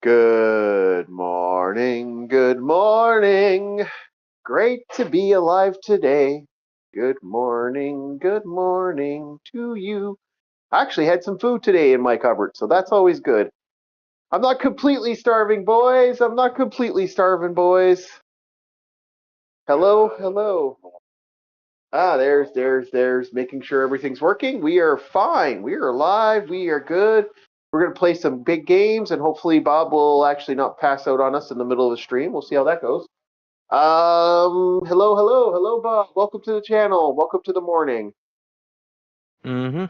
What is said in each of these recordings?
Good morning, good morning. Great to be alive today. Good morning to you. I actually had some food today in my cupboard, so that's always good. I'm not completely starving, boys. I'm not completely starving, boys. Hello, hello. There's making sure everything's working. We are fine. We are live. We are good. We're going to play some big games, and hopefully Bob will actually not pass out on us in the middle of the stream. We'll see how that goes. Hello, Bob. Welcome to the channel. Welcome to the morning. Mm-hmm.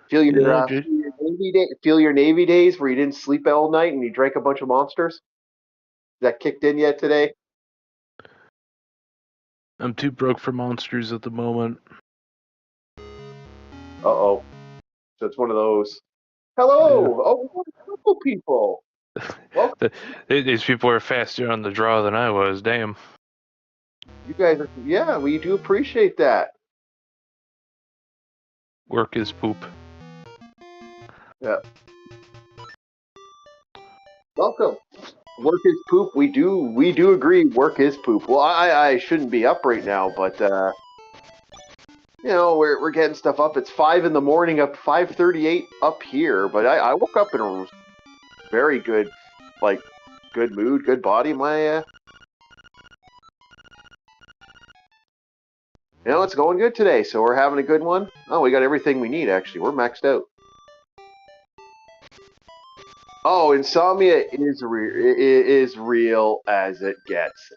Feel your, Yeah, feel your Navy days where you didn't sleep all night and you drank a bunch of monsters? Is that kicked in yet today? I'm too broke for monsters at the moment. Uh-oh. So it's one of those. Hello. Oh, couple people. Welcome. These people are faster on the draw than I was. Damn. You guys are, yeah, we do appreciate that. Work is poop. Yeah. Welcome. Work is poop. We do agree. Work is poop. Well, I shouldn't be up right now, but you know we're getting stuff up. It's 5 in the morning, up 5:38 up here. But I woke up in a very good, like, good mood, good body. You know, it's going good today. So we're having a good one. Oh, we got everything we need. Actually, we're maxed out. Oh, insomnia is real as it gets,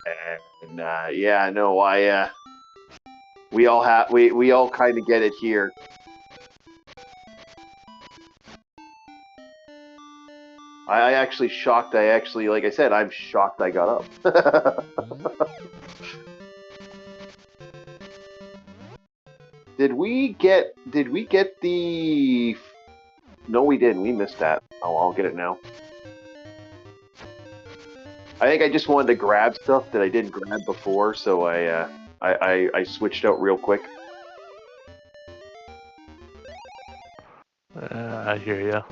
and yeah, no, we all kind of get it here. I actually shocked. Like I said, I'm shocked I got up. Did we get the? No, we didn't. We missed that. Oh, I'll get it now. I think I just wanted to grab stuff that I didn't grab before, so I switched out real quick. I hear ya.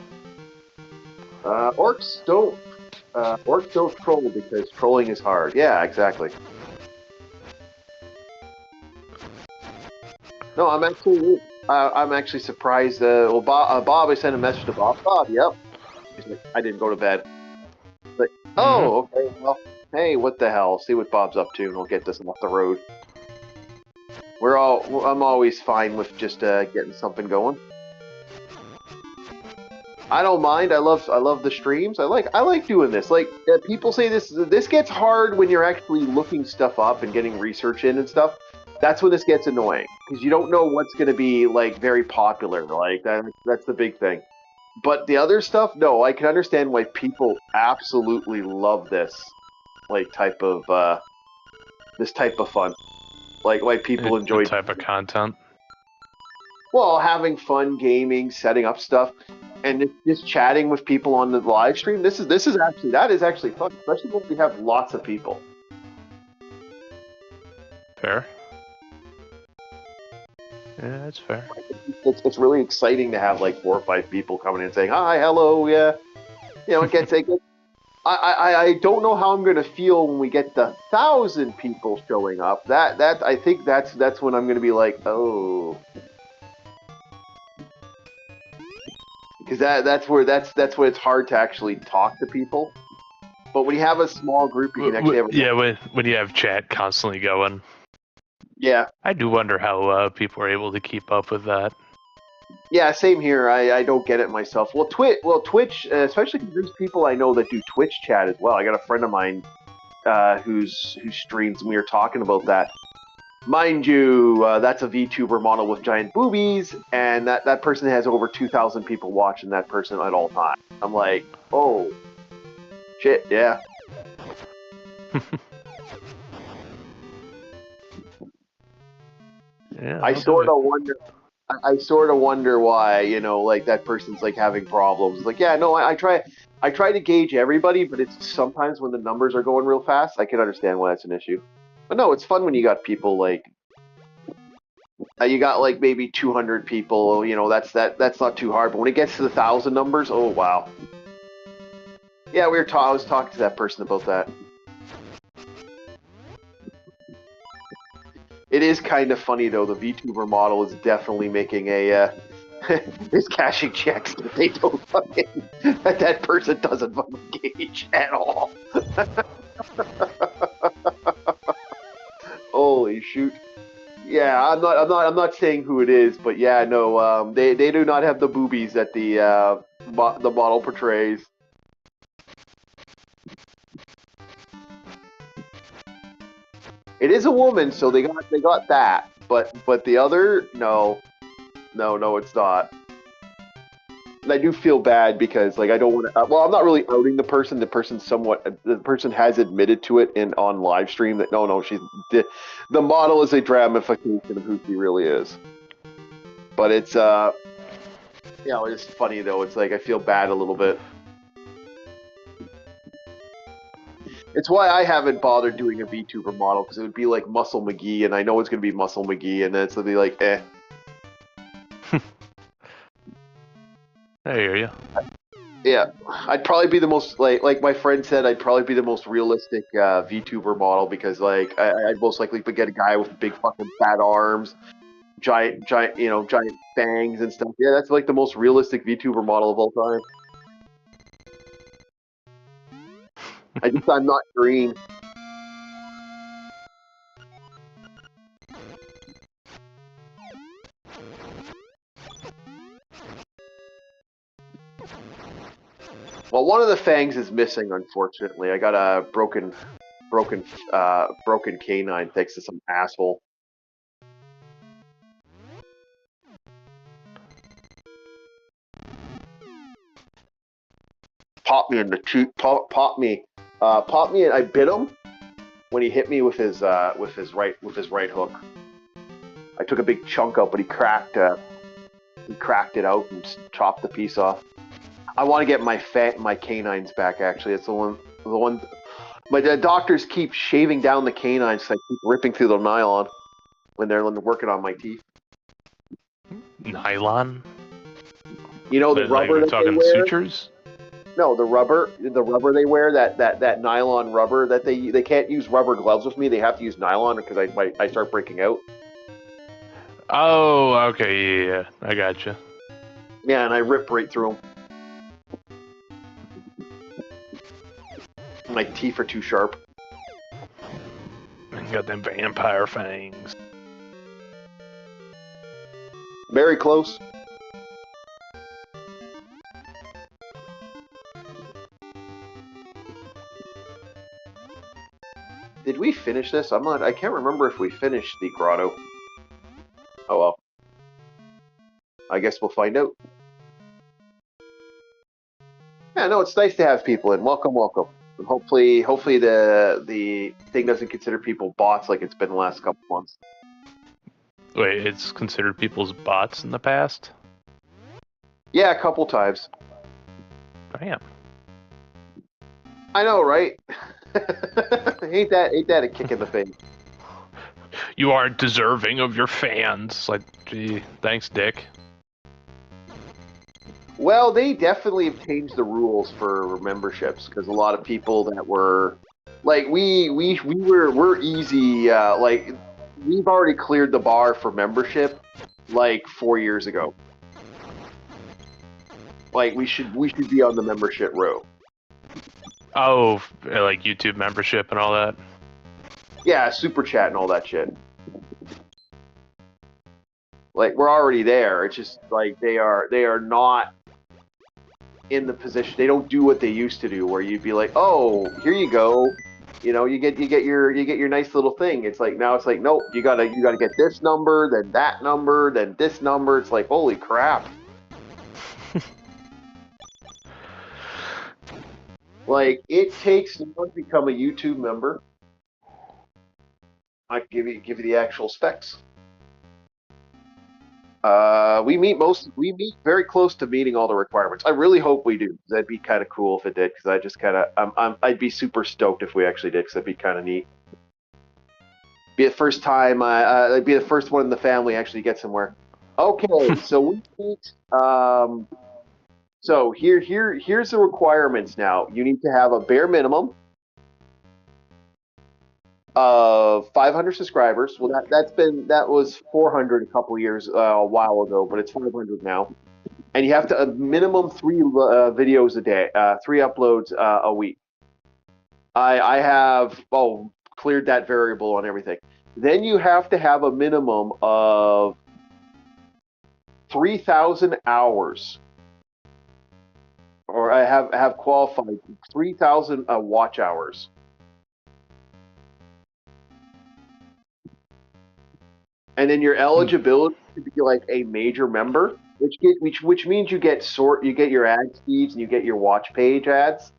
Orcs don't troll because trolling is hard. Yeah, exactly. No, I'm actually surprised. Well, Bob, I sent a message to Bob. Bob, yep. He's like, I didn't go to bed. Like, oh, okay. Well, hey, what the hell? See what Bob's up to, and we'll get this off the road. I'm always fine with just getting something going. I don't mind. I love the streams. I like doing this. Like, people say this gets hard when you're actually looking stuff up and getting research in and stuff. That's when this gets annoying because you don't know what's going to be like very popular. Like that's the big thing. But the other stuff, no, I can understand why people absolutely love this like type of fun. Like why people enjoy the type of content. Well, having fun, gaming, setting up stuff, and just chatting with people on the live stream. That is actually fun, especially when we have lots of people. Fair. Yeah, that's fair. It's really exciting to have like 4 or 5 people coming in and saying hi, hello, yeah. You know, it gets. I don't know how I'm gonna feel when we get the 1,000 people showing up. That I think that's when I'm gonna be like, oh. Because that's where it's hard to actually talk to people. But when you have a small group, you can actually have. Yeah, when you have chat constantly going. Yeah. I do wonder how people are able to keep up with that. Yeah, same here. I don't get it myself. Well, Twitch, especially because there's people I know that do Twitch chat as well. I got a friend of mine who streams, and we were talking about that. Mind you, that's a VTuber model with giant boobies, and that person has over 2,000 people watching that person at all times. I'm like, oh, shit, yeah. Yeah, I sort of wonder why, you know, like that person's like having problems. Like, yeah, no, I try to gauge everybody, but it's sometimes when the numbers are going real fast, I can understand why that's an issue. But no, it's fun when you got people like you got like maybe 200 people. You know, that's not too hard. But when it gets to the 1,000 numbers, oh wow. Yeah, I was talking to that person about that. It is kind of funny though. The VTuber model is definitely making a is cashing checks that they don't fucking that person doesn't fucking gauge at all. Holy shoot! Yeah, I'm not saying who it is, but yeah, no, they do not have the boobies that the model portrays. It is a woman, so they got that, but the other, no, no, it's not. And I do feel bad because like I don't want to. Well, I'm not really outing the person. The person has admitted to it in on live stream that no, the model is a dramification of who she really is. But it's it's funny though. It's like I feel bad a little bit. It's why I haven't bothered doing a VTuber model because it would be like Muscle McGee, and I know it's gonna be Muscle McGee, and then it's gonna be like, eh. I hear you. Yeah, I'd probably be the most like my friend said. I'd probably be the most realistic VTuber model because like I'd most likely get a guy with big fucking fat arms, giant giant fangs and stuff. Yeah, that's like the most realistic VTuber model of all time. I'm not green. Well, one of the fangs is missing, unfortunately. I got a broken canine thanks to some asshole. Pop me in the cheek. Pop me. Pop me, and I bit him when he hit me with his right hook. I took a big chunk out, but he cracked it out and chopped the piece off. I want to get my canines back. Actually, it's the one. My doctors keep shaving down the canines because I keep ripping through the nylon when they're working on my teeth. Nylon? You know the rubber that talking they wear? sutures? No, the rubber they wear, that nylon rubber that they can't use rubber gloves with me. They have to use nylon because I start breaking out. Oh, okay, yeah, I gotcha. Yeah, and I rip right through them. My teeth are too sharp. Got them vampire fangs. Very close. Did we finish this? I can't remember if we finished the grotto. Oh well. I guess we'll find out. Yeah, no, it's nice to have people in. Welcome, welcome. And hopefully the thing doesn't consider people bots like it's been the last couple months. Wait, it's considered people's bots in the past? Yeah, a couple times. Damn. I know, right? ain't that a kick in the face? You aren't deserving of your fans. Like, gee, thanks, Dick. Well, they definitely have changed the rules for memberships because a lot of people that were like we're easy. Like we've already cleared the bar for membership like 4 years ago. Like we should be on the membership row. Oh, like YouTube membership and all that? Yeah, super chat and all that shit. Like we're already there. It's just like they are not in the position. They don't do what they used to do, where you'd be like, "Oh, here you go." You know, you get your nice little thing. It's like now it's like, nope, you gotta get this number, then that number, then this number. It's like, holy crap. Like it takes one to become a YouTube member. I can give you the actual specs. We meet very close to meeting all the requirements. I really hope we do. That'd be kind of cool if it did, because I just kind of I'd be super stoked if we actually did, because that'd be kind of neat. Be the first time I'd be the first one in the family actually get somewhere. Okay, so we meet So here's the requirements now. You need to have a bare minimum of 500 subscribers. Well, that was 400 a couple years a while ago, but it's 500 now. And you have to a minimum 3 videos a day, 3 uploads a week. I have cleared that variable on everything. Then you have to have a minimum of 3,000 hours, or I have qualified 3,000 watch hours. And then your eligibility to be like a major member, which means you get your ad feeds and you get your watch page ads.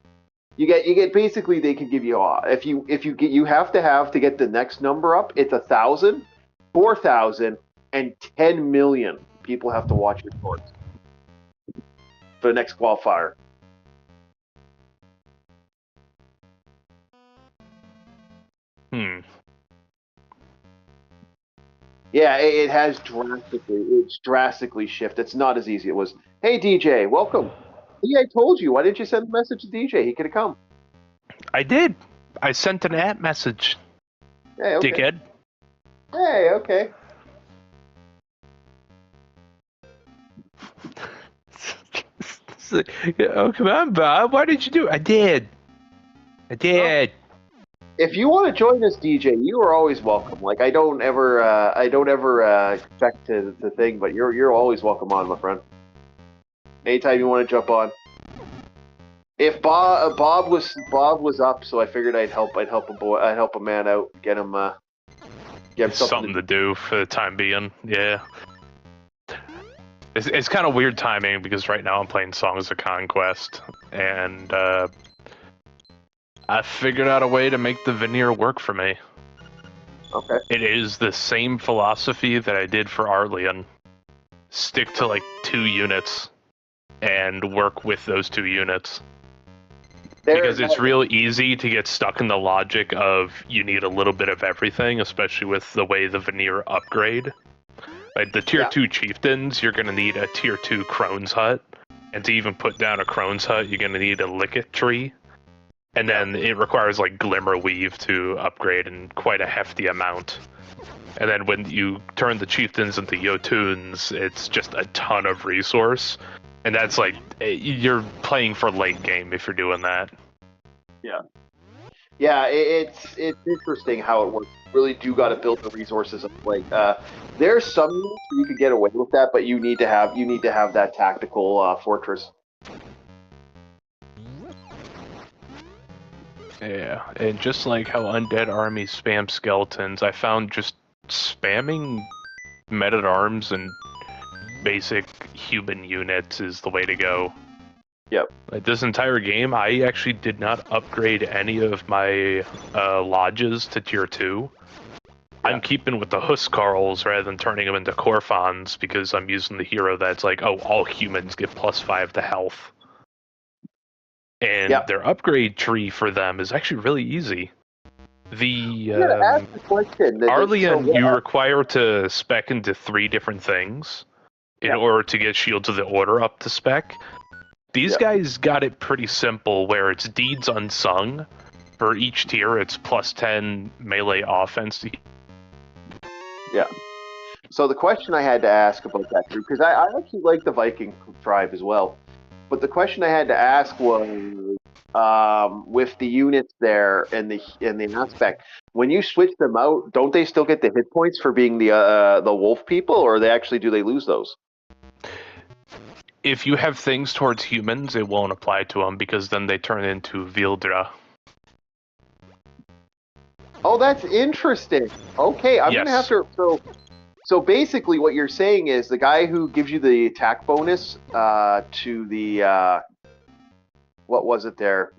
You get basically they could give you you have to get the next number up. It's 1,000, 4,000, and 10 million people have to watch your shorts for the next qualifier. Yeah, it has drastically shifted. It's not as easy as it was. Hey DJ, welcome. Yeah, I told you. Why didn't you send a message to DJ? He could have come. I did. I sent an app message. Hey, okay. Dickhead. Hey, okay. Oh, come on, Bob. Why did you do it? I did. Well, if you want to join us, DJ, you are always welcome. Like I don't ever expect to thing, but you're always welcome on, my friend. Anytime you want to jump on. If Bob was up, so I figured I'd help a man out, get him something to do for the time being. Yeah. It's kind of weird timing because right now I'm playing Songs of Conquest, and I figured out a way to make the veneer work for me. Okay. It is the same philosophy that I did for Arlian. Stick to like 2 units and work with those 2 units. Because it's real easy to get stuck in the logic of you need a little bit of everything, especially with the way the veneer upgrade. Like the tier 2 chieftains, you're going to need a tier 2 Crone's Hut. And to even put down a Crone's Hut, you're going to need a Licket tree. And then it requires like Glimmer Weave to upgrade in quite a hefty amount. And then when you turn the chieftains into Yotuns, it's just a ton of resource. And that's like, you're playing for late game if you're doing that. Yeah. Yeah, it's interesting how it works. You really do got to build the resources of like. There's some units where you could get away with that, but you need to have that tactical fortress. Yeah, and just like how Undead Army spam skeletons, I found just spamming men-at-arms and basic human units is the way to go. Yep. Like this entire game, I actually did not upgrade any of my lodges to tier 2. Yeah. I'm keeping with the Huskarls rather than turning them into Korfans because I'm using the hero that's like, oh, all humans get +5 to health. And their upgrade tree for them is actually really easy. The Arlian, you require to spec into 3 different things in order to get Shields of the Order up to spec. These guys got it pretty simple, where it's Deeds Unsung. For each tier, it's +10 melee offense. Yeah. So the question I had to ask about that group, because I actually like the Viking tribe as well, but the question I had to ask was, with the units there and the aspect, when you switch them out, don't they still get the hit points for being the wolf people, or do they lose those? If you have things towards humans, it won't apply to them because then they turn into Vildra. Oh, that's interesting. Okay, I'm gonna have to. So basically, what you're saying is the guy who gives you the attack bonus to the what was it there?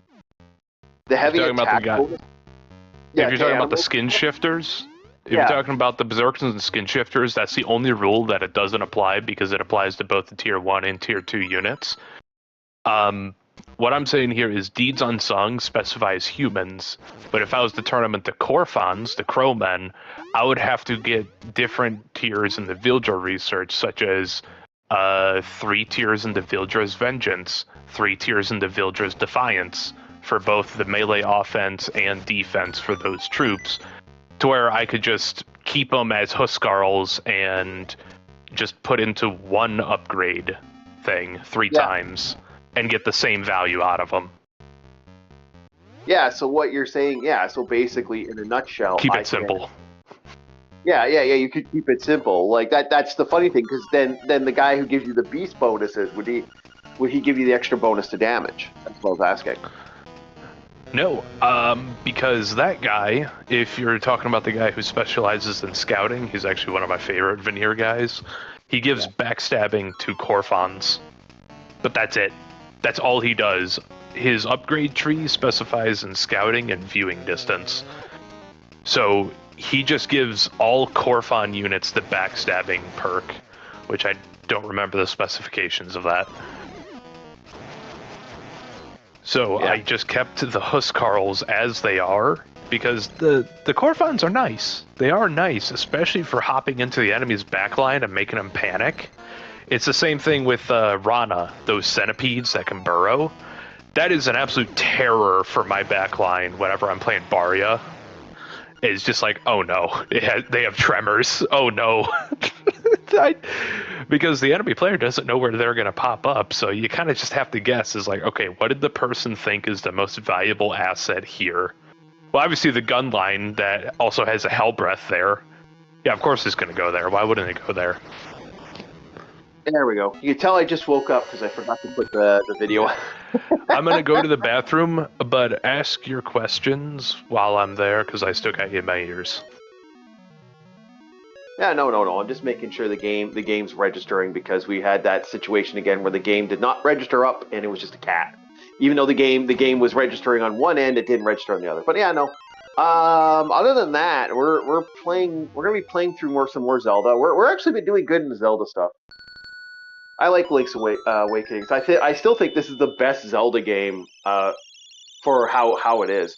The heavy attack bonus. Yeah, if you're talking about the skin shifters. If you're talking about the Berserkers and Skin Shifters, that's the only rule that it doesn't apply because it applies to both the Tier 1 and Tier 2 units. What I'm saying here is Deeds Unsung specifies humans, but if I was to turn them into Korfans, the Crowmen, I would have to get different tiers in the Vildra research, such as 3 tiers into Vildra's Vengeance, 3 tiers into Vildra's Defiance for both the melee offense and defense for those troops, to where I could just keep them as Huskarls and just put into one upgrade thing 3 times and get the same value out of them. Yeah, so what you're saying, so basically, in a nutshell... Keep it simple. Yeah, you could keep it simple. Like, that's the funny thing, because then the guy who gives you the beast bonuses, would he give you the extra bonus to damage? That's what I was asking. No, because that guy, if you're talking about the guy who specializes in scouting, he's actually one of my favorite Veneer guys. He gives backstabbing to Korfons. But that's it. That's all he does. His upgrade tree specifies in scouting and viewing distance. So he just gives all Korfon units the backstabbing perk, which I don't remember the specifications of that. So I just kept the Huskarls as they are, because the Korfons are nice. They are nice, especially for hopping into the enemy's backline and making them panic. It's the same thing with Rana, those centipedes that can burrow. That is an absolute terror for my backline whenever I'm playing Barya. It's just like, oh no, they have tremors. Oh no. Because the enemy player doesn't know where they're going to pop up, so you kind of just have to guess, is like, okay, what did the person think is the most valuable asset here? Well, obviously the gun line that also has a Hellbreath there. Yeah, of course it's going to go there. Why wouldn't it go there? There we go. You can tell I just woke up because I forgot to put the video. I'm going to go to the bathroom, but ask your questions while I'm there, because I still got you in my ears. Yeah, no. I'm just making sure the game's registering, because we had that situation again where the game did not register up and it was just a cat. Even though the game was registering on one end, it didn't register on the other. But yeah, no. Other than that, we're gonna be playing through some more Zelda. We're actually been doing good in the Zelda stuff. I like Link's Awakenings. I still think this is the best Zelda game for how it is.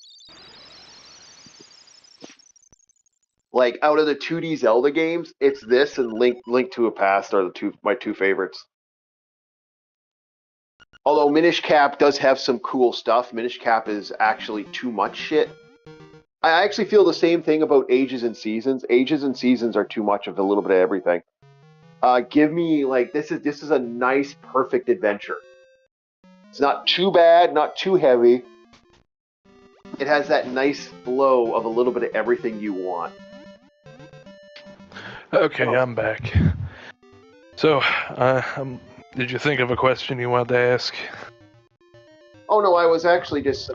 Like, out of the 2D Zelda games, it's this and Link to a Past are my two favorites. Although Minish Cap does have some cool stuff, Minish Cap is actually too much shit. I actually feel the same thing about Ages and Seasons. Ages and Seasons are too much of a little bit of everything. Give me, like, this is a nice, perfect adventure. It's not too bad, not too heavy. It has that nice flow of a little bit of everything you want. Okay, I'm back. So, did you think of a question you wanted to ask? Oh no, I was actually just...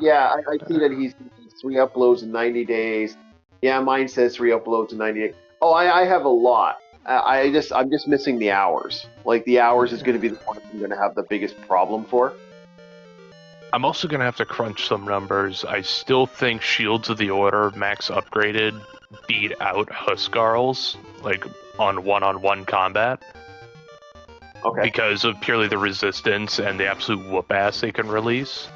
Yeah, I see that he's 3 uploads in 90 days. Yeah, mine says 3 uploads in 90 days. Oh, I have a lot. I'm just missing the hours. Like, the hours is going to be the one I'm going to have the biggest problem for. I'm also going to have to crunch some numbers. I still think Shields of the Order max upgraded beat out Huskarls, like, on one-on-one combat. Okay. Because of purely the resistance and the absolute whoop-ass they can release.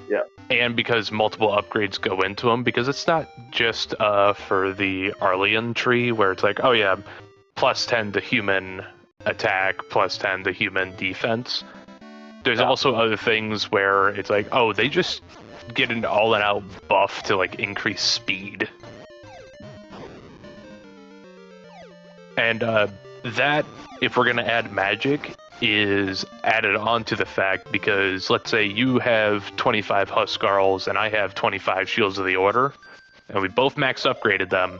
Yeah. And because multiple upgrades go into them, because it's not just for the Arleon tree, where it's like, oh yeah, plus 10 to human attack, plus 10 to human defense. There's also other things where it's like, oh, they just get an all-in-out buff to, like, increase speed. And that, if we're going to add magic, is added on to the fact because, let's say you have 25 Huskarls and I have 25 Shields of the Order, and we both max upgraded them.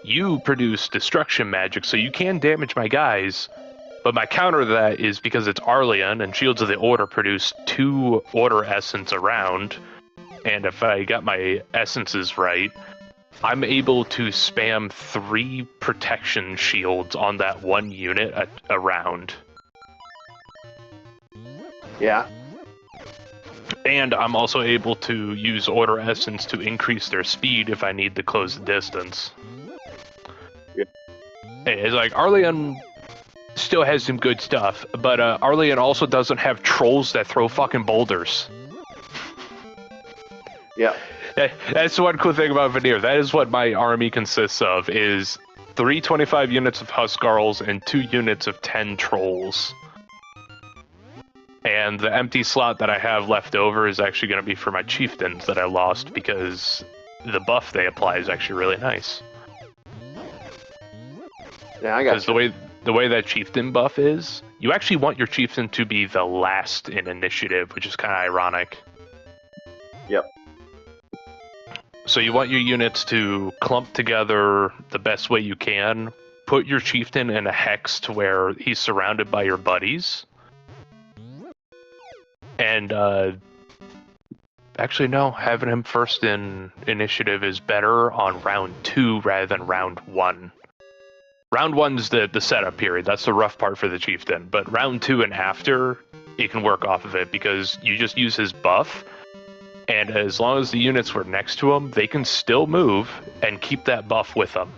You produce destruction magic, so you can damage my guys, but my counter to that is because it's Arleon and Shields of the Order produce 2 Order Essence around, and if I got my essences right, I'm able to spam 3 protection shields on that one unit around. Yeah. And I'm also able to use Order Essence to increase their speed if I need to close the distance. Yeah. It's like, Arleon still has some good stuff, but Arleon also doesn't have trolls that throw fucking boulders. Yeah. That's one cool thing about Veneer. That is what my army consists of, is 3 25 units of Huskarls and 2 units of 10 Trolls. And the empty slot that I have left over is actually going to be for my Chieftains that I lost because the buff they apply is actually really nice. Yeah, I got Because the way that Chieftain buff is, you actually want your Chieftain to be the last in initiative, which is kind of ironic. Yep. So you want your units to clump together the best way you can, put your Chieftain in a hex to where he's surrounded by your buddies. And, actually, no, having him first in initiative is better on round 2 rather than round 1. Round 1's the setup period, that's the rough part for the Chieftain, but round 2 and after, you can work off of it because you just use his buff, and as long as the units were next to him, they can still move and keep that buff with them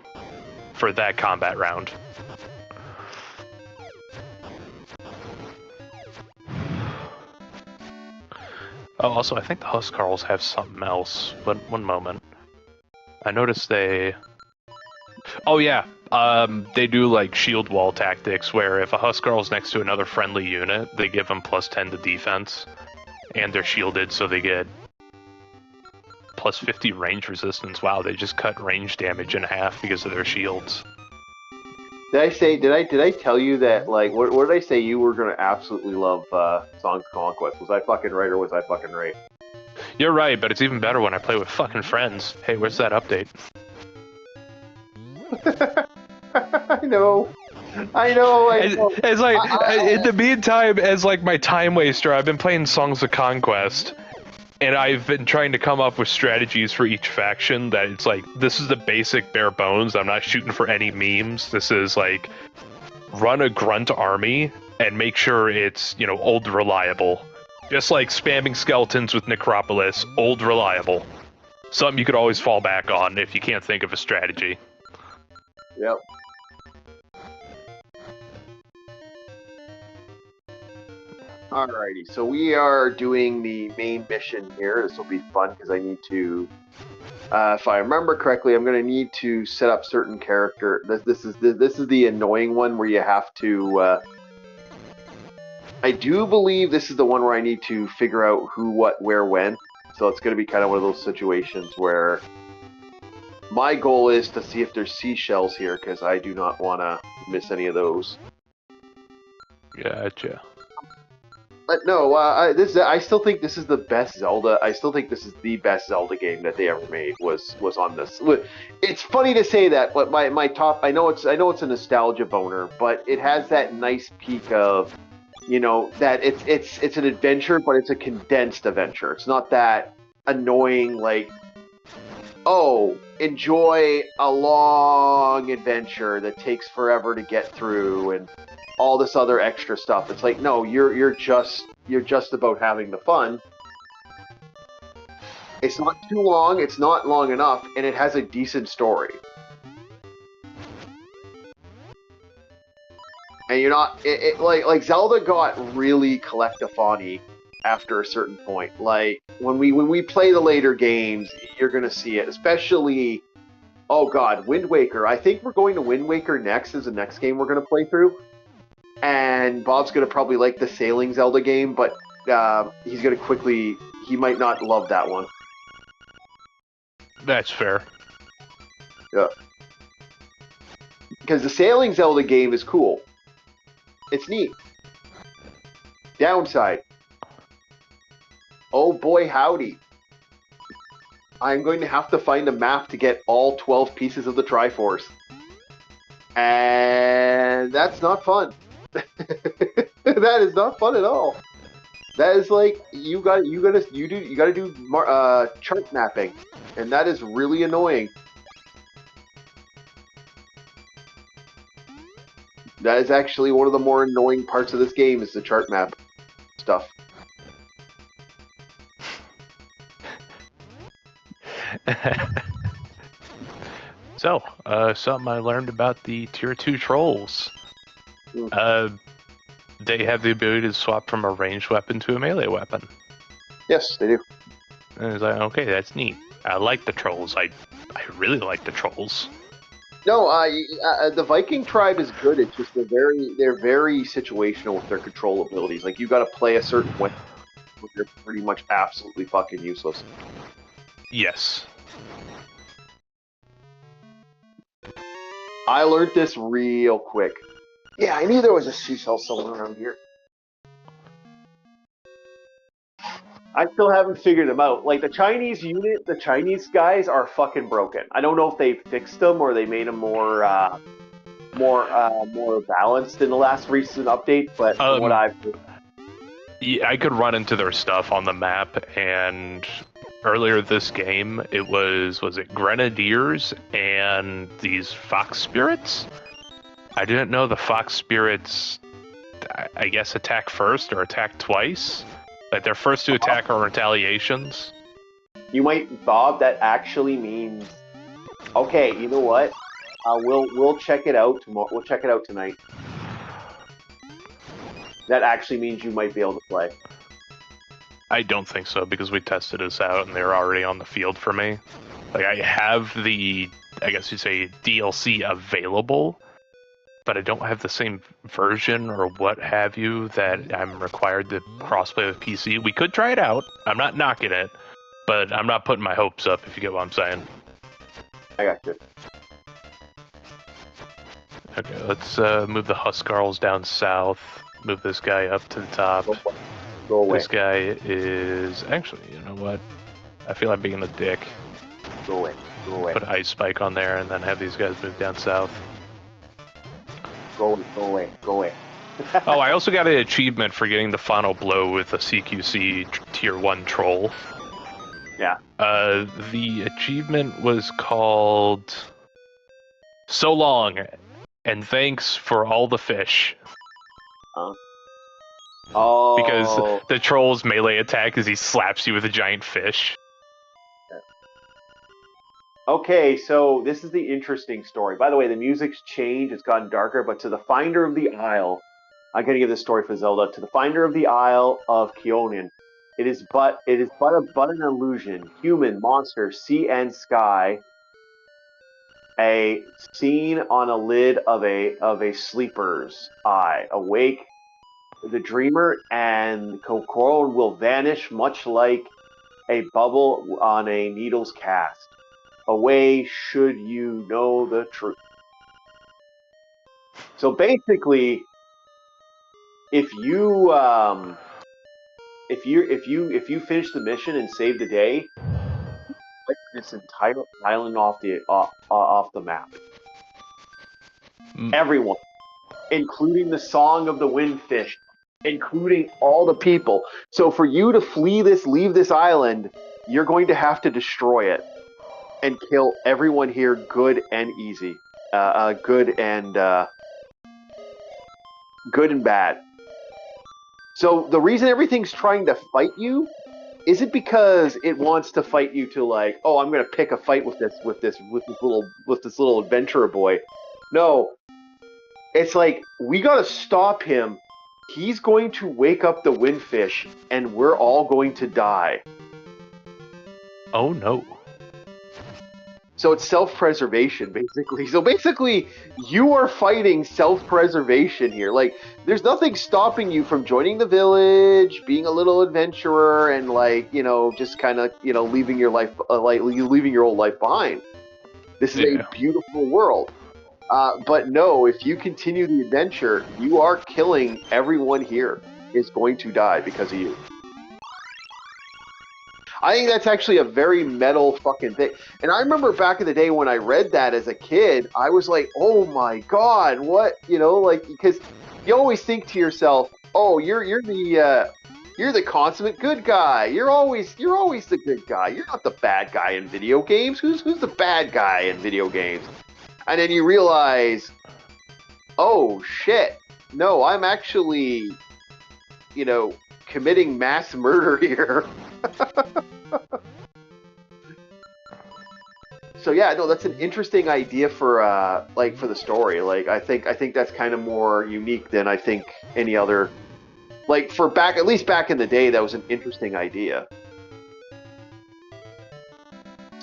for that combat round. Oh, also, I think the Huskarls have something else. But one moment. I noticed they... Oh, yeah. They do, like, shield wall tactics, where if a Huskarl's next to another friendly unit, they give them plus 10 to defense. And they're shielded, so they get plus 50 range resistance. Wow, they just cut range damage in half because of their shields. Did I tell you that, like, what did I say you were going to absolutely love Songs of Conquest? Was I fucking right or was I fucking right? You're right, but it's even better when I play with fucking friends. Hey, where's that update? I know. It's like, in the meantime, as like my time waster, I've been playing Songs of Conquest. And I've been trying to come up with strategies for each faction that it's like, this is the basic bare bones. I'm not shooting for any memes. This is like, run a grunt army and make sure it's, you know, old reliable. Just like spamming skeletons with Necropolis, old reliable. Something you could always fall back on if you can't think of a strategy. Yep. Alrighty, so we are doing the main mission here. This will be fun because I need to, if I remember correctly, I'm going to need to set up certain character. This is the annoying one where you have to. I do believe this is the one where I need to figure out who, what, where, when. So it's going to be kind of one of those situations where my goal is to see if there's seashells here because I do not want to miss any of those. Gotcha. But no, I still think this is the best Zelda. I still think this is the best Zelda game that they ever made. Was on this. It's funny to say that, but my top. I know it's a nostalgia boner, but it has that nice peak of, you know, that it's an adventure, but it's a condensed adventure. It's not that annoying like, oh, enjoy a long adventure that takes forever to get through and all this other extra stuff. It's like, no, you're just about having the fun. It's not too long, it's not long enough, and it has a decent story. And you're not like Zelda got really collectathon-y after a certain point. Like when we play the later games, you're gonna see it, especially. Oh god, Wind Waker. I think we're going to Wind Waker next as the next game we're gonna play through. And Bob's going to probably like the Sailing Zelda game, but he's going to quickly... He might not love that one. That's fair. Yeah. Because the Sailing Zelda game is cool. It's neat. Downside. Oh boy howdy. I'm going to have to find a map to get all 12 pieces of the Triforce. And that's not fun. That is not fun at all. That is like you gotta do chart mapping, and that is really annoying. That is actually one of the more annoying parts of this game is the chart map stuff. So, something I learned about the Tier 2 Trolls. They have the ability to swap from a ranged weapon to a melee weapon. Yes, they do. And it's like, okay, that's neat. I like the Trolls. I really like the Trolls. No, the Viking tribe is good. It's just they're very situational with their control abilities. Like you got to play a certain way, but they're pretty much absolutely fucking useless. Yes. I learned this real quick. Yeah, I knew there was a seashell somewhere around here. I still haven't figured them out. Like the Chinese unit, the Chinese guys are fucking broken. I don't know if they fixed them or they made them more balanced in the last recent update. But from what I've yeah, I could run into their stuff on the map, and earlier this game, it was it Grenadiers and these Fox Spirits? I didn't know the Fox Spirits, I guess, attack first or attack twice. Like their first two attack are retaliations. You might, Bob. That actually means, okay. You know what? We'll check it out tomorrow. We'll check it out tonight. That actually means you might be able to play. I don't think so, because we tested this out and they're already on the field for me. Like I have the, I guess you'd say, DLC available, but I don't have the same version or what have you that I'm required to crossplay with PC. We could try it out. I'm not knocking it, but I'm not putting my hopes up, if you get what I'm saying. I got you. Okay, let's move the Huskarls down south. Move this guy up to the top. Go away. This guy is... Actually, you know what? I feel like being a dick. Go away. Go away. Put Ice Spike on there and then have these guys move down south. Go away. Go away. Go away. Oh, I also got an achievement for getting the final blow with a CQC Tier 1 troll. Yeah. The achievement was called So Long, and Thanks for All the Fish. Oh. Because the troll's melee attack is he slaps you with a giant fish. Okay, so this is the interesting story. By the way, the music's changed, it's gotten darker, but to the Finder of the Isle, I'm going to give this story for Zelda. To the Finder of the Isle of Keonan, it is but an illusion. Human, monster, sea and sky. A scene on a lid of a sleeper's eye. Awake the dreamer, and Kokoro will vanish, much like a bubble on a needle's cast. Away should you know the truth. So basically, if you finish the mission and save the day, wipe this entire island off the map. Everyone, including the Song of the Windfish, including all the people. So for you to leave this island, you're going to have to destroy it and kill everyone here, good and easy, good and bad. So the reason everything's trying to fight you isn't because it wants to fight you to like, oh, I'm going to pick a fight with this little adventurer boy. No, it's like we got to stop him. He's going to wake up the Windfish, and we're all going to die. Oh no. So it's self-preservation, basically. So basically, you are fighting self-preservation here. Like, there's nothing stopping you from joining the village, being a little adventurer, and like, you know, just kind of, you know, leaving your life, leaving your old life behind. This is a beautiful world. But no, if you continue the adventure, you are killing everyone here is going to die because of you. I think that's actually a very metal fucking thing. And I remember back in the day when I read that as a kid, I was like, oh my God, what? You know, like, because you always think to yourself, oh, you're the consummate good guy. You're always the good guy. You're not the bad guy in video games. Who's the bad guy in video games? And then you realize, oh shit, no, I'm actually, you know, committing mass murder here. So yeah, no, that's an interesting idea for for the story. Like I think that's kind of more unique than I think any other. Like for at least back in the day, that was an interesting idea.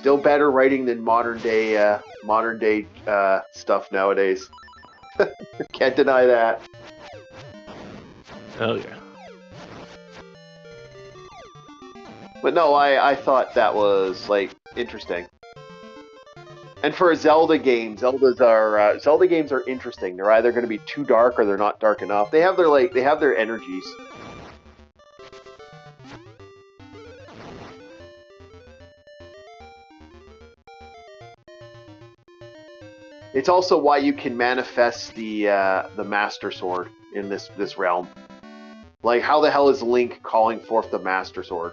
Still better writing than modern day stuff nowadays. Can't deny that. Oh yeah. But no, I thought that was like interesting. And for a Zelda game, Zelda games are interesting. They're either going to be too dark or they're not dark enough. They have their energies. It's also why you can manifest the Master Sword in this realm. Like, how the hell is Link calling forth the Master Sword?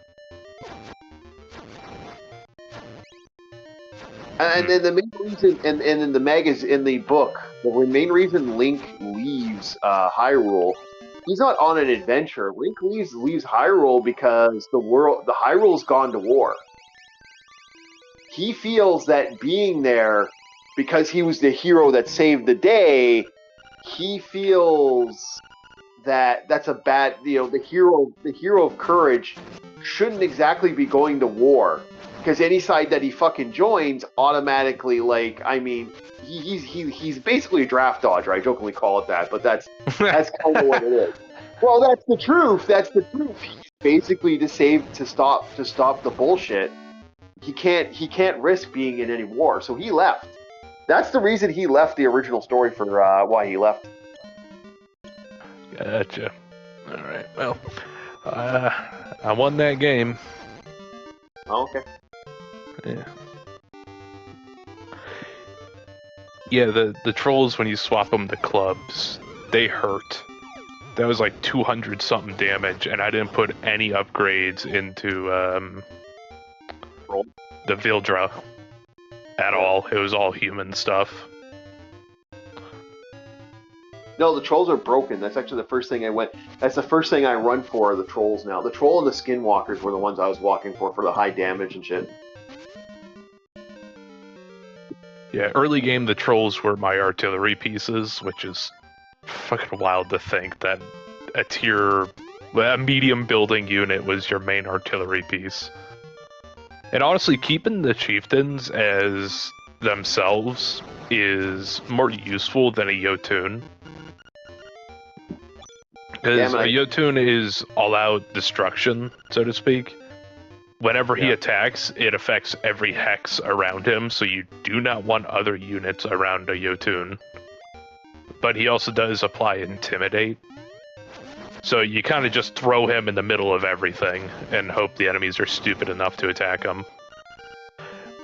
And then the main reason, and in the in the book, the main reason Link leaves Hyrule, he's not on an adventure. Link leaves Hyrule because the Hyrule's gone to war. He feels that being there, because he was the hero that saved the day, he feels that that's a bad, the hero of courage shouldn't exactly be going to war. Because any side that he fucking joins automatically, like, I mean, he's basically a draft dodger. I jokingly call it that, but that's kind of what it is. Well, that's the truth. That's the truth. He's basically to stop the bullshit. He can't risk being in any war, so he left. That's the reason he left the original story for why he left. Gotcha. All right. Well, I won that game. Oh, okay. Yeah. Yeah, the trolls, when you swap them to clubs, they hurt. That was like 200 something damage, and I didn't put any upgrades into the Vildra at all. It was all human stuff. No, the trolls are broken. That's actually the first thing that's the first thing I run for, are the trolls now. The troll and the skinwalkers were the ones I was walking for the high damage and shit. Yeah, early game, the trolls were my artillery pieces, which is fucking wild to think that a medium building unit was your main artillery piece. And honestly, keeping the chieftains as themselves is more useful than a Yotun. Because a Yotun is all-out destruction, so to speak. Whenever he attacks, it affects every hex around him, so you do not want other units around a Yotun. But he also does apply Intimidate. So you kind of just throw him in the middle of everything and hope the enemies are stupid enough to attack him.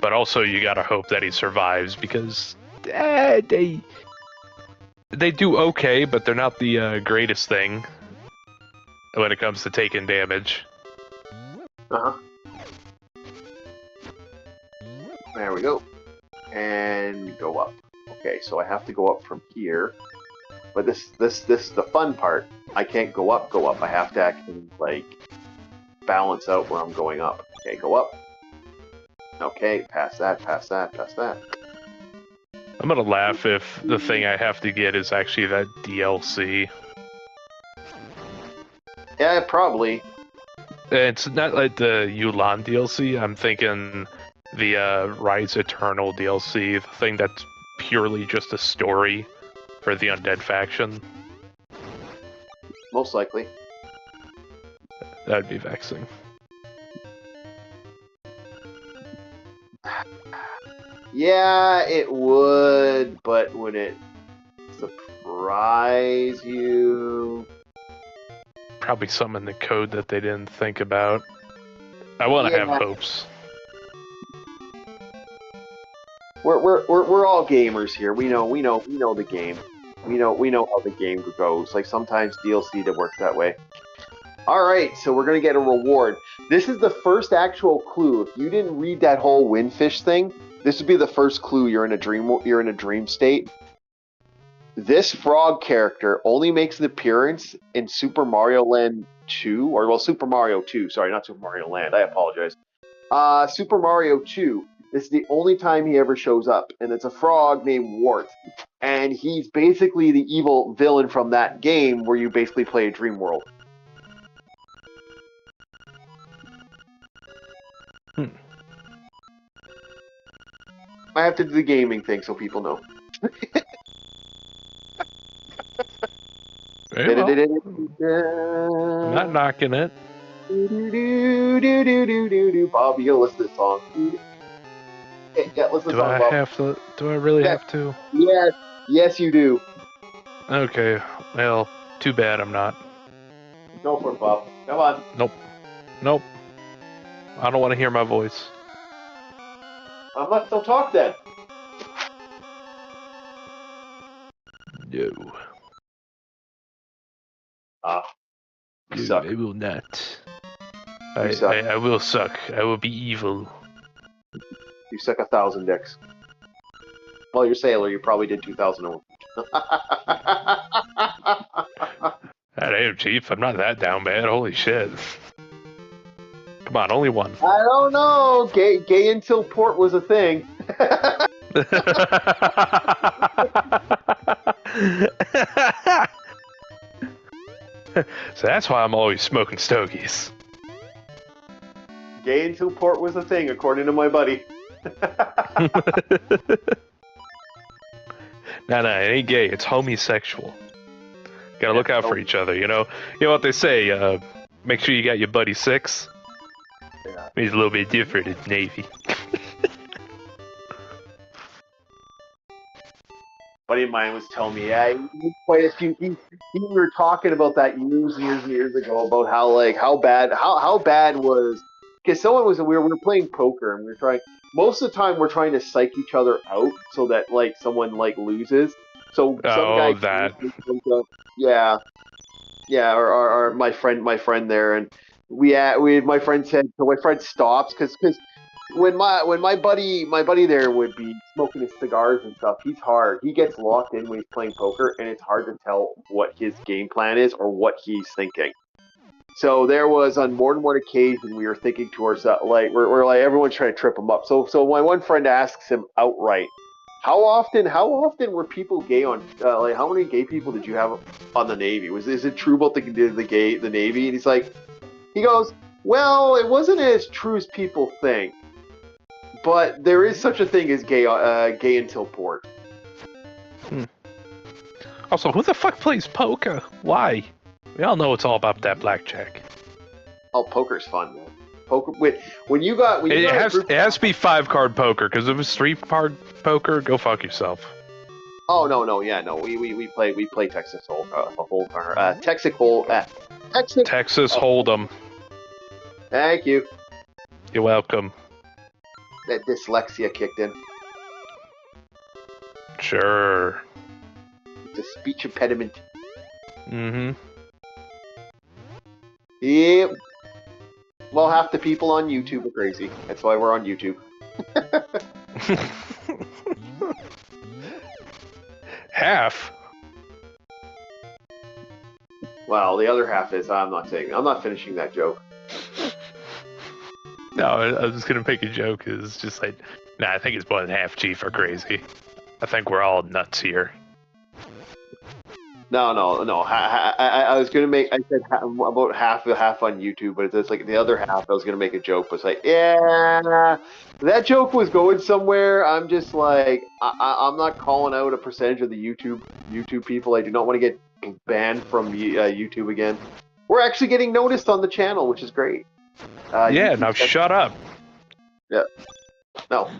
But also you gotta hope that he survives, because they do okay, but they're not the greatest thing when it comes to taking damage. Uh-huh. There we go. And go up. Okay, so I have to go up from here. But this is the fun part. I can't go up. I have to actually, like, balance out where I'm going up. Okay, go up. Okay, pass that. I'm gonna laugh if the thing I have to get is actually that DLC. Yeah, probably. It's not like the Yulan DLC. I'm thinking the Rise Eternal DLC, the thing that's purely just a story for the Undead faction. Most likely. That'd be vexing. Yeah, it would, but would it surprise you? Probably something in the code that they didn't think about. I want to have hopes. We're all gamers here. We know the game. We know how the game goes. Like, sometimes DLC that works that way. All right, so we're gonna get a reward. This is the first actual clue. If you didn't read that whole Windfish thing, this would be the first clue. You're in a dream state. This frog character only makes an appearance in Super Mario Land 2, Super Mario 2. Sorry, not Super Mario Land. I apologize. Super Mario 2. This is the only time he ever shows up, and it's a frog named Wart. And he's basically the evil villain from that game where you basically play a dream world. I have to do the gaming thing so people know. Very well. I'm not knocking it. Bob, you gotta listen to this song. Yeah, listen to the song, Bob. Do I really have to? Yes, you do. Okay. Well, too bad I'm not. Go for it, Bob. Come on. Nope. I don't want to hear my voice. I'm not. Don't talk then. No. You suck. I will not. You suck. I will suck. I will be evil. You suck 1,000 dicks. Well, you're Sailor. You probably did 2,001. Damn, Chief. I'm not that down bad. Holy shit. Come on, only one. I don't know. Gay until port was a thing. So that's why I'm always smoking stogies. Gay until port was a thing, according to my buddy. No, it ain't gay. It's homosexual. Gotta look out for each other, you know? You know what they say, make sure you got your buddy 6. Yeah. He's a little bit different in Navy. Buddy of mine was telling me, yeah, quite a few. We were talking about that years ago about how bad was, because someone was we were playing poker and we were trying. Most of the time, we're trying to psych each other out so that someone loses. So some guy, or my friend there, and my friend said, so my friend stops because when my buddy there would be smoking his cigars and stuff, he's hard. He gets locked in when he's playing poker, and it's hard to tell what his game plan is or what he's thinking. So there was on more than one occasion we were thinking to ourselves, we're everyone's trying to trip him up. So my one friend asks him outright, how often were people gay on how many gay people did you have on the Navy? Is it true about the Navy? And he goes, well, it wasn't as true as people think. But there is such a thing as gay until port. Also, who the fuck plays poker? Why? We all know it's all about that blackjack. Oh, poker's fun, man. Poker. It has to be 5-card poker, because if it's 3-card poker, go fuck yourself. Oh no, we play Texas Hold'em. Texas Hold'em. Thank you. You're welcome. That dyslexia kicked in. Sure. It's a speech impediment. Mm-hmm. Yep. Well, half the people on YouTube are crazy. That's why we're on YouTube. Half? Well, the other half is, I'm not finishing that joke. No, I was gonna make a joke. It's just I think it's more than half Chief are crazy. I think we're all nuts here. No. I was gonna make. I said about half on YouTube, but it's the other half. I was gonna make a joke, but it's yeah, that joke was going somewhere. I'm just I'm not calling out a percentage of the YouTube people. I do not want to get banned from YouTube again. We're actually getting noticed on the channel, which is great. Now shut up. Yeah. No.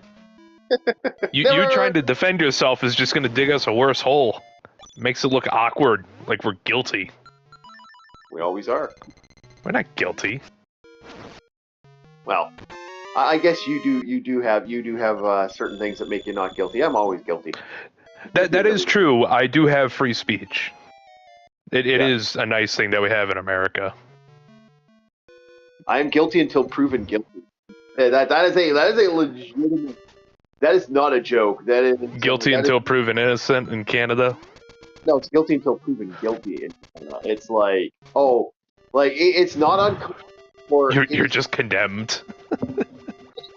you trying to defend yourself is just gonna dig us a worse hole. Makes it look awkward, like we're guilty. We always are. We're not guilty. Well, I guess you do have certain things that make you not guilty. I'm always guilty. That is true. I do have free speech. It is a nice thing that we have in America. I am guilty until proven guilty. That is a legitimate. That is not a joke. That is guilty until proven innocent in Canada. No, it's guilty until proven guilty. It's it's not uncommon. You're just condemned.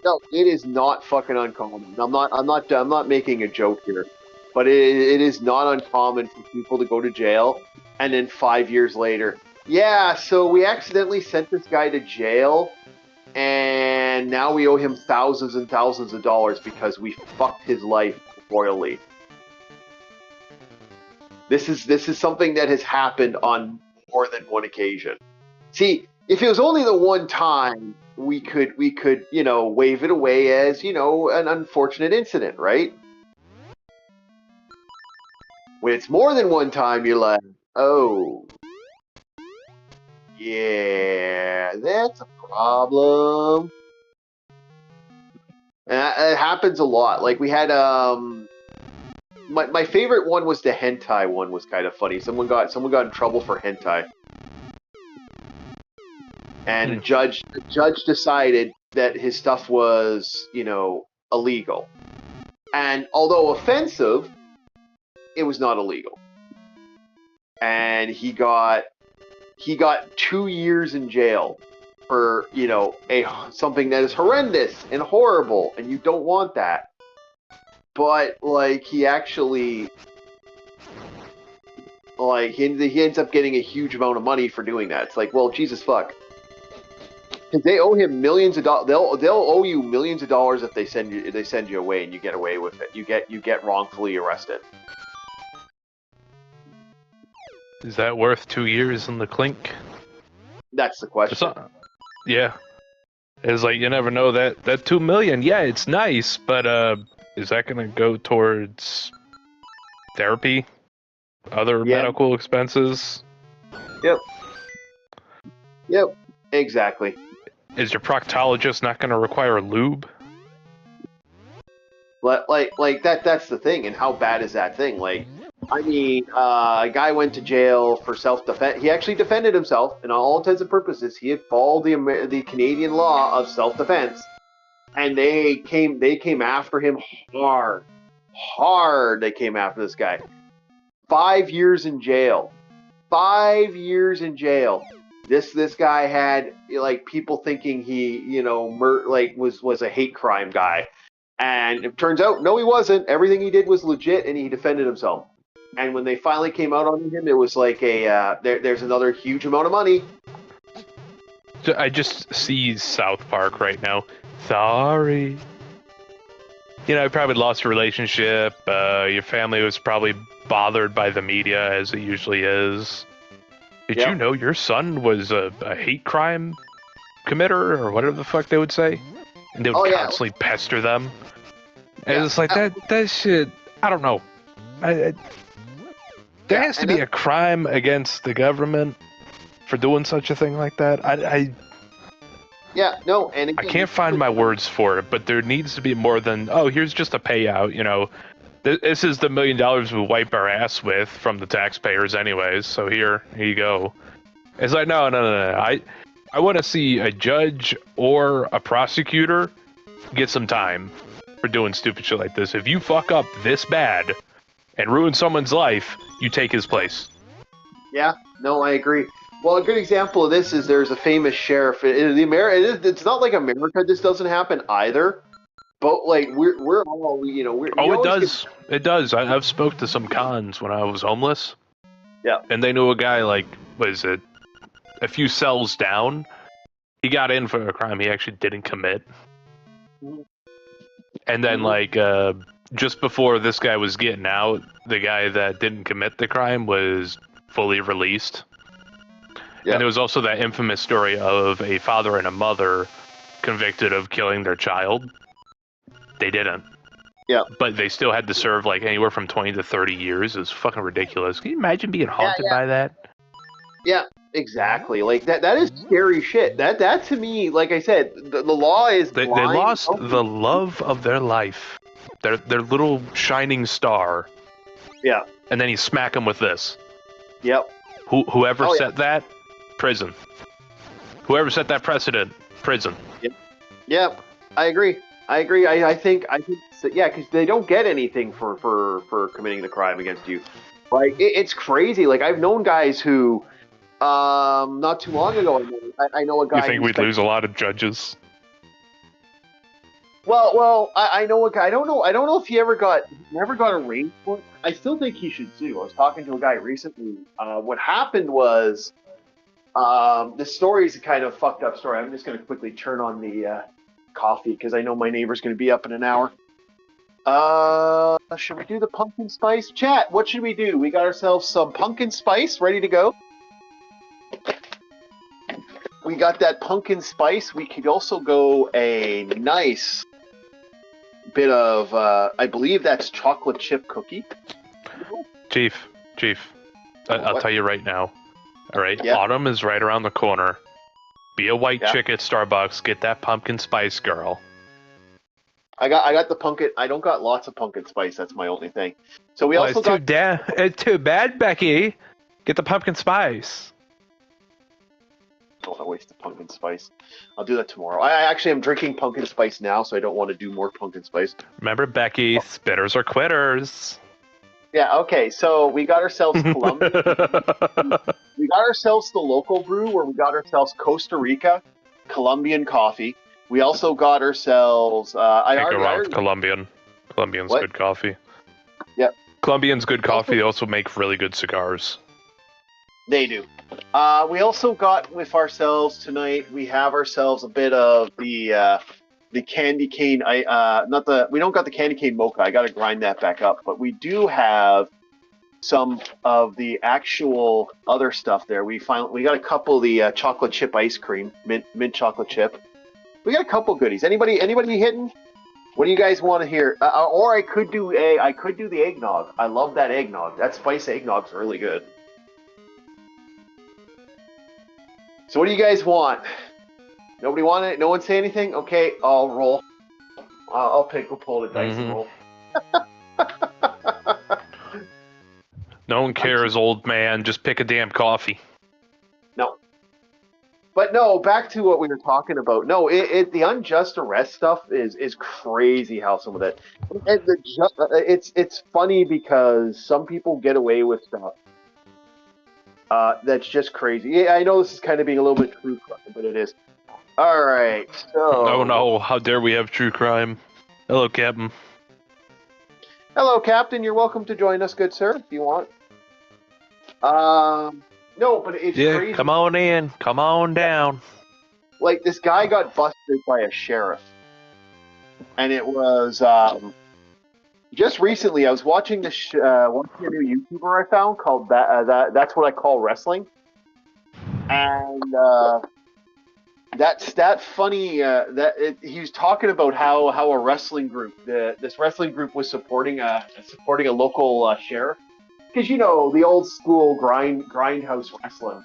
No, it is not fucking uncommon. I'm not making a joke here, but it is not uncommon for people to go to jail and then 5 years later, yeah, so we accidentally sent this guy to jail, and and now we owe him thousands and thousands of dollars because we fucked his life royally. This is something that has happened on more than one occasion. See, if it was only the one time, we could wave it away as an unfortunate incident, right? When it's more than one time, you're like, oh, yeah, that's a problem. And it happens a lot. Like we had my favorite one was the hentai one. Was kind of funny. Someone got in trouble for hentai, and the judge decided that his stuff was illegal, and although offensive, it was not illegal, and he got 2 years in jail for something that is horrendous and horrible, and you don't want that. But he actually he ends up getting a huge amount of money for doing that. It's like, well, Jesus fuck, because they owe him millions of dollars. They'll owe you millions of dollars if they send you away and you get away with it. You get wrongfully arrested. Is that worth 2 years in the clink? That's the question. Yeah. It's like, you never know that $2 million, yeah, it's nice, but is that going to go towards therapy? Other medical expenses? Yep. Exactly. Is your proctologist not going to require lube? Like that's the thing, and how bad is that thing? A guy went to jail for self-defense. He actually defended himself, in all intents and purposes. He had followed the Canadian law of self-defense, and they came after him hard. They came after this guy. 5 years in jail. 5 years in jail. This guy had people thinking he was a hate crime guy, and it turns out no, he wasn't. Everything he did was legit, and he defended himself. And when they finally came out on him, it was like there's another huge amount of money. I just see South Park right now. Sorry. You probably lost a relationship. Your family was probably bothered by the media, as it usually is. Did you know your son was a hate crime committer, or whatever the fuck they would say? And they would constantly pester them. And it's like, that shit, I don't know. There has to be a crime against the government for doing such a thing like that. I can't find my words for it, but there needs to be more than, here's just a payout, This is the $1 million we wipe our ass with from the taxpayers anyways, so here you go. It's like, no. I want to see a judge or a prosecutor get some time for doing stupid shit like this. If you fuck up this bad and ruin someone's life, you take his place. Yeah, no, I agree. Well, a good example of this is there's a famous sheriff. It's not like America this doesn't happen either. But we're all it does. It does. I've spoke to some cons when I was homeless. Yeah. And they knew a guy was it a few cells down? He got in for a crime he actually didn't commit. And then just before this guy was getting out, the guy that didn't commit the crime was fully released. Yeah. And there was also that infamous story of a father and a mother convicted of killing their child. They didn't. Yeah. But they still had to serve anywhere from 20 to 30 years. It was fucking ridiculous. Can you imagine being haunted by that? Yeah, exactly. That is scary shit. That to me, like I said, the law is They lost the love of their life. Their little shining star. Yeah. And then you smack them with this. Yep. Whoever set that, prison. Whoever set that precedent, prison. Yep. I agree. I think because they don't get anything for committing the crime against you. It's crazy. I've known guys who, not too long ago, I know a guy. You think we'd lose a lot of judges? Well, I know a guy. I don't know if he never got arraigned for it. I still think he should sue. I was talking to a guy recently. What happened was, the story's a kind of fucked up story. I'm just going to quickly turn on the coffee because I know my neighbor's going to be up in an hour. Should we do the pumpkin spice? Chat, what should we do? We got ourselves some pumpkin spice ready to go. We got that pumpkin spice. We could also go a nice bit of, I believe that's chocolate chip cookie. Chief, I'll tell you right now. All right, Yeah. Autumn is right around the corner. Be a white Yeah. chick at Starbucks. Get that pumpkin spice, girl. I got the pumpkin. I don't got lots of pumpkin spice. That's my only thing. So we also got. It's too bad, Becky. Get the pumpkin spice. Don't want to waste the pumpkin spice. I'll do that tomorrow. I actually am drinking pumpkin spice now, so I don't want to do more pumpkin spice. Remember, Becky, spitters are quitters. Yeah. Okay. So we got ourselves Colombia. We got ourselves the local brew, where we got ourselves Costa Rica Colombian coffee. We also got ourselves. Can't go wrong with Colombian. Colombian's What? good coffee. Yep. Colombian's good coffee. They also make really good cigars. They do. We also got with ourselves tonight. We have ourselves a bit of the candy cane. We don't got the candy cane mocha. I got to grind that back up. But we do have some of the actual other stuff there. We got a couple of the chocolate chip ice cream, mint chocolate chip. We got a couple goodies. Anybody hitting? What do you guys want to hear? Or I could do the eggnog. I love that eggnog. That spice eggnog's really good. So what do you guys want? Nobody want it? No one say anything? Okay, I'll roll. I'll pull the dice and roll. No one cares, old man. Just pick a damn coffee. No. But no, back to what we were talking about. No, the unjust arrest stuff is crazy. How some of that, and it's funny because some people get away with stuff. That's just crazy. Yeah, I know this is kind of being a little bit true crime, but it is. All right, so. Oh no! How dare we have true crime? Hello, Captain. Hello, Captain. You're welcome to join us, good sir, if you want. No, but it's crazy. Come on in. Come on down. Like, this guy got busted by a sheriff. And it was, just recently, I was watching this, watching a new YouTuber I found called That's What I Call Wrestling. And, that funny, he was talking about how a wrestling group, this wrestling group was supporting a local, sheriff. Because, you know, the old school grindhouse wrestling.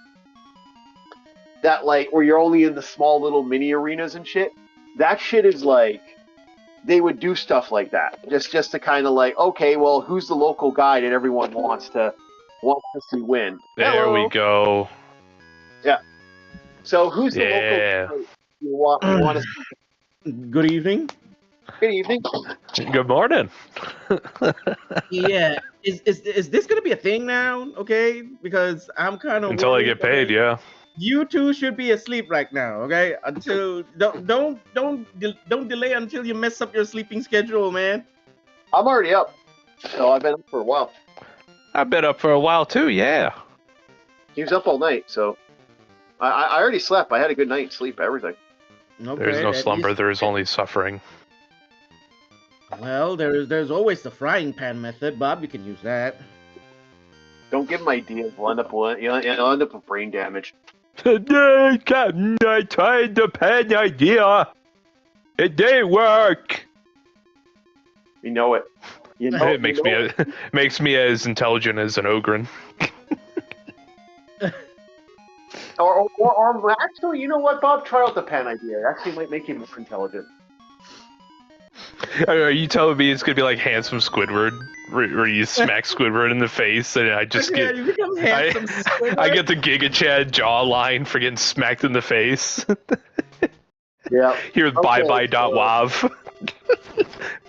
That, like, where you're only in the small little mini arenas and shit. That shit is, like, they would do stuff like that. Just to kind of like, okay, well, who's the local guy that everyone wants to see win? There we go. Yeah. So, who's the local guy you want to see? Good evening. Good evening. Good morning. Yeah. Is this gonna be a thing now? Okay, because I'm kind of Until I get paid, yeah. You two should be asleep right now. Okay, until don't delay until you mess up your sleeping schedule, man. I'm already up, so I've been up for a while. I've been up for a while too. Yeah. He was up all night, so I already slept. I had a good night's sleep. Everything. Okay, There's no at slumber. least- There is only suffering. Well, there's always the frying pan method, Bob. You can use that. Don't give him ideas. You'll end up with brain damage. Today, Captain, I tried the pen idea. It didn't work. You know it. You know, It makes me as intelligent as an ogre. Or actually, you know what, Bob? Try out the pen idea. It actually might make you more intelligent. Are you telling me it's gonna be like Handsome Squidward, where you smack Squidward in the face, and I just Yeah, get you become handsome. Squidward. I get the Giga Chad jawline for getting smacked in the face. Yeah. Here's Okay, bye-bye.wav.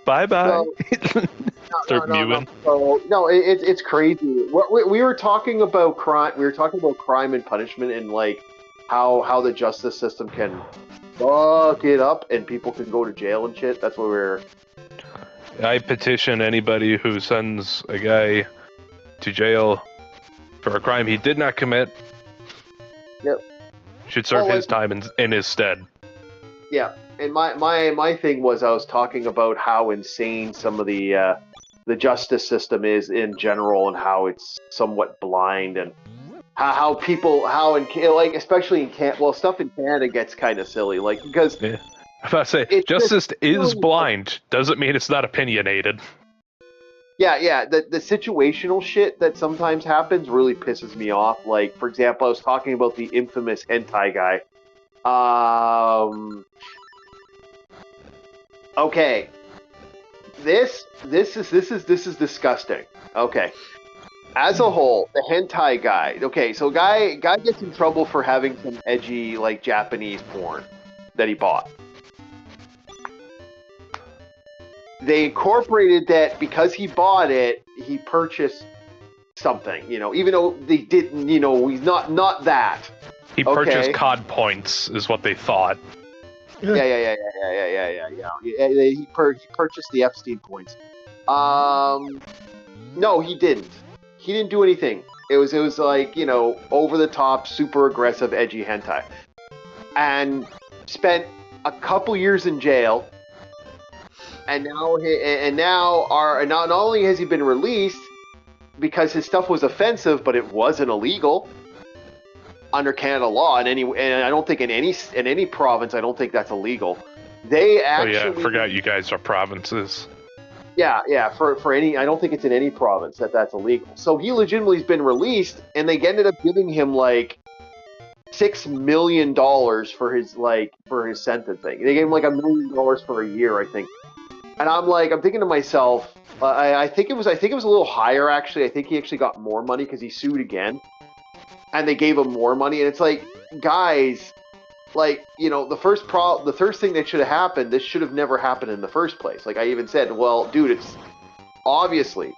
Bye-bye. Start No. mewing. So, no, it's crazy. We were talking about crime. We were talking about crime and punishment, and like how the justice system can fuck it up, and people can go to jail and shit. That's what we're. I petition anybody who sends a guy to jail for a crime he did not commit. Yep. Should serve Well, his time in his stead. Yeah. and my thing was I was talking about how insane some of the justice system is in general, and how it's somewhat blind, and how people like especially in stuff in Canada gets kind of silly, like because Yeah. I was about to say, it's justice just is really- blind. Doesn't mean it's not opinionated. Yeah, the situational shit that sometimes happens really pisses me off. Like, for example, I was talking about the infamous hentai guy. Okay. This is disgusting. Okay. As a whole, the hentai guy. Okay, so guy gets in trouble for having some edgy like Japanese porn that he bought. They incorporated that because he bought it, he purchased something, even though they didn't, he's not that. He purchased COD points, is what they thought. Yeah. He purchased the Epstein points. No, he didn't. He didn't do anything. It was like, over the top, super aggressive, edgy hentai, and spent a couple years in jail. And now not only has he been released because his stuff was offensive, but it wasn't illegal under Canada law, and I don't think in any province, I don't think that's illegal. They actually. Oh yeah, I forgot you guys are provinces. Yeah. For any, I don't think it's in any province that's illegal. So he legitimately has been released, and they ended up giving him like $6 million for his sentencing. They gave him like $1 million for a year, I think. And I'm thinking to myself, I think it was a little higher actually. I think he actually got more money because he sued again, and they gave him more money. And it's like, guys, the first thing that should have happened, this should have never happened in the first place. Like I even said, well, dude, it's obviously,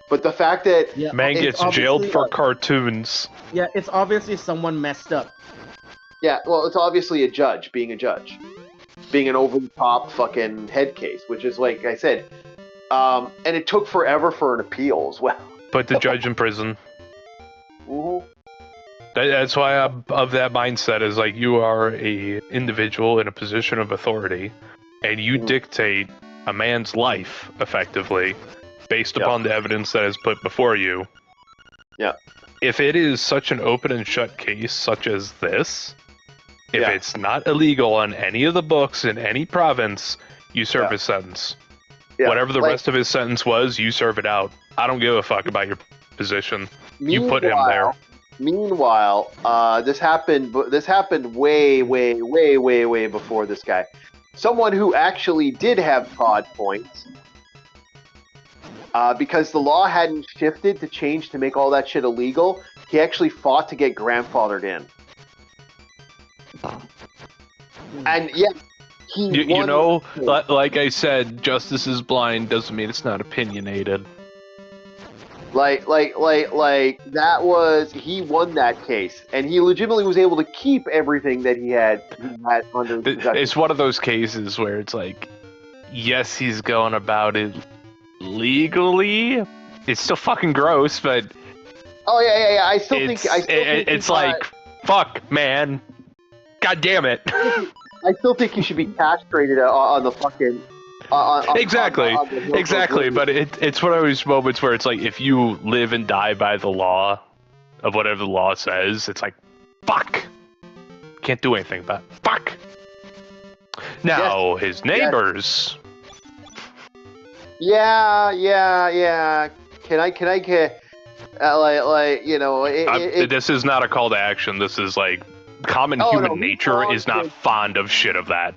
but the fact that man gets jailed for cartoons. Yeah, it's obviously someone messed up. Yeah, well, it's obviously a judge being an over-the-top fucking head case, which is like I said, and it took forever for an appeal as well. Put the judge in prison. Mm-hmm. That's why I'm of that mindset. Is like you are a individual in a position of authority, and you dictate a man's life effectively based upon the evidence that is put before you. Yeah. If it is such an open and shut case such as this, if it's not illegal on any of the books in any province, you serve his sentence. Yeah. Whatever the rest of his sentence was, you serve it out. I don't give a fuck about your position. You put him there. Meanwhile, this happened way before this guy. Someone who actually did have COD points, because the law hadn't shifted to change to make all that shit illegal, he actually fought to get grandfathered in. And yeah, he won. Like I said, justice is blind doesn't mean it's not opinionated. Like that was, he won that case, and he legitimately was able to keep everything that he had under his possession. It's one of those cases where it's like, yes, he's going about it legally. It's still fucking gross, but oh yeah. I still think it's like, fuck, man. God damn it. I still think you should be castrated on the fucking. Exactly, but it's one of those moments where it's like, if you live and die by the law of whatever the law says, it's like, fuck, can't do anything about it. Fuck. Now his neighbors. Yeah. Can I get this is not a call to action. This is like common human nature is not fond of shit of that.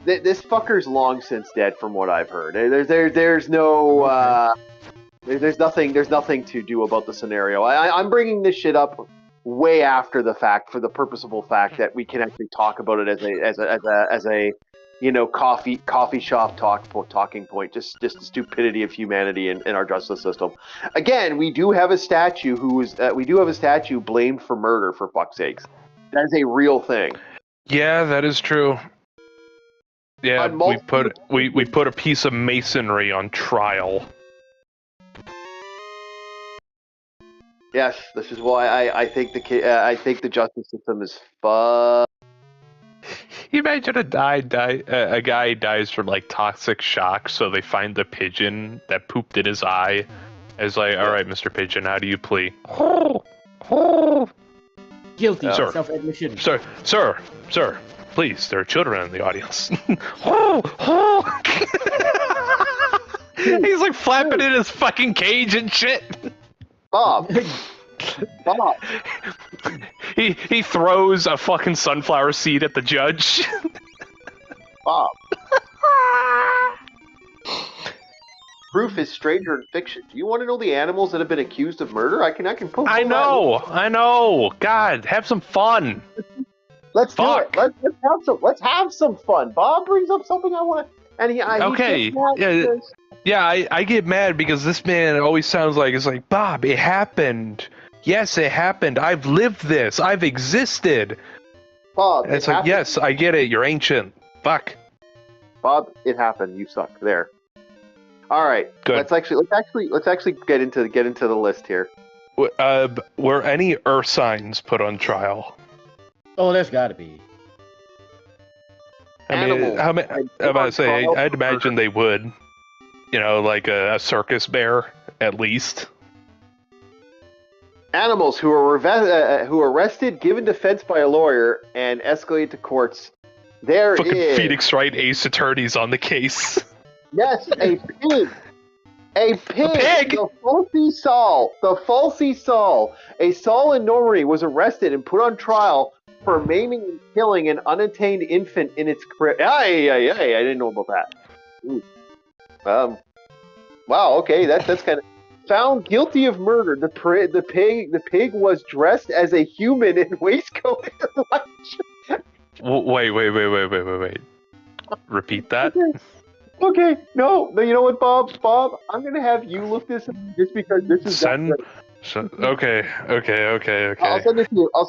This fucker's long since dead, from what I've heard. There's no there's nothing to do about the scenario. I'm bringing this shit up way after the fact for the purposeful fact that we can actually talk about it as a coffee shop talking point. Just the stupidity of humanity in our justice system. Again, we do have a statue blamed for murder, for fuck's sakes. That is a real thing. Yeah, that is true. Yeah, we put a piece of masonry on trial. Yes, this is why I think the justice system is fucked. You imagine a guy dies from like toxic shock, so they find the pigeon that pooped in his eye. It's like, all right, Mr. Pigeon, how do you plead? Guilty. Sir. Self-admission. Sir, please, there are children in the audience. He's like flapping in his fucking cage and shit. Bob. Bob. He throws a fucking sunflower seed at the judge. Bob. Proof is stranger than fiction. Do you want to know the animals that have been accused of murder? I can post. I know. God, have some fun. Let's Fuck. do it. Let's have some fun. Bob brings up something I want to, and he Okay. Yeah, I get mad because this man always sounds like it's like, Bob, it happened. Yes, it happened. I've lived this. I've existed. Bob. And it's like, yes, I get it. You're ancient. Fuck. Bob, it happened. You suck. There. All right. Good. Let's actually get into the list here. Were any earth signs put on trial? Oh, there's got to be. I mean, I'm about to say, I'd imagine they would. You know, like a circus bear, at least. Animals who are arrested, given defense by a lawyer, and escalated to courts. There Fucking is Phoenix Wright Ace Attorneys on the case. yes, a pig. A pig. The falsy Saul. A Saul in Normandy was arrested and put on trial for maiming and killing an unattained infant in its crib. I didn't know about that. Ooh. Wow. Okay, that's kind of found guilty of murder. The pig was dressed as a human in waistcoat and lunch. Wait. Repeat that. Okay. No. You know what, Bob? Bob, I'm gonna have you look this up just because this is. Okay. I'll send it to you. I'm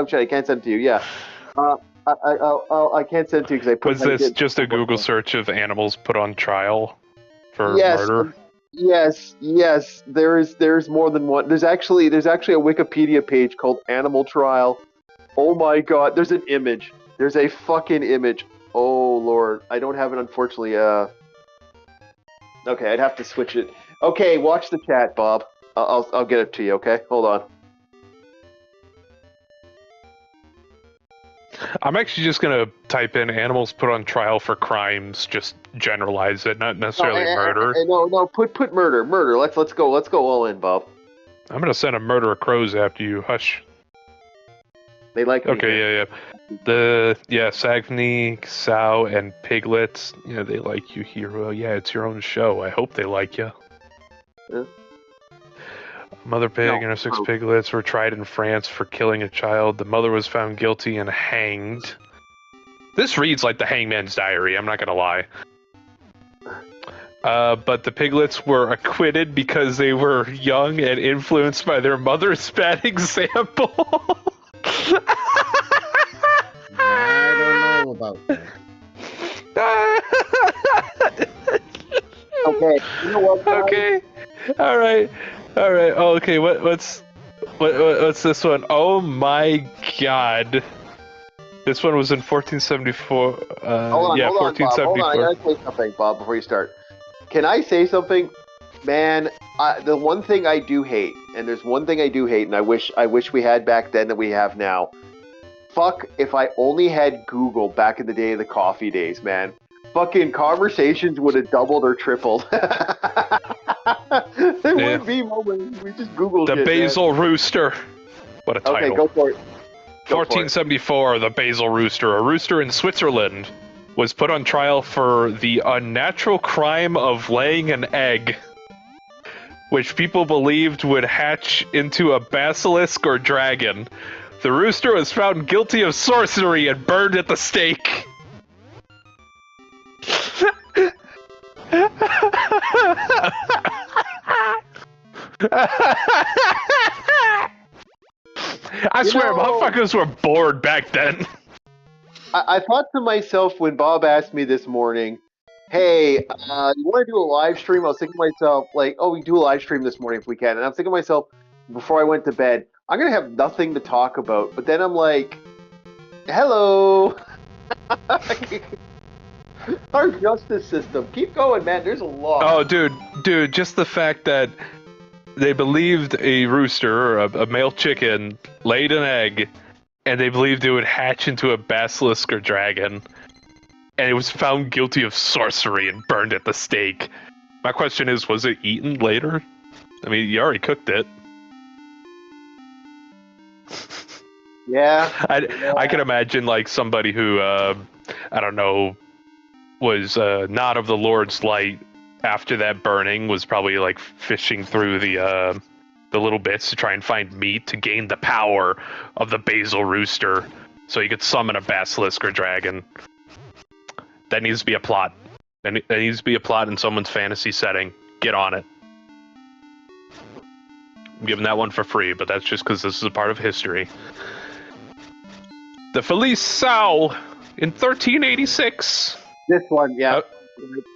sorry, I can't send it to you. Yeah. I can't send it to you because I put. Was this just a Google search of animals put on trial for murder? Yes. There's more than one. There's actually a Wikipedia page called Animal Trial. Oh my God! There's an image. There's a fucking image. Oh Lord, I don't have it unfortunately. Okay, I'd have to switch it. Okay, watch the chat, Bob. I'll get it to you. Okay, hold on. I'm actually just gonna type in animals put on trial for crimes. Just generalize it, not necessarily murder. No. Put murder. Let's go all in, Bob. I'm gonna send a murder of crows after you. Hush. They like me. Okay, yeah. Saguenay, sow, and piglets. Yeah, they like you here. Well, yeah, it's your own show. I hope they like you. Yeah. Mother pig and her 6 piglets were tried in France for killing a child. The mother was found guilty and hanged. This reads like the Hangman's Diary, I'm not gonna lie. But the piglets were acquitted because they were young and influenced by their mother's bad example. I don't know about that. Okay. You know what? Okay. All right. Oh, okay. What's this one? Oh my God. This one was in 1474. Hold on, 1474. Bob. Hold on, I gotta say something, Bob, before you start. Can I say something? Man, the one thing I do hate, and there's one thing I do hate, and I wish we had back then that we have now. Fuck if I only had Google back in the day of the coffee days, man. Fucking conversations would have doubled or tripled. There would be moments we just Googled the Basil Rooster. What a title. Okay, go for it. 1474, the Basil Rooster. A rooster in Switzerland was put on trial for the unnatural crime of laying an egg, which people believed would hatch into a basilisk or dragon. The rooster was found guilty of sorcery and burned at the stake. I swear, motherfuckers were bored back then. I thought to myself when Bob asked me this morning, hey, you want to do a live stream? I was thinking to myself, like, oh, we do a live stream this morning if we can. And I'm thinking to myself, before I went to bed, I'm going to have nothing to talk about. But then I'm like, Hello. Our justice system. Keep going, man. There's a lot. Oh, dude, just the fact that they believed a rooster, or a male chicken, laid an egg, and they believed it would hatch into a basilisk or dragon, and it was found guilty of sorcery and burned at the stake. My question is, was it eaten later? I mean, you already cooked it. Yeah. I can imagine, like, somebody who, I don't know, was not of the Lord's light after that burning was probably, like, fishing through the little bits to try and find meat to gain the power of the basil rooster so he could summon a basilisk or dragon. That needs to be a plot. That needs to be a plot in someone's fantasy setting. Get on it. I'm giving that one for free, but that's just because this is a part of history. The Felice Sow in 1386. This one, yeah.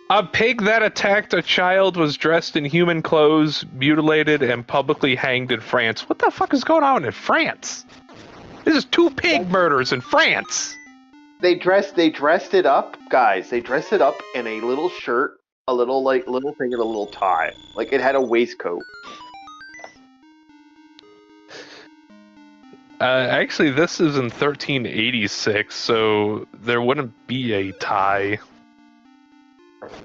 A pig that attacked a child was dressed in human clothes, mutilated, and publicly hanged in France. What the fuck is going on in France? This is 2 pig murders in France. They dressed it up, guys. They dressed it up in a little shirt, a little thing, and a little tie. Like it had a waistcoat. Actually, this is in 1386, so there wouldn't be a tie.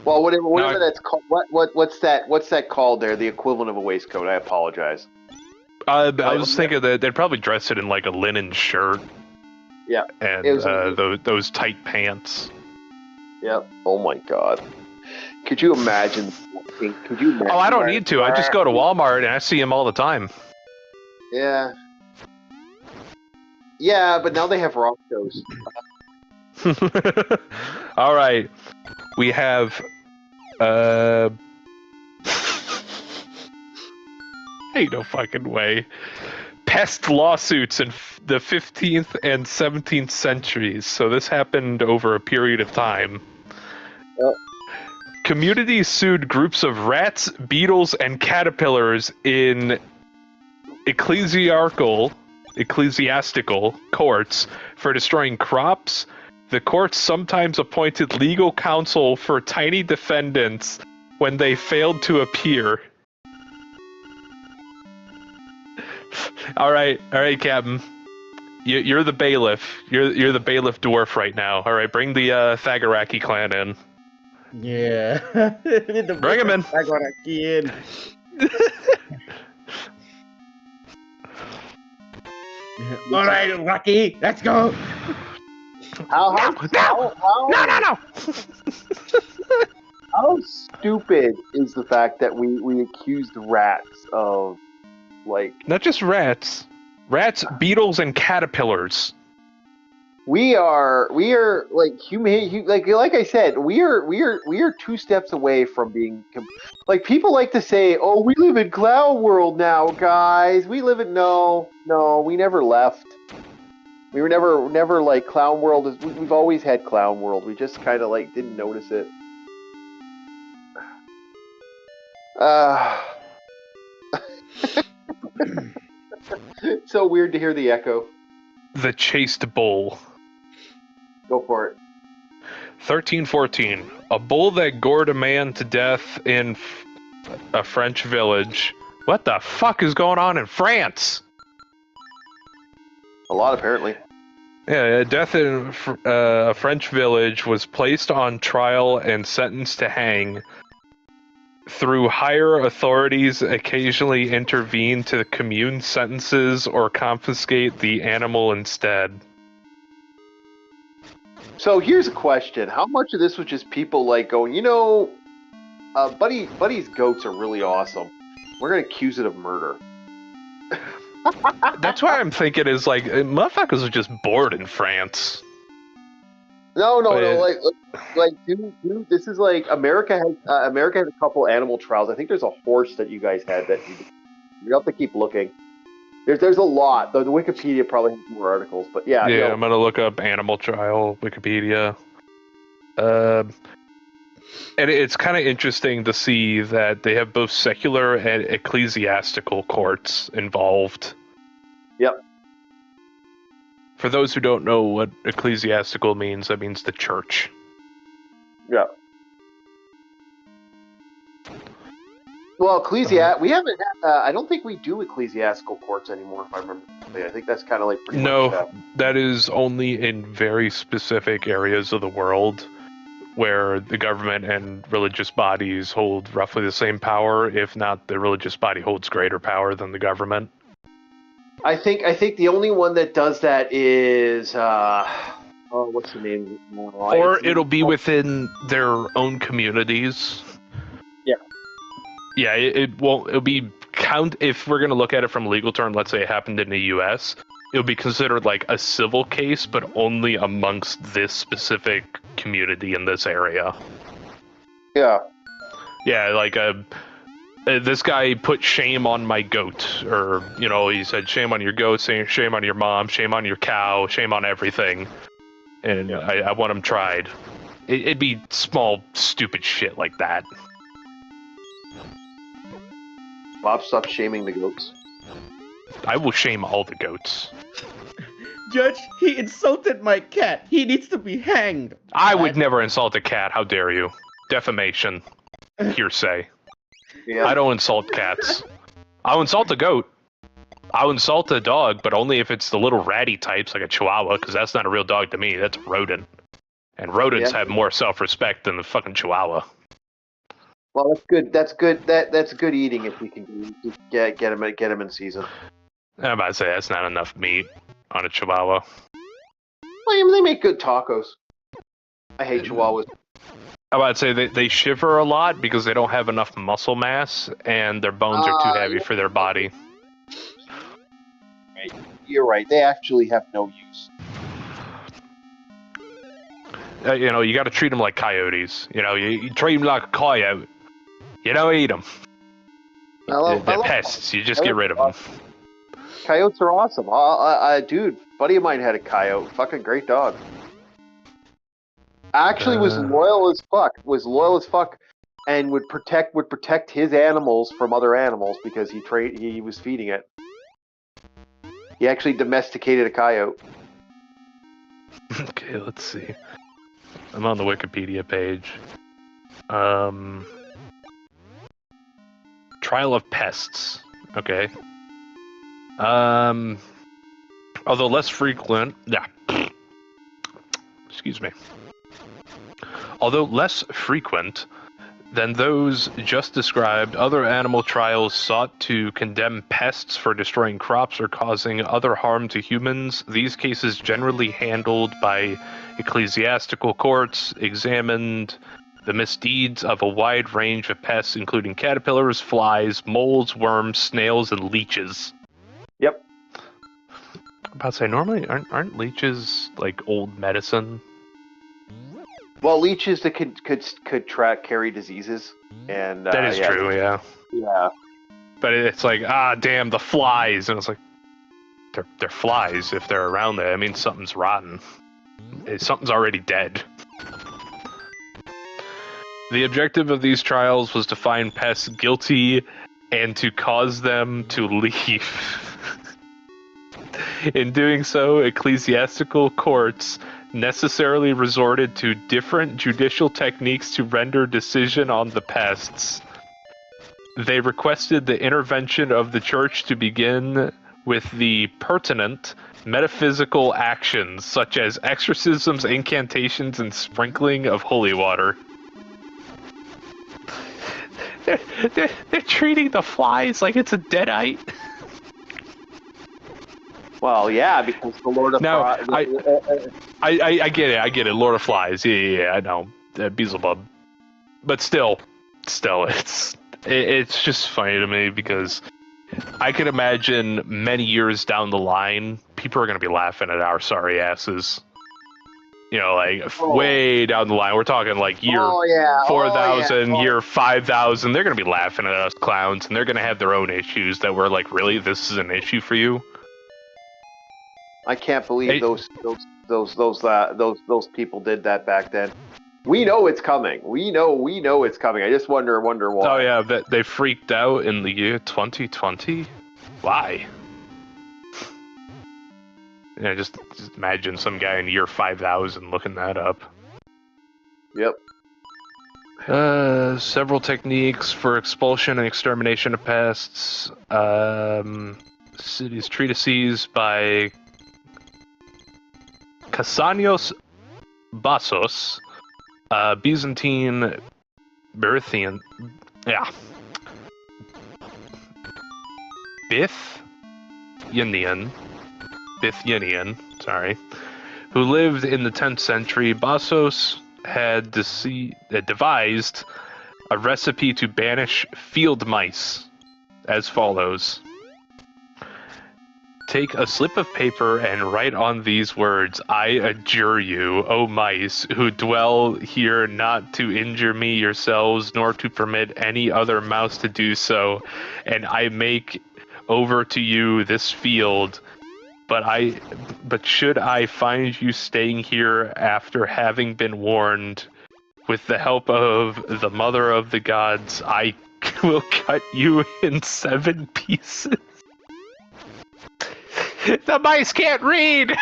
Well, whatever that's called. What's that called there? The equivalent of a waistcoat. I apologize. I was thinking that they'd probably dress it in like a linen shirt. Yeah. And those tight pants. Yep. Oh my god. Could you imagine? Oh, I don't need to. I just go to Walmart and I see them all the time. Yeah. Yeah, but now they have Roscoe's. All right. We have ain't no fucking way. Pest lawsuits in the 15th and 17th centuries. So this happened over a period of time. Communities sued groups of rats, beetles, and caterpillars in ecclesiastical courts for destroying crops. The courts sometimes appointed legal counsel for tiny defendants when they failed to appear. All right, Captain. You're the bailiff. You're the bailiff dwarf right now. All right, bring the Thagaraki clan in. Yeah. Bring him in. Thagaraki in. All right, Rocky, let's go. No. How stupid is the fact that we accused rats of, like... Not just rats, beetles, and caterpillars. We are like human, like I said, we are 2 steps away from being like, people like to say, "Oh, we live in Clown World now, guys. We live in no, we never left. We were never like Clown World is. We've always had Clown World. We just kind of like didn't notice it." It's so weird to hear the echo. The Chased Bull. Go for it. 1314. A bull that gored a man to death in a French village. What the fuck is going on in France? A lot, apparently. Yeah, a death in a French village was placed on trial and sentenced to hang. Through higher authorities occasionally intervene to commune sentences or confiscate the animal instead. So here's a question. How much of this was just people like going, Buddy's goats are really awesome. We're going to accuse it of murder. That's why I'm thinking is like, motherfuckers are just bored in France. No. Like, dude, this is like America has a couple animal trials. I think there's a horse that you guys had that you have to keep looking. There's a lot. The Wikipedia probably has more articles, but yeah. Yeah, I'm gonna look up animal trial Wikipedia. And it's kind of interesting to see that they have both secular and ecclesiastical courts involved. Yep. For those who don't know what ecclesiastical means, that means the church. Yeah. Well, we haven't had, I don't think we do ecclesiastical courts anymore, if I remember correctly. I think that's kind of like pretty much... that is only in very specific areas of the world where the government and religious bodies hold roughly the same power, if not the religious body holds greater power than the government. I think the only one that does that is what's the name? Or it'll be within their own communities. Yeah. Yeah, it'll be if we're going to look at it from a legal term, let's say it happened in the US, it'll be considered like a civil case, but only amongst this specific community in this area. Yeah. Yeah, like this guy put shame on my goat, or, he said shame on your goat, saying shame on your mom, shame on your cow, shame on everything. And yeah. I want him tried. It'd be small, stupid shit like that. Bob, stop shaming the goats. I will shame all the goats. Judge, he insulted my cat. He needs to be hanged. I would never insult a cat. How dare you? Defamation. Hearsay. Yeah. I don't insult cats. I'll insult a goat. I'll insult a dog, but only if it's the little ratty types like a chihuahua, because that's not a real dog to me. That's a rodent. And rodents have more self-respect than the fucking chihuahua. Well, that's good. That's good. That's good eating if we can get him in season. I'm about to say that's not enough meat on a chihuahua. Well, they make good tacos. I hate chihuahuas. I'm about to say they shiver a lot because they don't have enough muscle mass and their bones are too heavy for their body. Right. You're right. They actually have no use. You got to treat them like coyotes. You treat them like a coyote. You don't eat them. They're pests. You just get rid of them. Coyotes are awesome. Dude, buddy of mine had a coyote. Fucking great dog. Actually, was loyal as fuck, and would protect his animals from other animals because he was feeding it. He actually domesticated a coyote. Okay, let's see. I'm on the Wikipedia page. Trial of pests. Okay. Although less frequent... Yeah. Excuse me. Although less frequent than those just described, other animal trials sought to condemn pests for destroying crops or causing other harm to humans. These cases generally handled by ecclesiastical courts examined the misdeeds of a wide range of pests, including caterpillars, flies, moles, worms, snails, and leeches. Yep. I'm about to say, normally aren't leeches like old medicine? Well, leeches that could carry diseases, and that is true. Yeah. Yeah. But it's like, damn, the flies, and it's like, they're flies. If they're around there, I mean, something's rotten. Something's already dead. The objective of these trials was to find pests guilty and to cause them to leave. In doing so, ecclesiastical courts necessarily resorted to different judicial techniques to render decision on the pests. They requested the intervention of the church to begin with the pertinent metaphysical actions such as exorcisms, incantations, and sprinkling of holy water. They're treating the flies like it's a deadite. Well, yeah, because the Lord of Flies... I get it, Lord of Flies, yeah, I know, Beelzebub. But still, it's just funny to me because I could imagine many years down the line, people are going to be laughing at our sorry asses. Way down the line, we're talking like year 4,000, year 5,000, they're going to be laughing at us clowns, and they're going to have their own issues that we're like, really, this is an issue for you? I can't believe those people did that back then. We know it's coming. We know it's coming. I just wonder why. Oh yeah, but they freaked out in the year 2020. Why? Yeah, just imagine some guy in year 5000 looking that up. Yep. Several techniques for expulsion and extermination of pests. Cities treatises by Cassanios Bassos, Byzantine Bithynian. Yeah. Bithynian, sorry, who lived in the 10th century. Bassos had devised a recipe to banish field mice as follows. Take a slip of paper and write on these words, I adjure you, O mice, who dwell here not to injure me yourselves, nor to permit any other mouse to do so, and I make over to you this field, but should I find you staying here after having been warned, with the help of the mother of the gods, I will cut you in 7 pieces. The mice can't read!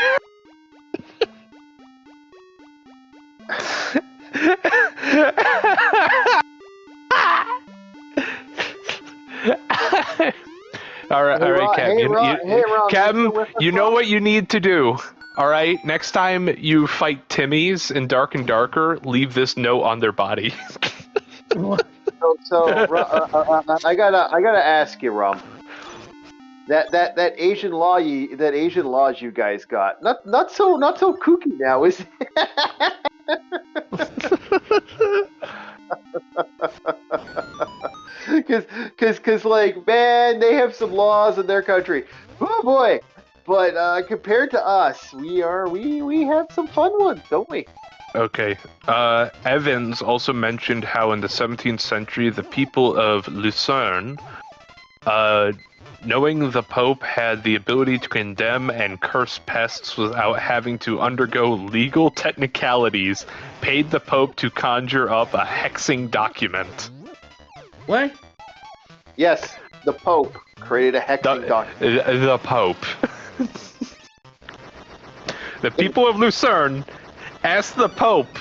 All right, Captain. You know what you need to do. All right, next time you fight Timmy's in Dark and Darker, leave this note on their body. So I gotta ask you, Rum. That Asian laws you guys got, not so kooky now, is it? Because like, man, they have some laws in their country. Oh boy. But compared to us, we have some fun ones, don't we? Okay. Evans also mentioned how in the 17th century the people of Lucerne, knowing the Pope had the ability to condemn and curse pests without having to undergo legal technicalities, paid the Pope to conjure up a hexing document. What? Yes, the Pope created a hexing document. The Pope. The people of Lucerne asked the Pope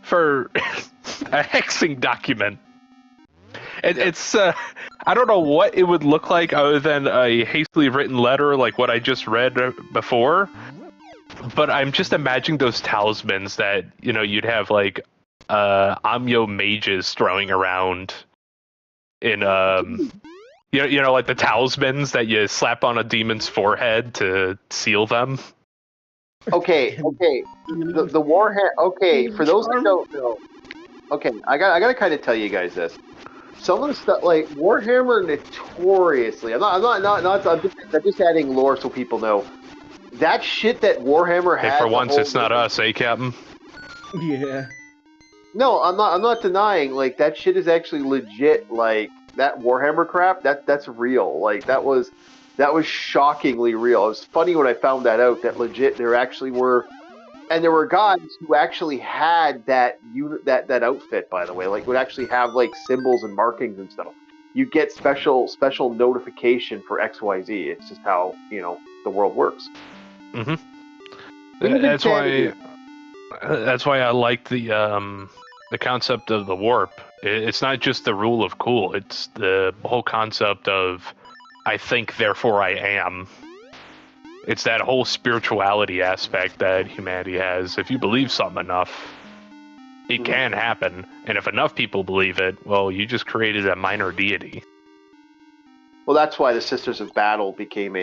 for a hexing document. It's I don't know what it would look like other than a hastily written letter like what I just read before, but I'm just imagining those talismans that, you know, you'd have like Amyo mages throwing around in you know, like the talismans that you slap on a demon's forehead to seal them. Okay. The Warhammer. Okay, for those who don't know. Okay, I gotta kind of tell you guys this. Some of the stuff, like Warhammer, notoriously. I'm just adding lore so people know. That shit that Warhammer has. Hey, for once, it's not us, eh, Captain? Yeah. No, I'm not denying. Like, that shit is actually legit. Like, that Warhammer crap. That's real. Like, that was shockingly real. It was funny when I found that out. That legit, there actually were. And there were guys who actually had that outfit, by the way, like would actually have like symbols and markings and stuff. You get special notification for XYZ. It's just how, you know, the world works. Mm-hmm. That's why I like the concept of the warp. It's not just the rule of cool. It's the whole concept of I think, therefore I am. It's that whole spirituality aspect that humanity has. If you believe something enough, it can happen. And if enough people believe it, well, you just created a minor deity. Well, that's why the Sisters of Battle became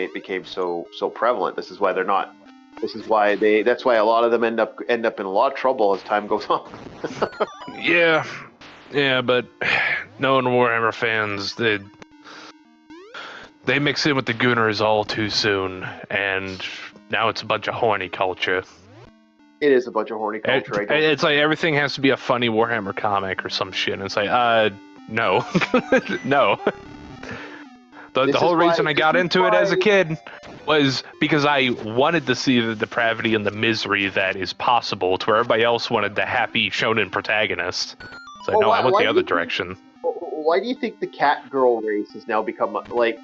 so prevalent. This is why they're not. That's why a lot of them end up in a lot of trouble as time goes on. Yeah, but knowing Warhammer fans, they mix in with the Gooners all too soon, and now it's a bunch of horny culture. It is a bunch of horny culture. It's like everything has to be a funny Warhammer comic or some shit. And it's like, no. No. The whole reason I got into it as a kid was because I wanted to see the depravity and the misery that is possible to where everybody else wanted the happy shonen protagonist. It's like, no, I went the other direction. why do you think the cat girl race has now become like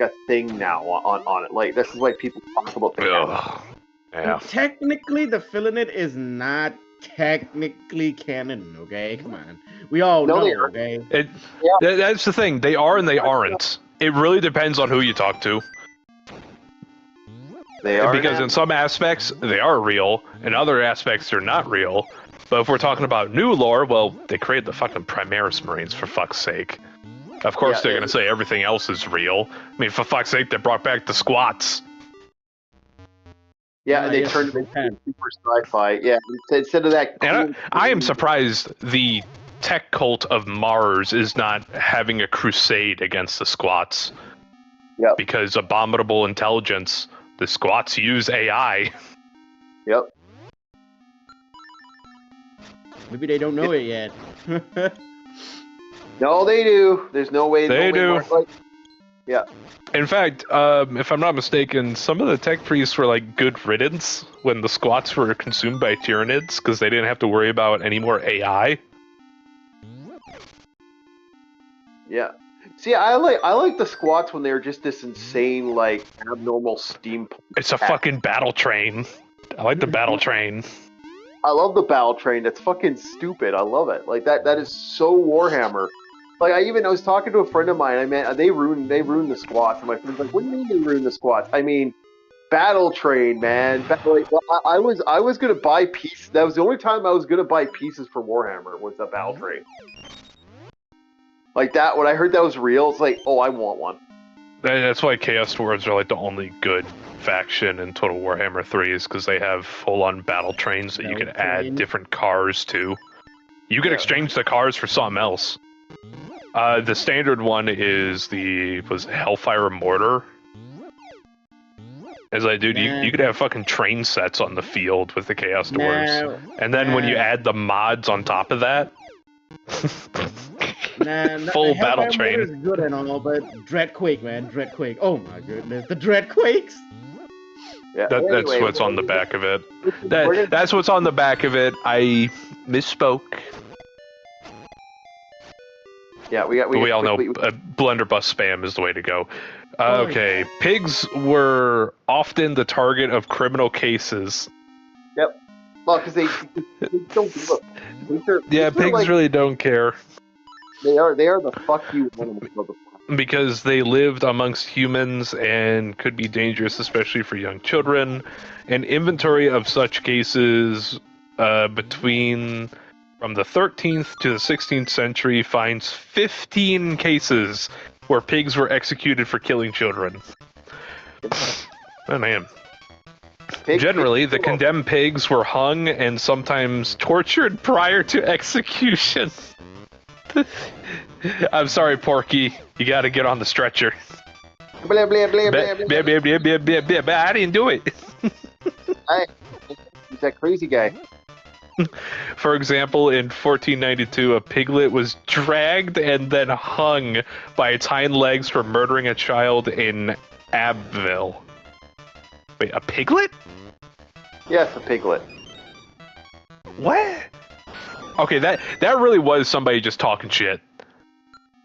a thing now on it? Like this is why people talk about the cat. Ugh. Yeah. Technically, the Fillinet is not technically canon. Okay, come on. We all No, they know. are. Okay. That's the thing. They are and they aren't. It really depends on who you talk to. They are Because now. in some aspects, they are real. In other aspects, they're not real. But if we're talking about new lore, well, they created the fucking Primaris Marines, for fuck's sake. Of course, Yeah, they're going to say everything else is real. I mean, for fuck's sake, they brought back the squats. Yeah, and they yes, turned it they into can. super sci-fi. Yeah, instead of that. And cool- I am surprised the tech cult of Mars is not having a crusade against the squats. Yep. Because abominable intelligence, the squats use AI. Yep. Maybe they don't know it yet. No, they do. There's no way. They do. Like, yeah. In fact, if I'm not mistaken, some of the tech priests were like good riddance when the squats were consumed by Tyranids because they didn't have to worry about any more AI. Yeah. See, I like the squats when they're just this insane, like, abnormal steampunk. It's a fucking battle train. I like the battle train. I love the battle train. That's fucking stupid. I love it. Like that is so Warhammer. Like I was talking to a friend of mine. I mean, they ruined the squats. And my friend's like, "What do you mean they ruined the squats?" I mean, battle train, man. I was gonna buy pieces. That was the only time I was gonna buy pieces for Warhammer was the battle train. Like that, when I heard that was real, it's like, oh, I want one. That's why Chaos Dwarves are like the only good faction in Total Warhammer 3 is because they have full-on battle trains that you can add different cars to. You can exchange the cars for something else. The standard one is was Hellfire Mortar. It's like, dude, you could have fucking train sets on the field with the Chaos Dwarves. And then when you add the mods on top of that, full battle train. Is good and all, but Dreadquake, man, Dreadquake. Oh my goodness, the Dreadquakes. Yeah. That's what's on the back of it. That's what's on the back of it. I misspoke. Yeah, we all know blunderbuss spam is the way to go. Okay, pigs were often the target of criminal cases. Yep. Well, because they don't give up. Pigs like, really don't care. They are the fuck you animals of the planet. Because they lived amongst humans and could be dangerous, especially for young children. An inventory of such cases between from the 13th to the 16th century finds 15 cases where pigs were executed for killing children. Oh man. Generally, the condemned pigs were hung and sometimes tortured prior to execution. I'm sorry, Porky. You gotta get on the stretcher. Blah, blah, blah, blah, blah, blah. I didn't do it. He's that crazy guy. For example, in 1492, a piglet was dragged and then hung by its hind legs for murdering a child in Abbeville. Wait, a piglet? Yes, a piglet. What? Okay, that really was somebody just talking shit.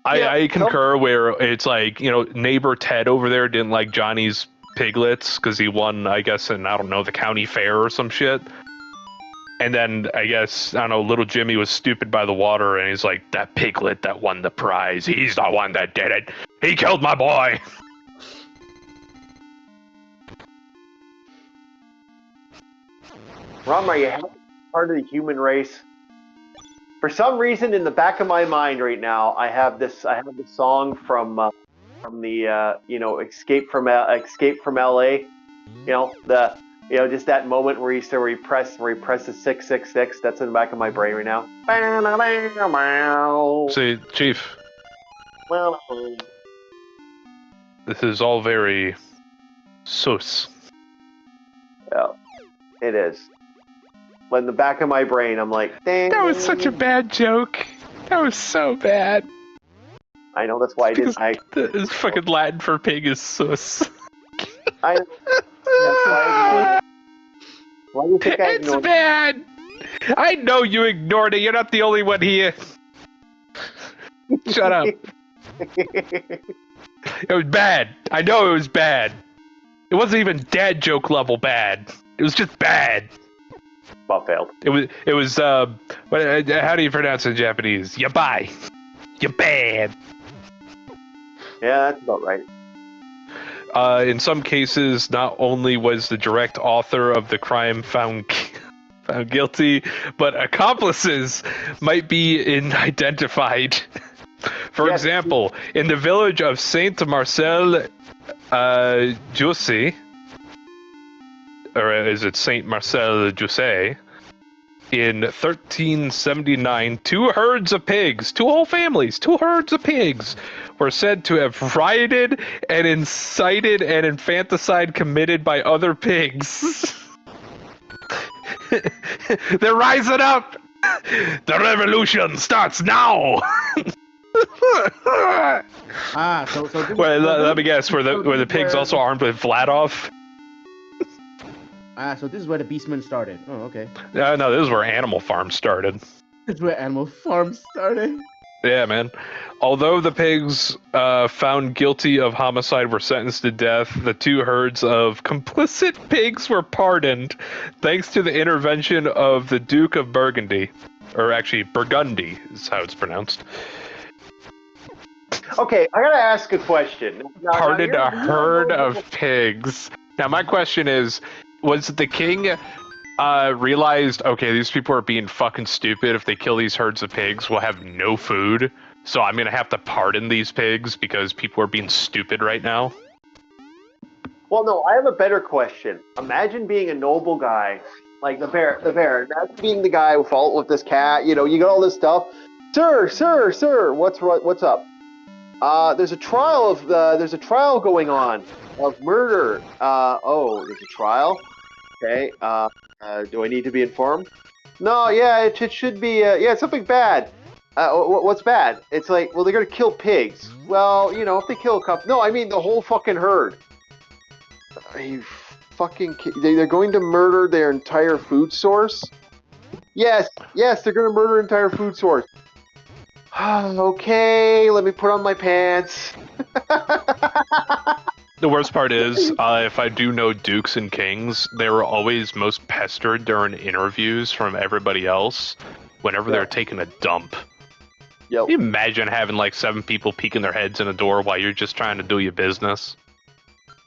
I concur where it's like, neighbor Ted over there didn't like Johnny's piglets because he won, I guess, in, I don't know, the county fair or some shit. And then, I guess, little Jimmy was stupid by the water and he's like, that piglet that won the prize, he's the one that did it. He killed my boy. Rom, are you part of the human race? For some reason, in the back of my mind right now, I have this song from the Escape from L.A. Just that moment where he presses 666. That's in the back of my brain right now. See, Chief. Well, this is all very sus. Yeah, it is. But in the back of my brain, I'm like, dang. That was such a bad joke. That was so bad. I know, that's why I didn't. It's fucking Latin for pig is sus. Why do you think I ignored It's bad. I know you ignored it. You're not the only one here. Shut up. It was bad. I know it was bad. It wasn't even dad joke level bad. It was just bad. Well, failed. It was how do you pronounce it in Japanese? Yabai. You're bad. Yeah, that's about right. In some cases, not only was the direct author of the crime found guilty, but accomplices might be identified. For example, in the village of Saint Marcel Jussy, or is it Saint Marcel Jussy? In 1379, two herds of pigs, two whole families, two herds of pigs, were said to have rioted and incited an infanticide committed by other pigs. They're rising up! The revolution starts now! So Well, let me guess, were the pigs also armed with Vladov? So this is where the Beastmen started. Oh, okay. No, this is where Animal Farm started. This is where Animal Farm started. Yeah, man. Although the pigs found guilty of homicide were sentenced to death, the two herds of complicit pigs were pardoned thanks to the intervention of the Duke of Burgundy. Or actually, Burgundy is how it's pronounced. Okay, I gotta ask a question. Pardoned a herd of pigs. Now, my question is, was the king realized, okay, these people are being fucking stupid. If they kill these herds of pigs, we'll have no food. So I'm gonna have to pardon these pigs because people are being stupid right now? Well, no, I have a better question. Imagine being a noble guy, like the bear. Imagine being the guy with this cat. You know, you got all this stuff. Sir, what's up? There's a trial going on of murder. There's a trial. Okay. Do I need to be informed? No. Yeah, it should be. Yeah, it's something bad. What's bad? It's like, well, they're gonna kill pigs. Well, you know, if they kill a couple. No, I mean the whole fucking herd. Are you fucking kidding? They're going to murder their entire food source? Yes, they're gonna murder their entire food source. Okay, let me put on my pants. The worst part is, if I do know dukes and kings, they were always most pestered during interviews from everybody else whenever they're taking a dump. Yep. Can you imagine having like 7 people peeking their heads in a door while you're just trying to do your business?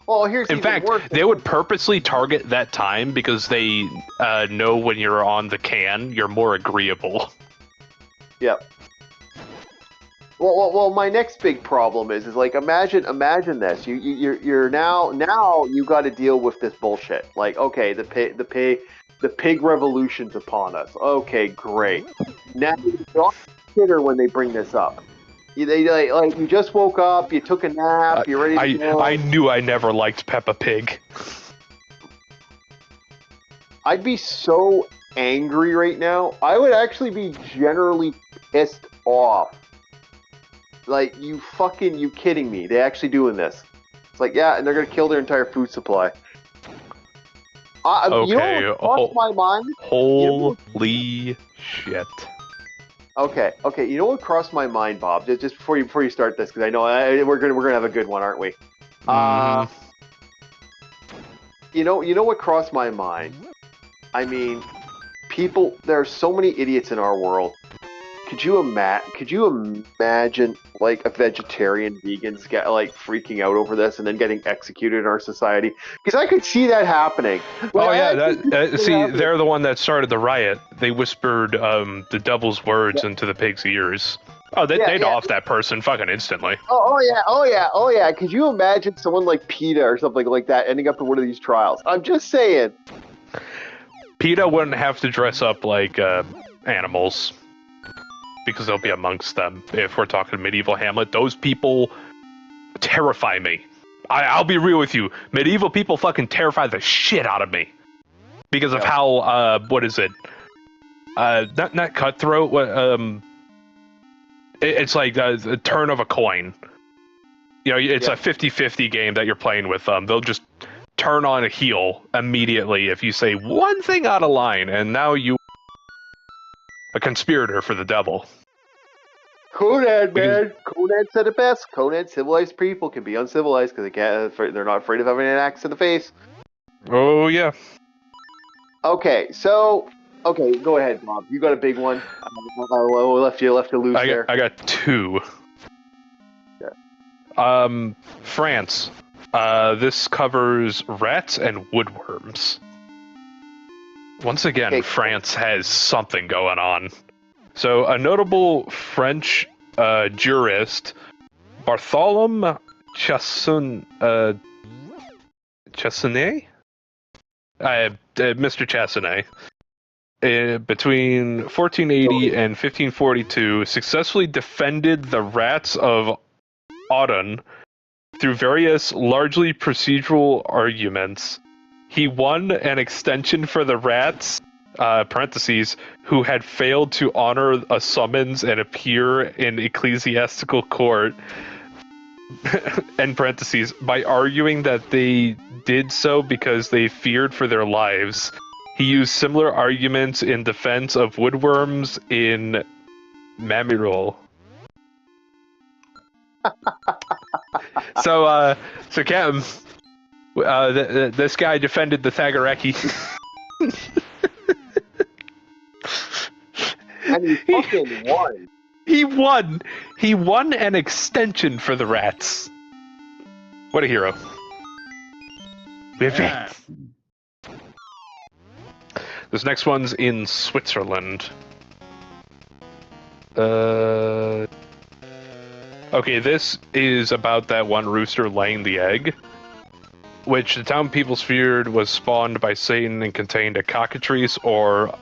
Well, here's in fact, they would purposely target that time because they know when you're on the can, you're more agreeable. Yep. Well, my next big problem is like imagine this. You're now you got to deal with this bullshit. Like, okay, the pig revolution's upon us. Okay, great. Now you're not consider when they bring this up. You just woke up, you took a nap, you're ready to go. I knew I never liked Peppa Pig. I'd be so angry right now. I would actually be generally pissed off. Like, you kidding me? They actually doing this? It's like, yeah, and they're gonna kill their entire food supply. Okay, you know what crossed my mind? Holy shit. Okay. You know what crossed my mind, Bob? Just before you start this, because I know we're gonna have a good one, aren't we? You know what crossed my mind? I mean, people. There are so many idiots in our world. Could you imagine like a vegetarian vegans get like freaking out over this and then getting executed in our society? Because I could see that happening. They're the one that started the riot. They whispered the devil's words into the pig's ears. Oh, they'd off that person fucking instantly. Oh yeah. Could you imagine someone like PETA or something like that ending up in one of these trials? I'm just saying. PETA wouldn't have to dress up like animals. Because they'll be amongst them. If we're talking medieval Hamlet, those people terrify me. I'll be real with you. Medieval people fucking terrify the shit out of me. Because of how, what is it? Not cutthroat, it's like a turn of a coin. You know, it's a 50-50 game that you're playing with them. They'll just turn on a heel immediately if you say one thing out of line, and now you a conspirator for the devil. Conan, man. Conan said it best. Conan, civilized people can be uncivilized because they're not afraid of having an axe in the face. Oh yeah. Okay, so go ahead, Bob. You got a big one. Left you loose there. I got two. Yeah. France. This covers rats and woodworms. Once again, France has something going on. So, a notable French jurist, Bartholomew Chassenet? Mr. Chassenet, between 1480 and 1542, successfully defended the rats of Audun through various largely procedural arguments. He won an extension for the rats, parentheses, who had failed to honor a summons and appear in ecclesiastical court, end parentheses, by arguing that they did so because they feared for their lives. He used similar arguments in defense of woodworms in Mamirol. So Cam, this guy defended the Thagaraki. And he fucking won. He won. He won an extension for the rats. What a hero. Yeah. This next one's in Switzerland. Okay, this is about that one rooster laying the egg, which the town peoples feared was spawned by Satan and contained a cockatrice or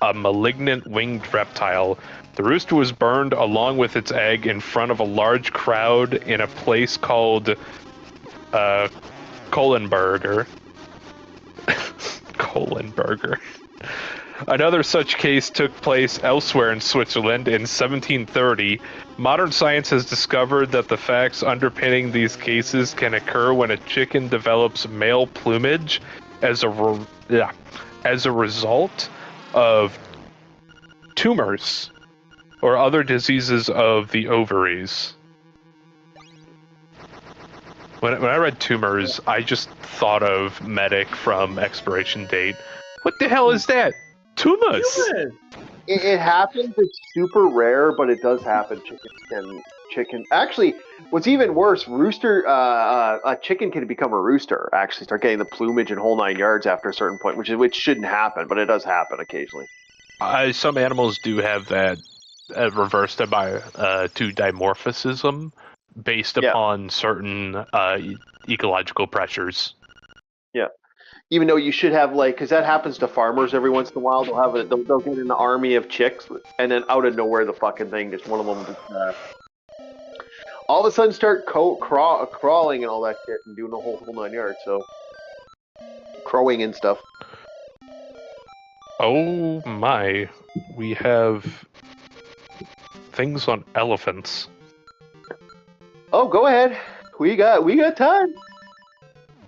a malignant winged reptile. The rooster was burned along with its egg in front of a large crowd in a place called Kohlenberger. Kohlenberger. Another such case took place elsewhere in Switzerland in 1730. Modern science has discovered that the facts underpinning these cases can occur when a chicken develops male plumage as a result of tumors or other diseases of the ovaries. When I read tumors, I just thought of Medic from Expiration Date. What the hell is that? Tumors! It happens. It's super rare, but it does happen. Chicken. Actually, what's even worse, a chicken can become a rooster. Actually, start getting the plumage and whole 9 yards after a certain point, which shouldn't happen, but it does happen occasionally. Some animals do have that reversed to dimorphism based upon certain ecological pressures. Yeah. Even though you should have, like, because that happens to farmers every once in a while, they'll get an army of chicks, and then out of nowhere, the fucking thing, just one of them just, all of a sudden start crawling and all that shit and doing the whole 9 yards, so crowing and stuff. Oh my, we have things on elephants. Oh, go ahead. We got time.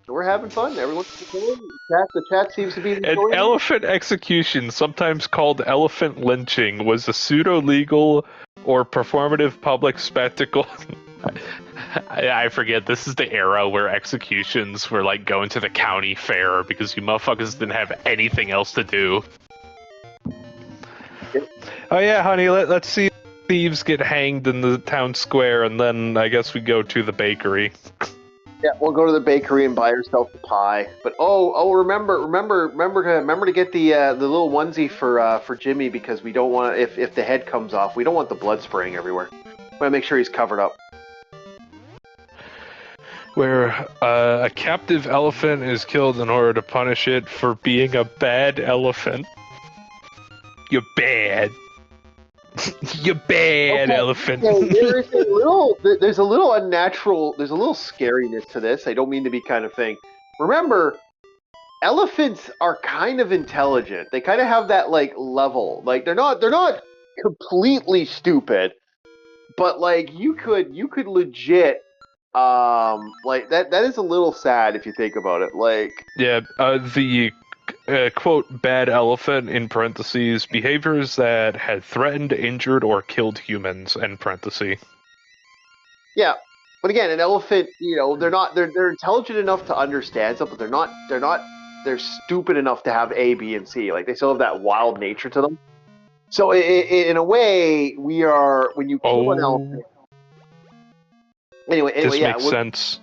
We're having fun. Everyone's enjoying. The chat seems to be enjoying. An elephant execution, sometimes called elephant lynching, was a pseudo-legal or performative public spectacle. I forget, this is the era where executions were like going to the county fair because you motherfuckers didn't have anything else to do. Oh yeah, honey, let's see thieves get hanged in the town square, and then I guess we go to the bakery. Yeah, we'll go to the bakery and buy ourselves a pie. But remember to get the little onesie for Jimmy, because we don't want, if the head comes off, we don't want the blood spraying everywhere. We want to make sure he's covered up. Where a captive elephant is killed in order to punish it for being a bad elephant. You're bad. You bad elephant. Okay, there's a little unnatural, there's a little scariness to this. I don't mean to be kind of thing. Remember, elephants are kind of intelligent. They kind of have that like level. Like they're not completely stupid, but like you could legit like that is a little sad if you think about it. Like yeah, the quote, bad elephant, in parentheses, behaviors that had threatened, injured, or killed humans, end parentheses. Yeah, but again, an elephant, they're intelligent enough to understand stuff, but they're stupid enough to have A, B, and C. Like, they still have that wild nature to them. So in a way, when you kill an elephant. Anyway, this yeah, makes sense.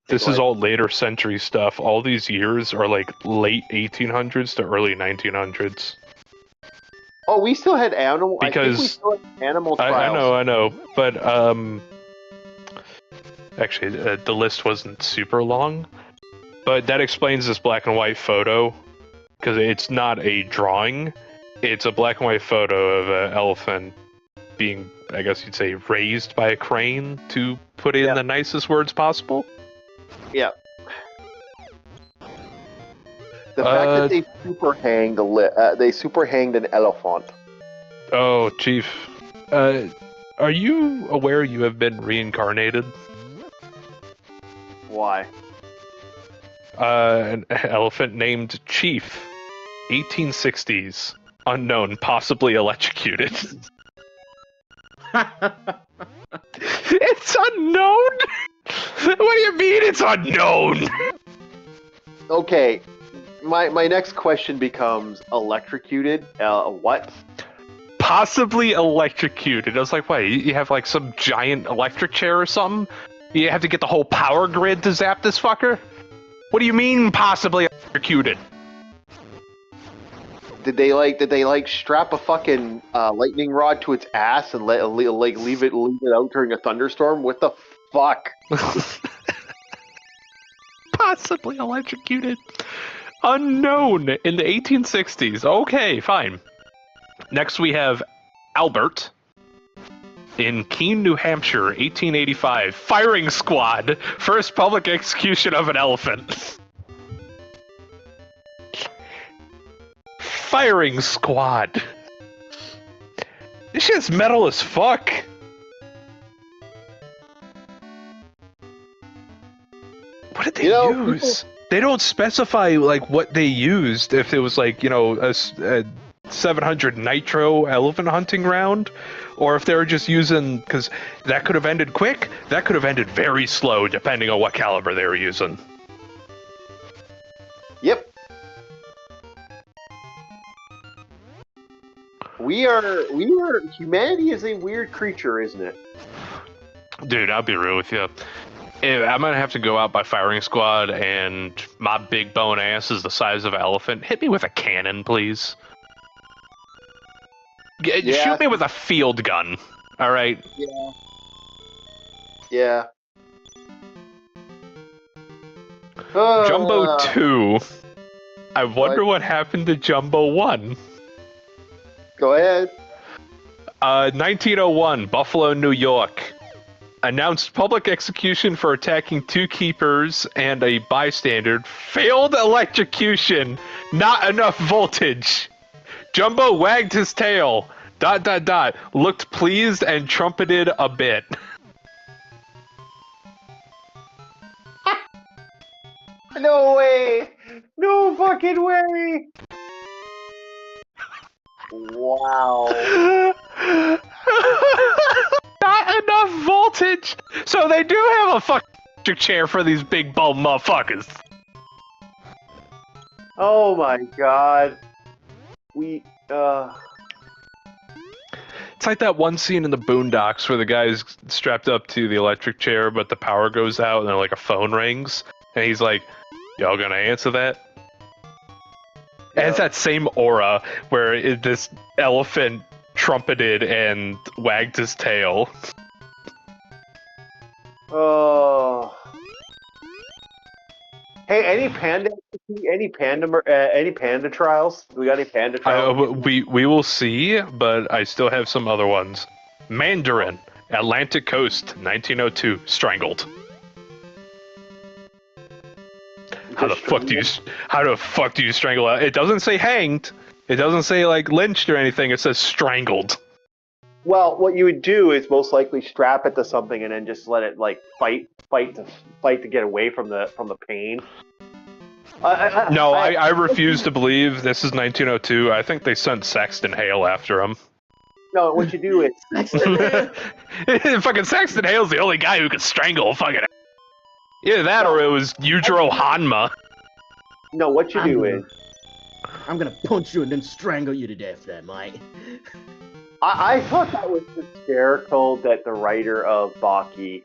This is all later century stuff. All these years are like late 1800s to early 1900s. Oh, we still had animal. Because I think we still had animal trials. I know, but actually, the list wasn't super long. But that explains this black and white photo, because it's not a drawing. It's a black and white photo of an elephant being, I guess you'd say, raised by a crane, to put it in the nicest words possible. Yeah. The fact that they super hanged an elephant. Oh, Chief. Are you aware you have been reincarnated? Why? An elephant named Chief. 1860s. Unknown, possibly electrocuted. It's unknown? What do you mean it's unknown? Okay, my next question becomes electrocuted. What? Possibly electrocuted. I was like, wait, you have like some giant electric chair or something? You have to get the whole power grid to zap this fucker? What do you mean possibly electrocuted? Did they strap a fucking lightning rod to its ass and leave it out during a thunderstorm? What the fuck? Possibly electrocuted. Unknown in the 1860s. Okay, fine. Next we have Albert in Keene, New Hampshire, 1885. Firing squad. First public execution of an elephant. Firing squad. This shit's metal as fuck. What did they use? They don't specify like what they used. If it was like, a 700 nitro elephant hunting round, or if they were just using, because that could have ended quick. That could have ended very slow, depending on what caliber they were using. Yep. Humanity is a weird creature, isn't it? Dude, I'll be real with you. I'm gonna have to go out by firing squad, and my big bone ass is the size of an elephant. Hit me with a cannon, please. Shoot me with a field gun. All right. Yeah. Jumbo 2. I wonder what happened to Jumbo 1. Go ahead. 1901, Buffalo, New York. Announced public execution for attacking 2 keepers and a bystander. Failed electrocution. Not enough voltage. Jumbo wagged his tail. ... Looked pleased and trumpeted a bit. No way! No fucking way! Wow. Not enough voltage! So they do have a fucking chair for these big bone motherfuckers. Oh my god. It's like that one scene in the Boondocks where the guy's strapped up to the electric chair, but the power goes out and then like a phone rings, and he's like, "Y'all gonna answer that?" It has that same aura where this elephant trumpeted and wagged his tail. Oh. Hey, any panda trials? We got any panda trials? We will see, but I still have some other ones. Mandarin, Atlantic Coast, 1902, strangled. How the fuck do you strangle it? It doesn't say hanged. It doesn't say like lynched or anything. It says strangled. Well, what you would do is most likely strap it to something and then just let it like fight to get away from the pain. No, I refuse to believe this is 1902. I think they sent Saxton Hale after him. No, what you do is Fucking Saxton Hale's the only guy who could strangle a fucking. Either that or it was Yujiro Hanma. no, what you do is I'm gonna punch you and then strangle you to death, then, Mike. I thought that was hysterical that the writer of Baki,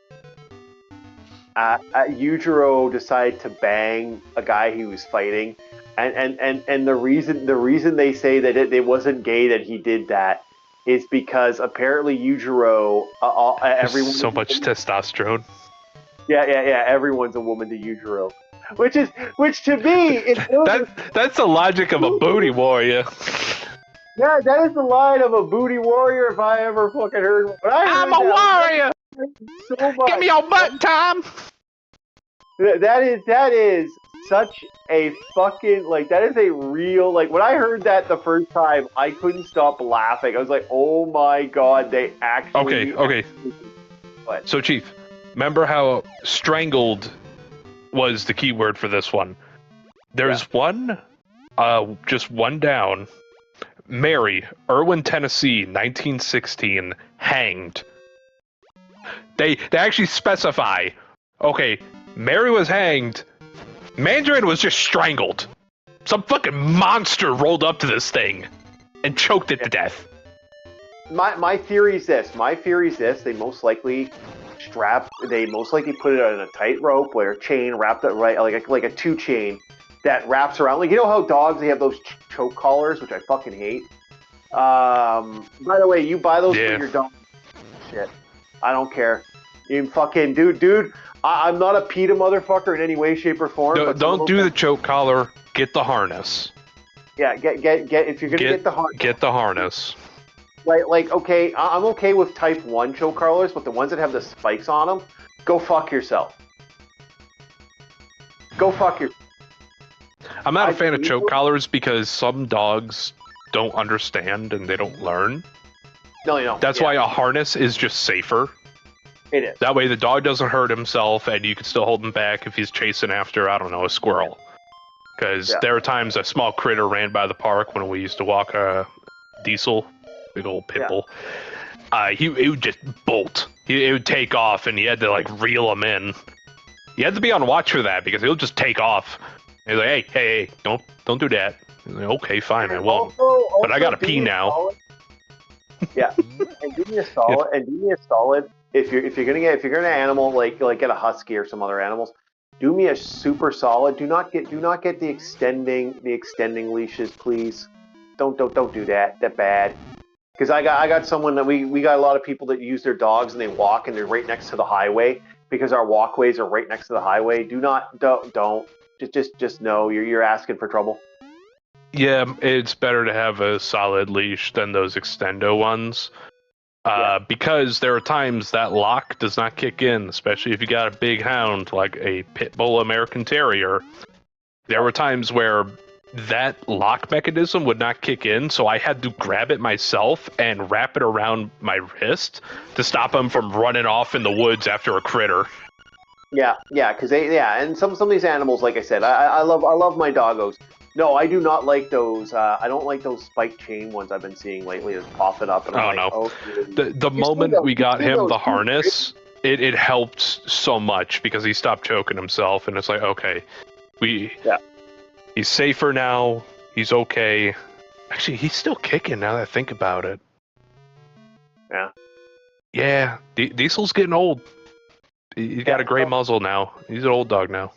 Yujiro, decided to bang a guy he was fighting, and the reason they say that it wasn't gay that he did that is because apparently Yujiro, everyone So much testosterone. Yeah, everyone's a woman to Yujiro, which to me that's the logic of a booty warrior. Yeah, that is the line of a booty warrior if I ever fucking heard one. I'm a warrior. So much. Give me your butt, Tom. That is such a fucking, like, that is a real, like, when I heard that the first time, I couldn't stop laughing. I was like, oh my god, they actually... Okay. What? So, Chief, remember how strangled was the key word for this one? There's one, just one down. Mary, Irwin, Tennessee, 1916, hanged. They actually specify, okay, Mary was hanged, Mandarin was just strangled. Some fucking monster rolled up to this thing and choked it to death. My theory is this. They most likely put it on a tight rope or a chain wrapped it right, like a 2 chain that wraps around. Like, you know how dogs, they have those choke collars, which I fucking hate. By the way, you buy those for your dog. Shit, I don't care. You fucking dude. I'm not a PETA motherfucker in any way, shape, or form. No, don't do the choke collar. Get the harness. Yeah, get. If you're gonna get the harness. Get the harness. Like, okay, I'm okay with Type 1 choke collars, but the ones that have the spikes on them, go fuck yourself. Go fuck yourself. I'm not a fan of choke collars because some dogs don't understand and they don't learn. No, you don't. That's why a harness is just safer. It is. That way the dog doesn't hurt himself and you can still hold him back if he's chasing after, I don't know, a squirrel. Because there were times a small critter ran by the park when we used to walk Diesel, big old pit bull. He would just bolt. It would take off and you had to, like, reel him in. You had to be on watch for that because he'll just take off. He's like, hey, don't do that. Like, okay, fine, I won't. But I gotta pee now. Yeah, and do me a solid. If you're gonna animal like get a husky or some other animals, do me a super solid. Do not get the extending leashes, please. Don't do that. That's bad. Because I got someone that we got a lot of people that use their dogs and they walk and they're right next to the highway because our walkways are right next to the highway. Don't. Just know you're asking for trouble. Yeah, it's better to have a solid leash than those extendo ones. Because there are times that lock does not kick in, especially if you got a big hound like a pit bull American Terrier. There were times where that lock mechanism would not kick in, so I had to grab it myself and wrap it around my wrist to stop him from running off in the woods after a critter. Yeah, because and some of these animals, like I said, I love my doggos. No, I do not like those. I don't like those spike chain ones I've been seeing lately that's popping up. And I'm the moment we got him the harness, it helped so much because he stopped choking himself, and it's like, okay, he's safer now. He's okay. Actually, he's still kicking now that I think about it. Yeah. Yeah, Diesel's getting old. He's got a gray muzzle now. He's an old dog now.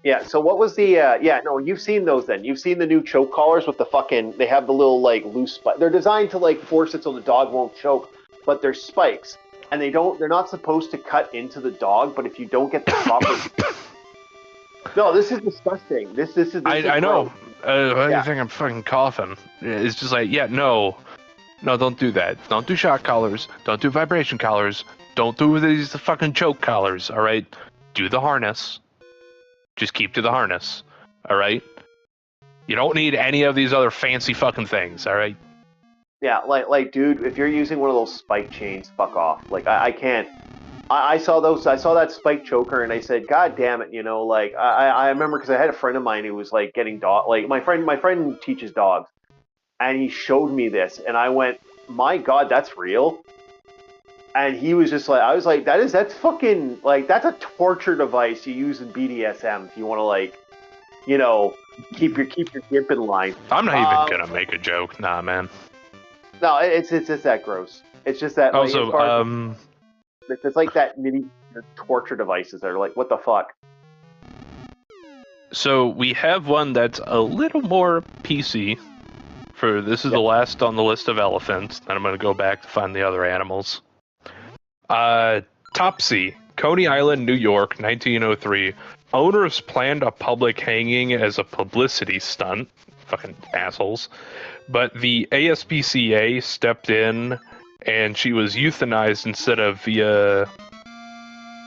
Yeah, so what was the, you've seen those then. You've seen the new choke collars with the fucking, they have the little, like, loose spike. They're designed to, like, force it so the dog won't choke, but they're spikes. And they're not supposed to cut into the dog, but if you don't get the proper... No, this is disgusting. This is I know. Why do you think I'm fucking coughing? It's just like, no, don't do that. Don't do shock collars. Don't do vibration collars. Don't do these fucking choke collars, all right? Do the harness. Just keep to the harness, all right? You don't need any of these other fancy fucking things, all right? Yeah, like, dude, if you're using one of those spike chains, fuck off. Like, I can't. I saw those. I saw that spike choker, and I said, "God damn it!" You know, like I remember because I had a friend of mine who was like getting dog. Like my friend teaches dogs, and he showed me this, and I went, "My God, that's real." And he was just like, I was like, that's fucking like that's a torture device you use in BDSM if you want to like, you know, keep your grip in line. I'm not even gonna make a joke, nah, man. No, it's just that gross. It's just that. Like, Also, it's like that mini torture devices that are like, what the fuck? so we have one that's a little more PC. This is the last on the list of elephants. Then I'm going to go back to find the other animals. Topsy, Coney Island, New York, 1903. Owners planned a public hanging as a publicity stunt. Fucking assholes. But the ASPCA stepped in, and she was euthanized instead of via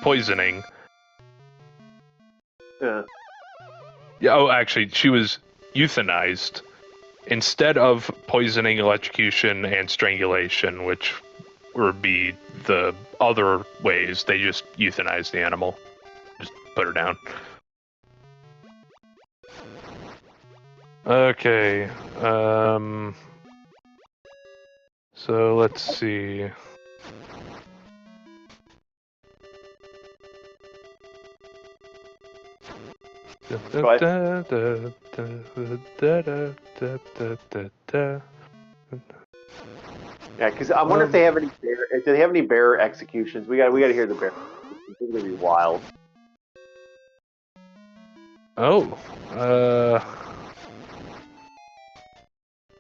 poisoning. Yeah. Yeah. Oh, actually, she was euthanized instead of poisoning, electrocution, and strangulation, which would be the other ways. They just euthanized the animal. Just put her down. Okay. So let's see. Yeah, because I wonder if they have any bear. Do they have any bear executions? We got to hear the bear. It's gonna be wild. Oh.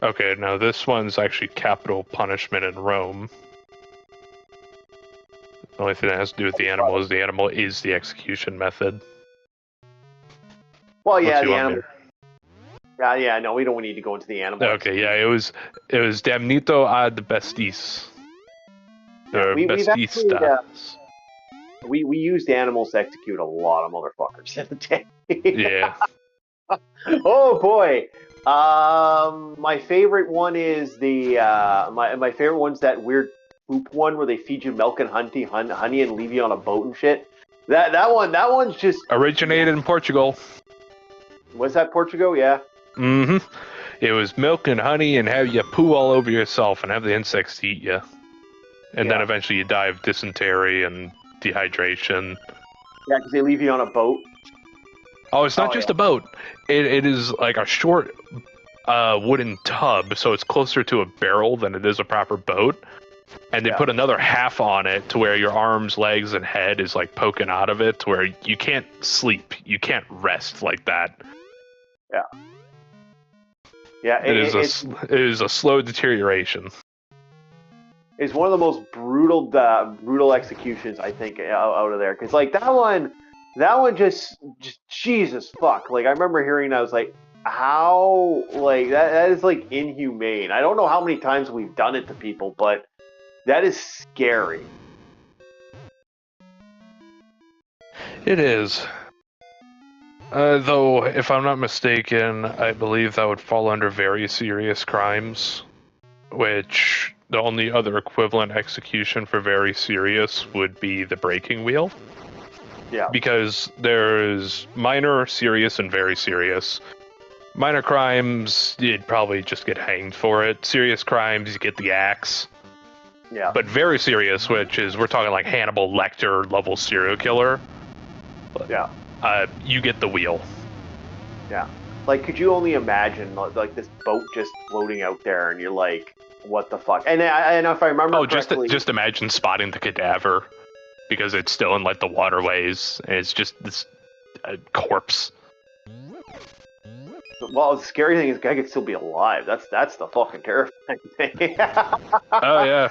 Okay, now this one's actually capital punishment in Rome. The only thing that has to do with the animal is the execution method. Well, yeah, the animal. Yeah, no, we don't need to go into the animal. Okay, yeah, it was damnito ad bestis. We used animals to execute a lot of motherfuckers in the day. Yeah. Oh boy. My favorite one is the my favorite one's that weird poop one where they feed you milk and honey and leave you on a boat and shit. That one's just originated in Portugal. Was that Portugal? Yeah. Mm-hmm. It was milk and honey and have you poo all over yourself and have the insects eat you. And then eventually you die of dysentery and dehydration. Yeah, because they leave you on a boat. Oh, it's not just a boat. It is like a short wooden tub, so it's closer to a barrel than it is a proper boat. And they put another half on it to where your arms, legs, and head is like poking out of it to where you can't sleep. You can't rest like that. Yeah. Yeah, it is a slow deterioration. It's one of the most brutal executions I think out of there, because like that one just Jesus fuck. Like I remember hearing that, I was like, how like that is like inhumane. I don't know how many times we've done it to people, but that is scary. It is. Though, if I'm not mistaken, I believe that would fall under very serious crimes, which the only other equivalent execution for very serious would be the breaking wheel. Yeah. Because there's minor, serious, and very serious. Minor crimes, you'd probably just get hanged for it. Serious crimes, you get the axe. Yeah. But very serious, which is, we're talking like Hannibal Lecter level serial killer. Yeah. You get the wheel. Yeah. Like, could you only imagine, like, this boat just floating out there, and you're like, what the fuck? And if I remember correctly... just imagine spotting the cadaver, because it's still in, like, the waterways, and it's just this corpse. Well, the scary thing is the guy could still be alive. That's the fucking terrifying thing. Oh, yeah.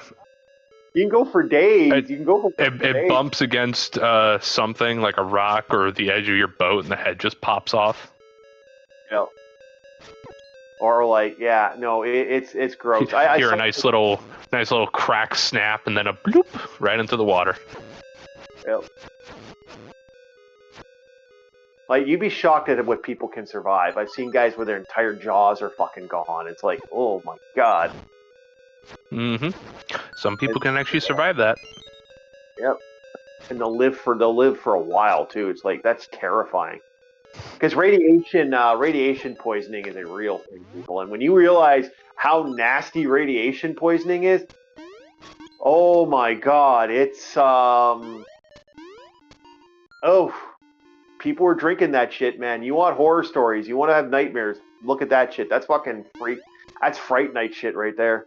You can go for days. It bumps against something like a rock or the edge of your boat, and the head just pops off. Yeah. Or like, yeah, no, it's gross. I hear a nice little crack snap, and then a bloop right into the water. Yep. Like, you'd be shocked at what people can survive. I've seen guys where their entire jaws are fucking gone. It's like, oh my god. Mm-hmm. Some people can actually survive that. Yep. and they'll live for a while too. It's like that's terrifying. Because radiation poisoning is a real thing, people. And when you realize how nasty radiation poisoning is, oh my god, it's people are drinking that shit, man. You want horror stories? You want to have nightmares? Look at that shit. That's fucking freak. That's Fright Night shit right there.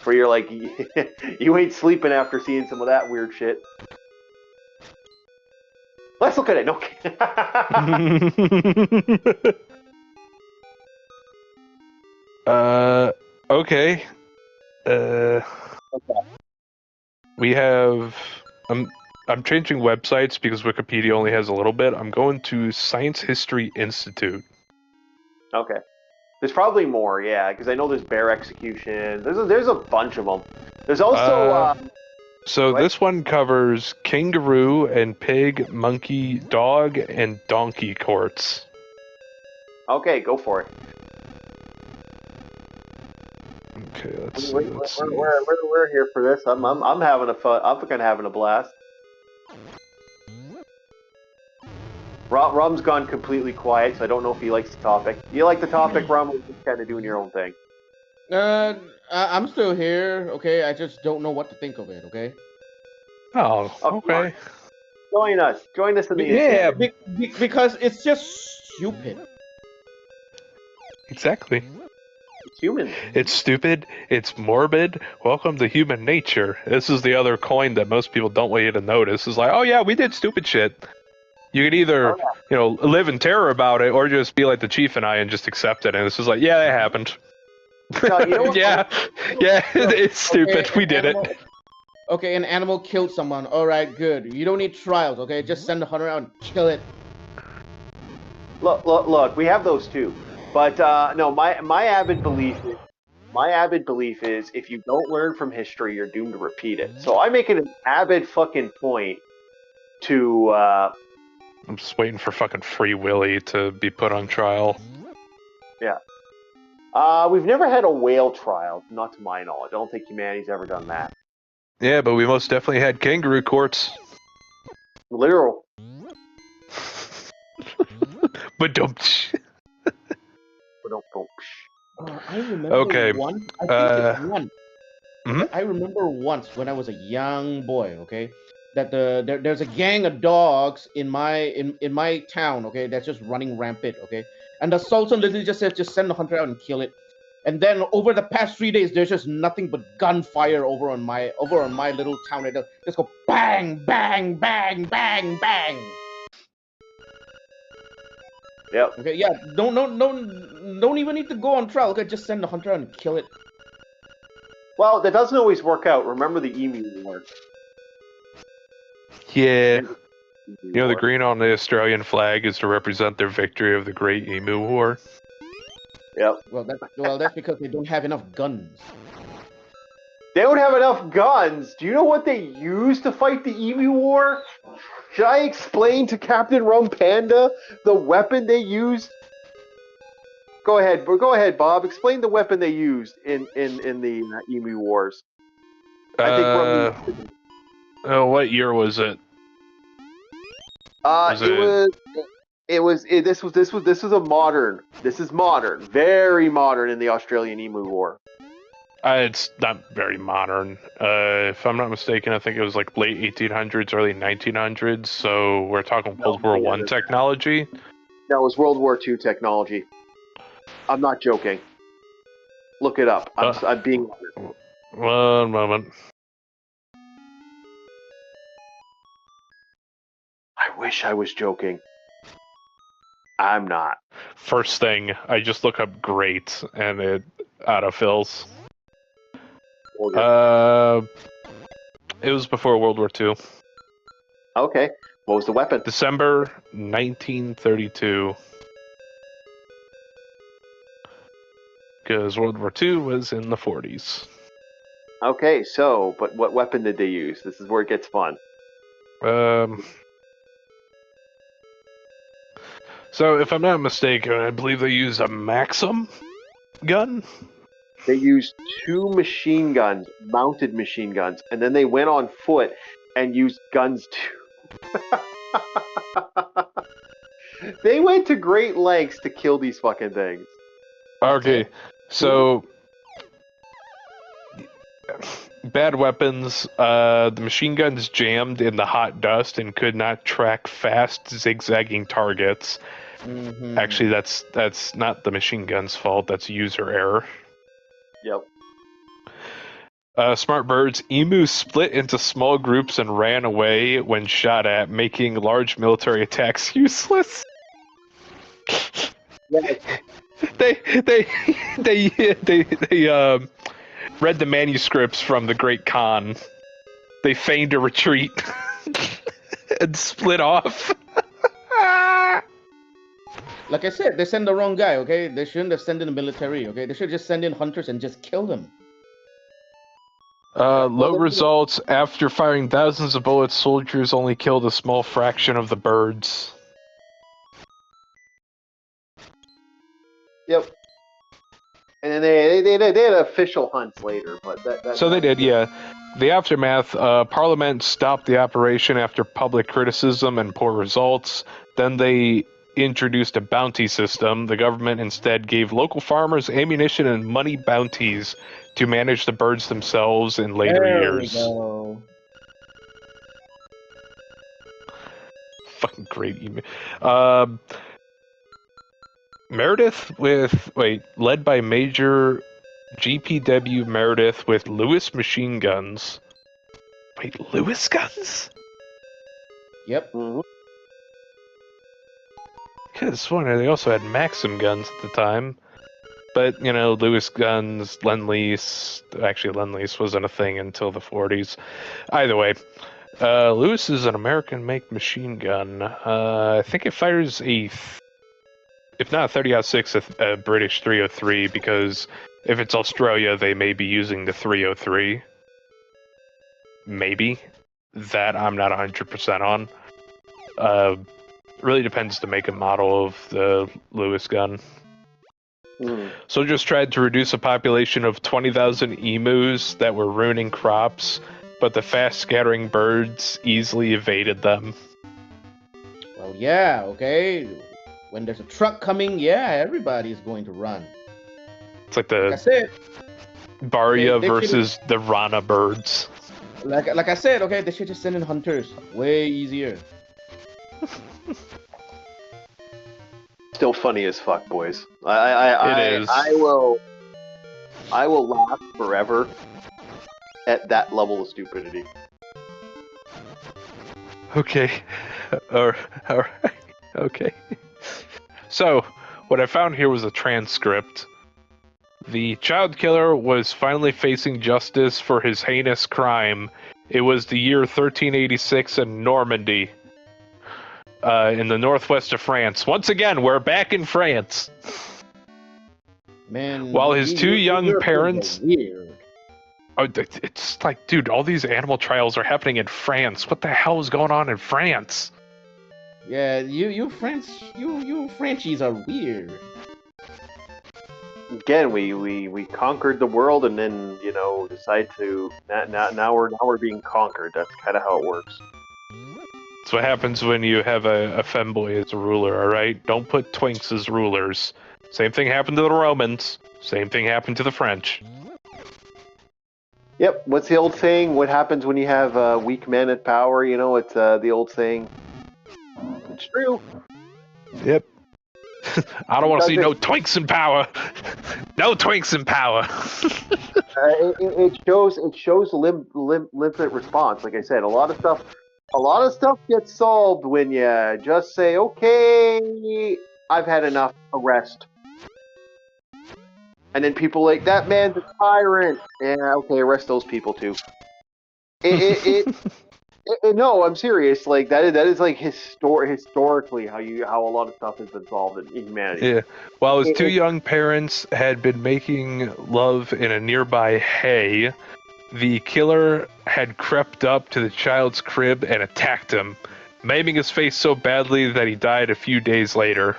Where you're like, you ain't sleeping after seeing some of that weird shit. Let's look at it. No. Okay. We have. I'm changing websites because Wikipedia only has a little bit. I'm going to Science History Institute. Okay. There's probably more, yeah, because I know there's bear execution. There's a bunch of them. There's also. So this one covers kangaroo and pig, monkey, dog, and donkey courts. Okay, go for it. Okay, let's see. We're here for this. I'm having a fun. I'm fucking having a blast. Rum's gone completely quiet, so I don't know if he likes the topic. You like the topic, Rum? Or just kind of doing your own thing? I'm still here. Okay, I just don't know what to think of it. Okay. Oh, okay. Join us. Join us in the yeah, because it's just stupid. Exactly. It's human. It's stupid. It's morbid. Welcome to human nature. This is the other coin that most people don't want you to notice. It's like, oh yeah, we did stupid shit. You could either, live in terror about it, or just be like the chief and I and just accept it. And it's just like, yeah, it happened. No, you know what? yeah, it's stupid. We did it. Okay, an animal killed someone. All right, good. You don't need trials. Okay, just send the hunter out and kill it. Look. We have those too, but no. My avid belief is if you don't learn from history, you're doomed to repeat it. So I make it an avid fucking point to. I'm just waiting for fucking Free Willy to be put on trial. Yeah. We've never had a whale trial, not to my knowledge. I don't think humanity's ever done that. Yeah, but we most definitely had kangaroo courts. Literal. But don't. I remember okay. one. I think it's one. Mm-hmm. I remember once when I was a young boy. Okay, that there's a gang of dogs in my town. Okay, that's just running rampant. Okay, and the Sultan literally just said, just send the hunter out and kill it. And then over the past 3 days, there's just nothing but gunfire over on my little town. It just go bang, bang, bang, bang, bang. Yep. Okay. Yeah. Don't even need to go on trial. Okay. Just send the hunter out and kill it. Well, that doesn't always work out. Remember the Emu War? Yeah. The green on the Australian flag is to represent their victory of the Great Emu War. Yep. Well, that's because they don't have enough guns. They don't have enough guns. Do you know what they used to fight the Emu War? Should I explain to Captain Rum Panda the weapon they used? Go ahead, Bob. Explain the weapon they used in the Emu Wars. I think Rum. What year was it? This was a modern. This is modern, very modern in the Australian Emu War. It's not very modern. If I'm not mistaken, I think it was like late 1800s, early 1900s. So we're talking World War One technology. No, it was World War II technology. I'm not joking. Look it up. I'm being honest. One moment. I wish I was joking. I'm not. First thing, I just look up great, and it autofills. It was before World War II. Okay. What was the weapon? December 1932. Because World War II was in the 40s. Okay, so, but what weapon did they use? This is where it gets fun. So, if I'm not mistaken, I believe they use a Maxim gun. They used 2 machine guns, mounted machine guns, and then they went on foot and used guns too. They went to great lengths to kill these fucking things. Okay, so bad weapons. The machine guns jammed in the hot dust and could not track fast, zigzagging targets. Mm-hmm. Actually, that's not the machine gun's fault. That's user error. Yep. Smart birds. Emus split into small groups and ran away when shot at, making large military attacks useless. Yeah. They read the manuscripts from the Great Khan. They feigned a retreat and split off. Like I said, they send the wrong guy, okay? They shouldn't have sent in the military, okay? They should just send in hunters and just kill them. Low results. After firing thousands of bullets, soldiers only killed a small fraction of the birds. Yep. And then they had official hunts later, but So they did, yeah. The aftermath, Parliament stopped the operation after public criticism and poor results. Then they introduced a bounty system. The government instead gave local farmers ammunition and money bounties to manage the birds themselves in later years. We go. Fucking great email. Meredith led by Major GPW Meredith with Lewis machine guns. Wait, Lewis guns? Yep. Mm-hmm. Could have sworn they also had Maxim guns at the time. But, you know, Lewis guns, Lend-Lease... Actually, Lend-Lease wasn't a thing until the 40s. Either way, Lewis is an American-make machine gun. I think it fires if not a 30-06, a British 303, because if it's Australia, they may be using the 303. Maybe. That I'm not 100% on. Really depends to make a model of the Lewis gun. Soldiers tried to reduce a population of 20,000 emus that were ruining crops, but the fast-scattering birds easily evaded them. Well, yeah, okay. When there's a truck coming, yeah, everybody's going to run. It's like Like I said, Barya they versus the Rana birds. like I said, okay, they should just send in hunters. Way easier. Still funny as fuck, boys. I will laugh forever at that level of stupidity. Okay. Alright. Okay. So, what I found here was a transcript. The child killer was finally facing justice for his heinous crime. It was the year 1386 in Normandy, in the northwest of France. Once again, we're back in France. Man, While his two young parents... Weird. Oh, it's like, dude, all these animal trials are happening in France. What the hell is going on in France? Yeah, you Frenchies are weird. Again, we conquered the world, and then decide to now we're being conquered. That's kind of how it works. That's what happens when you have a femboy as a ruler. All right, don't put twinks as rulers. Same thing happened to the Romans. Same thing happened to the French. Yep. What's the old saying? What happens when you have weak men at power? It's the old saying. It's true. Yep. I don't want to see no twinks in power. No twinks in power. It shows limited response. Like I said, a lot of stuff gets solved when you just say, "Okay, I've had enough. Arrest." And then people like, "That man's a tyrant." Yeah, okay, arrest those people too. No, I'm serious. Like that is like historically how a lot of stuff has been solved in humanity. Yeah. While his two young parents had been making love in a nearby hay, the killer had crept up to the child's crib and attacked him, maiming his face so badly that he died a few days later.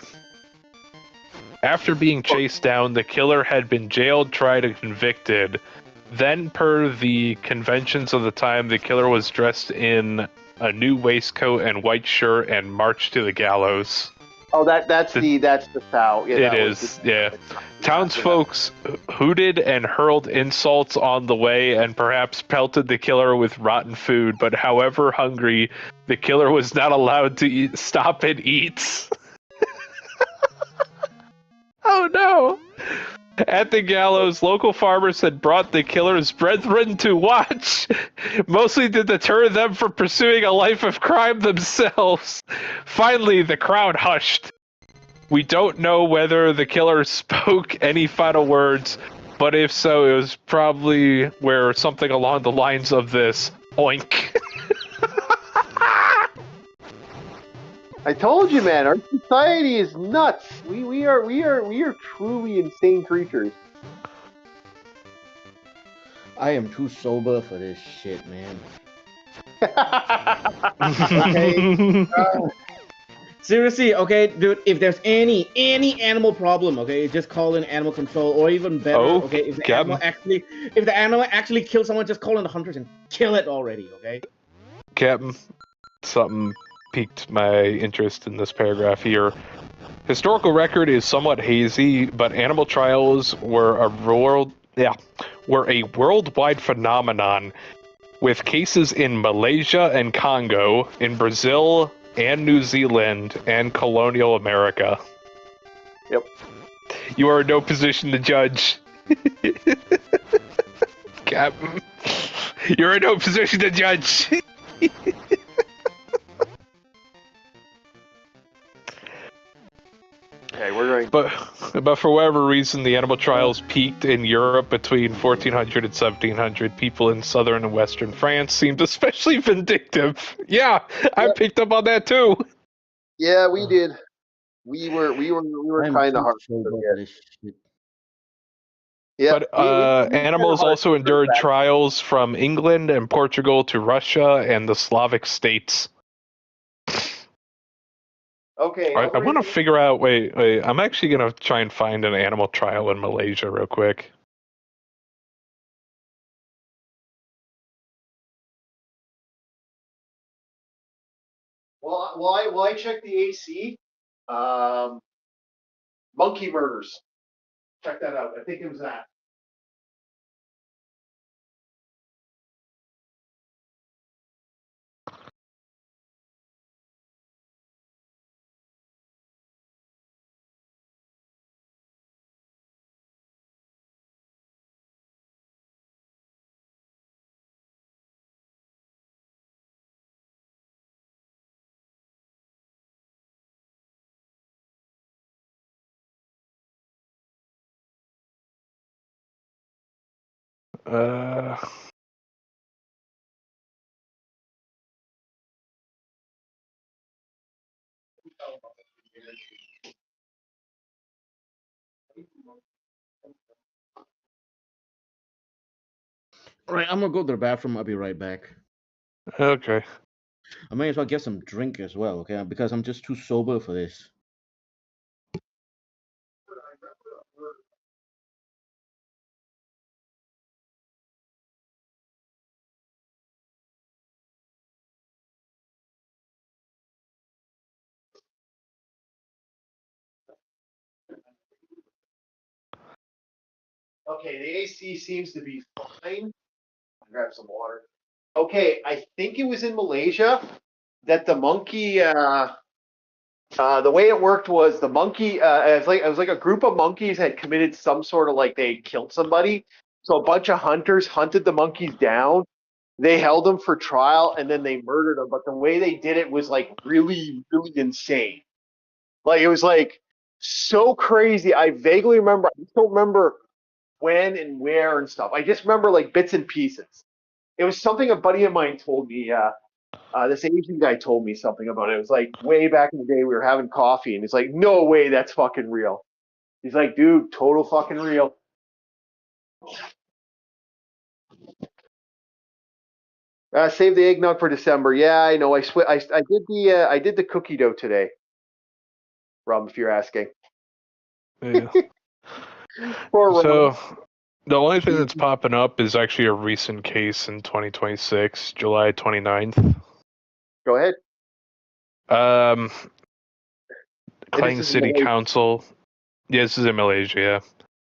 After being chased down, the killer had been jailed, tried, and convicted. Then, per the conventions of the time, the killer was dressed in a new waistcoat and white shirt and marched to the gallows. Oh, that's the Tao. Yeah, it is, yeah. Townsfolk hooted and hurled insults on the way and perhaps pelted the killer with rotten food, but however hungry, the killer was not allowed to stop and eat. Oh no! At the gallows, local farmers had brought the killer's brethren to watch, mostly to deter them from pursuing a life of crime themselves. Finally, the crowd hushed. We don't know whether the killer spoke any final words, but if so, it was probably where something along the lines of this: oink. I told you, man, our society is nuts. We are truly insane creatures. I am too sober for this shit, man. Okay. Seriously, okay, dude, if there's any animal problem, okay, just call in animal control, or even better, okay, if the animal actually kills someone, just call in the hunters and kill it already, okay? Captain, something piqued my interest in this paragraph here. Historical record is somewhat hazy, but animal trials were a worldwide phenomenon, with cases in Malaysia and Congo, in Brazil and New Zealand, and colonial America. Yep. You are in no position to judge. Captain, you're in no position to judge. Okay, we're going. But for whatever reason, the animal trials peaked in Europe between 1400 and 1700. People in southern and western France seemed especially vindictive. Yeah, I picked up on that too. Yeah, we did. We were kind of hard. Yeah, but animals also endured trials from England and Portugal to Russia and the Slavic states. Okay. I want to figure out. Wait. I'm actually gonna try and find an animal trial in Malaysia real quick. Well, I checked the AC. Monkey murders. Check that out. I think it was that. Alright, I'm gonna go to the bathroom. I'll be right back. Okay. I may as well get some drink as well, okay? Because I'm just too sober for this. Okay, the AC seems to be fine. I'll grab some water. Okay, I think it was in Malaysia that the monkey. The way it worked was the monkey. It was like a group of monkeys had committed some sort of they had killed somebody. So a bunch of hunters hunted the monkeys down. They held them for trial and then they murdered them. But the way they did it was really, really insane. It was so crazy. I vaguely remember. I just don't remember when and where and stuff. I just remember bits and pieces. It was something a buddy of mine told me. This Asian guy told me something about it. It was way back in the day we were having coffee and he's like, no way, that's fucking real. He's like, dude, total fucking real. Save the eggnog for December. Yeah, I know. I did the cookie dough today. Rob, if you're asking. Yeah. Poor Rum. So, the only thing that's popping up is actually a recent case in 2026, July 29th. Go ahead. Klang this is City Malaysia. Council. Yeah, this is in Malaysia, yeah.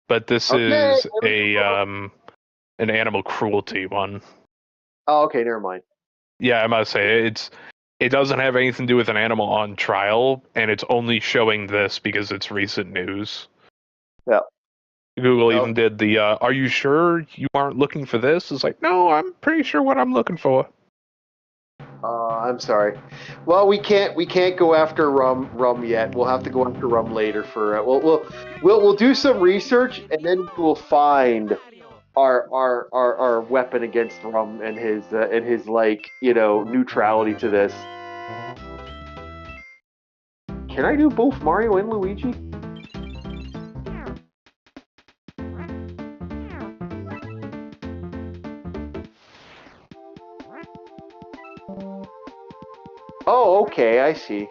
But this Okay, is there an animal cruelty one. Oh, okay, never mind. Yeah, I must say it doesn't have anything to do with an animal on trial, and it's only showing this because it's recent news. Yeah. Google even did the "Are you sure you aren't looking for this?" It's like, no, I'm pretty sure what I'm looking for. I'm sorry. Well, we can't go after rum yet. We'll have to go after rum later. For we'll do some research, and then we'll find our weapon against rum and his like neutrality to this. Can I do both Mario and Luigi? Oh, okay, I see.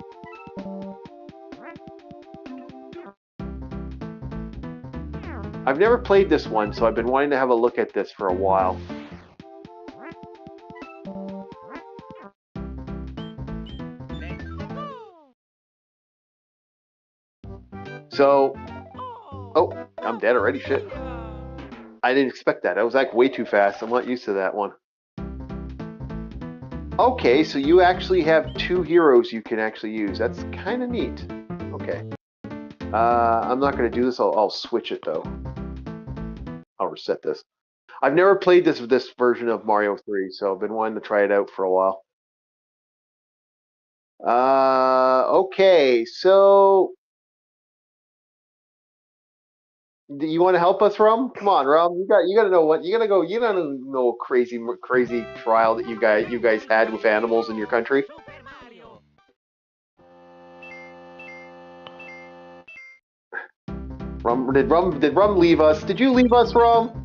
I've never played this one, so I've been wanting to have a look at this for a while. So, oh, I'm dead already, shit. I didn't expect that. That was like way too fast. I'm not used to that one. Okay, so you actually have two heroes you can actually use. That's kind of neat. Okay. I'm not going to do this. I'll switch it, though. I'll reset this. I've never played this version of Mario 3, so I've been wanting to try it out for a while. Okay, so do you want to help us, Rum? Come on, Rum. You got to know what you gotta know crazy trial that you guys had with animals in your country. Did Rum leave us? Did you leave us, Rum?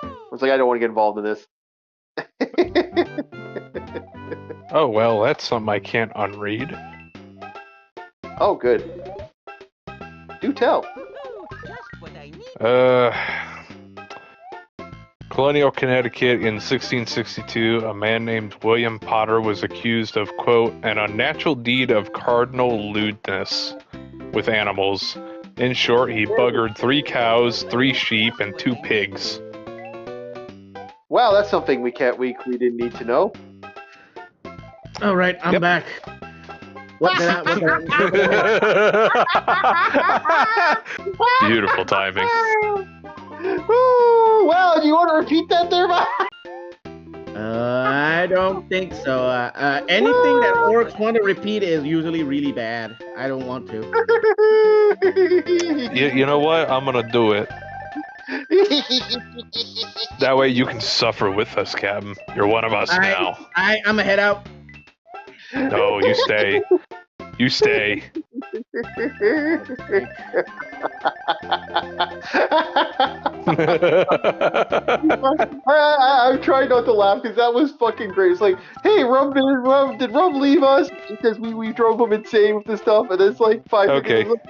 I was like, I don't want to get involved in this. Oh well, that's something I can't unread. Oh, good. Do tell. Colonial Connecticut in 1662, a man named William Potter was accused of, quote, an unnatural deed of cardinal lewdness with animals. In short, he buggered 3 cows, 3 sheep, and 2 pigs. Wow, that's something we didn't need to know. All right, I'm back. Beautiful timing. Ooh, well, do you want to repeat that there, Mike? I don't think so. Anything that orcs want to repeat is usually really bad. I don't want to. You know what? I'm gonna do it. That way you can suffer with us, Captain. You're one of us now. I'm gonna head out. No, you stay. You stay. I'm trying not to laugh because that was fucking great. It's like, hey, did Rum leave us because we drove him insane with this stuff? And it's like 5 Okay. minutes.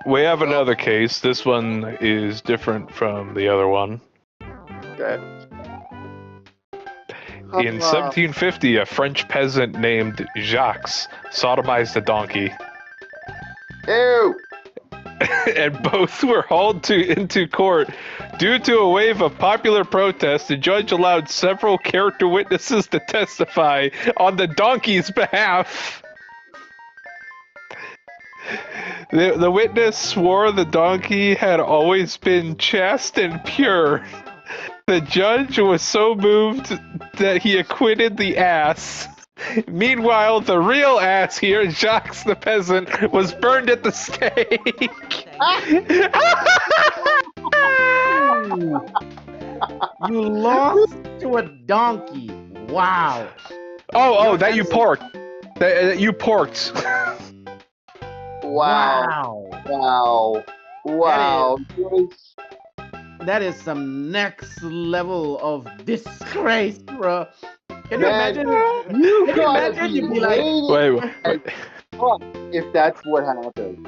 We have another case. This one is different from the other one. Okay. In 1750, a French peasant named Jacques sodomized a donkey. Ew! And both were hauled into court. Due to a wave of popular protest, the judge allowed several character witnesses to testify on the donkey's behalf. The witness swore the donkey had always been chaste and pure. The judge was so moved that he acquitted the ass. Meanwhile, the real ass here, Jacques the peasant, was burned at the stake. You lost to a donkey. Wow. Oh, that you porked. That you porked. Wow. That is some next level of disgrace, bro. Can you imagine? You'd be like, wait. If that's what happened.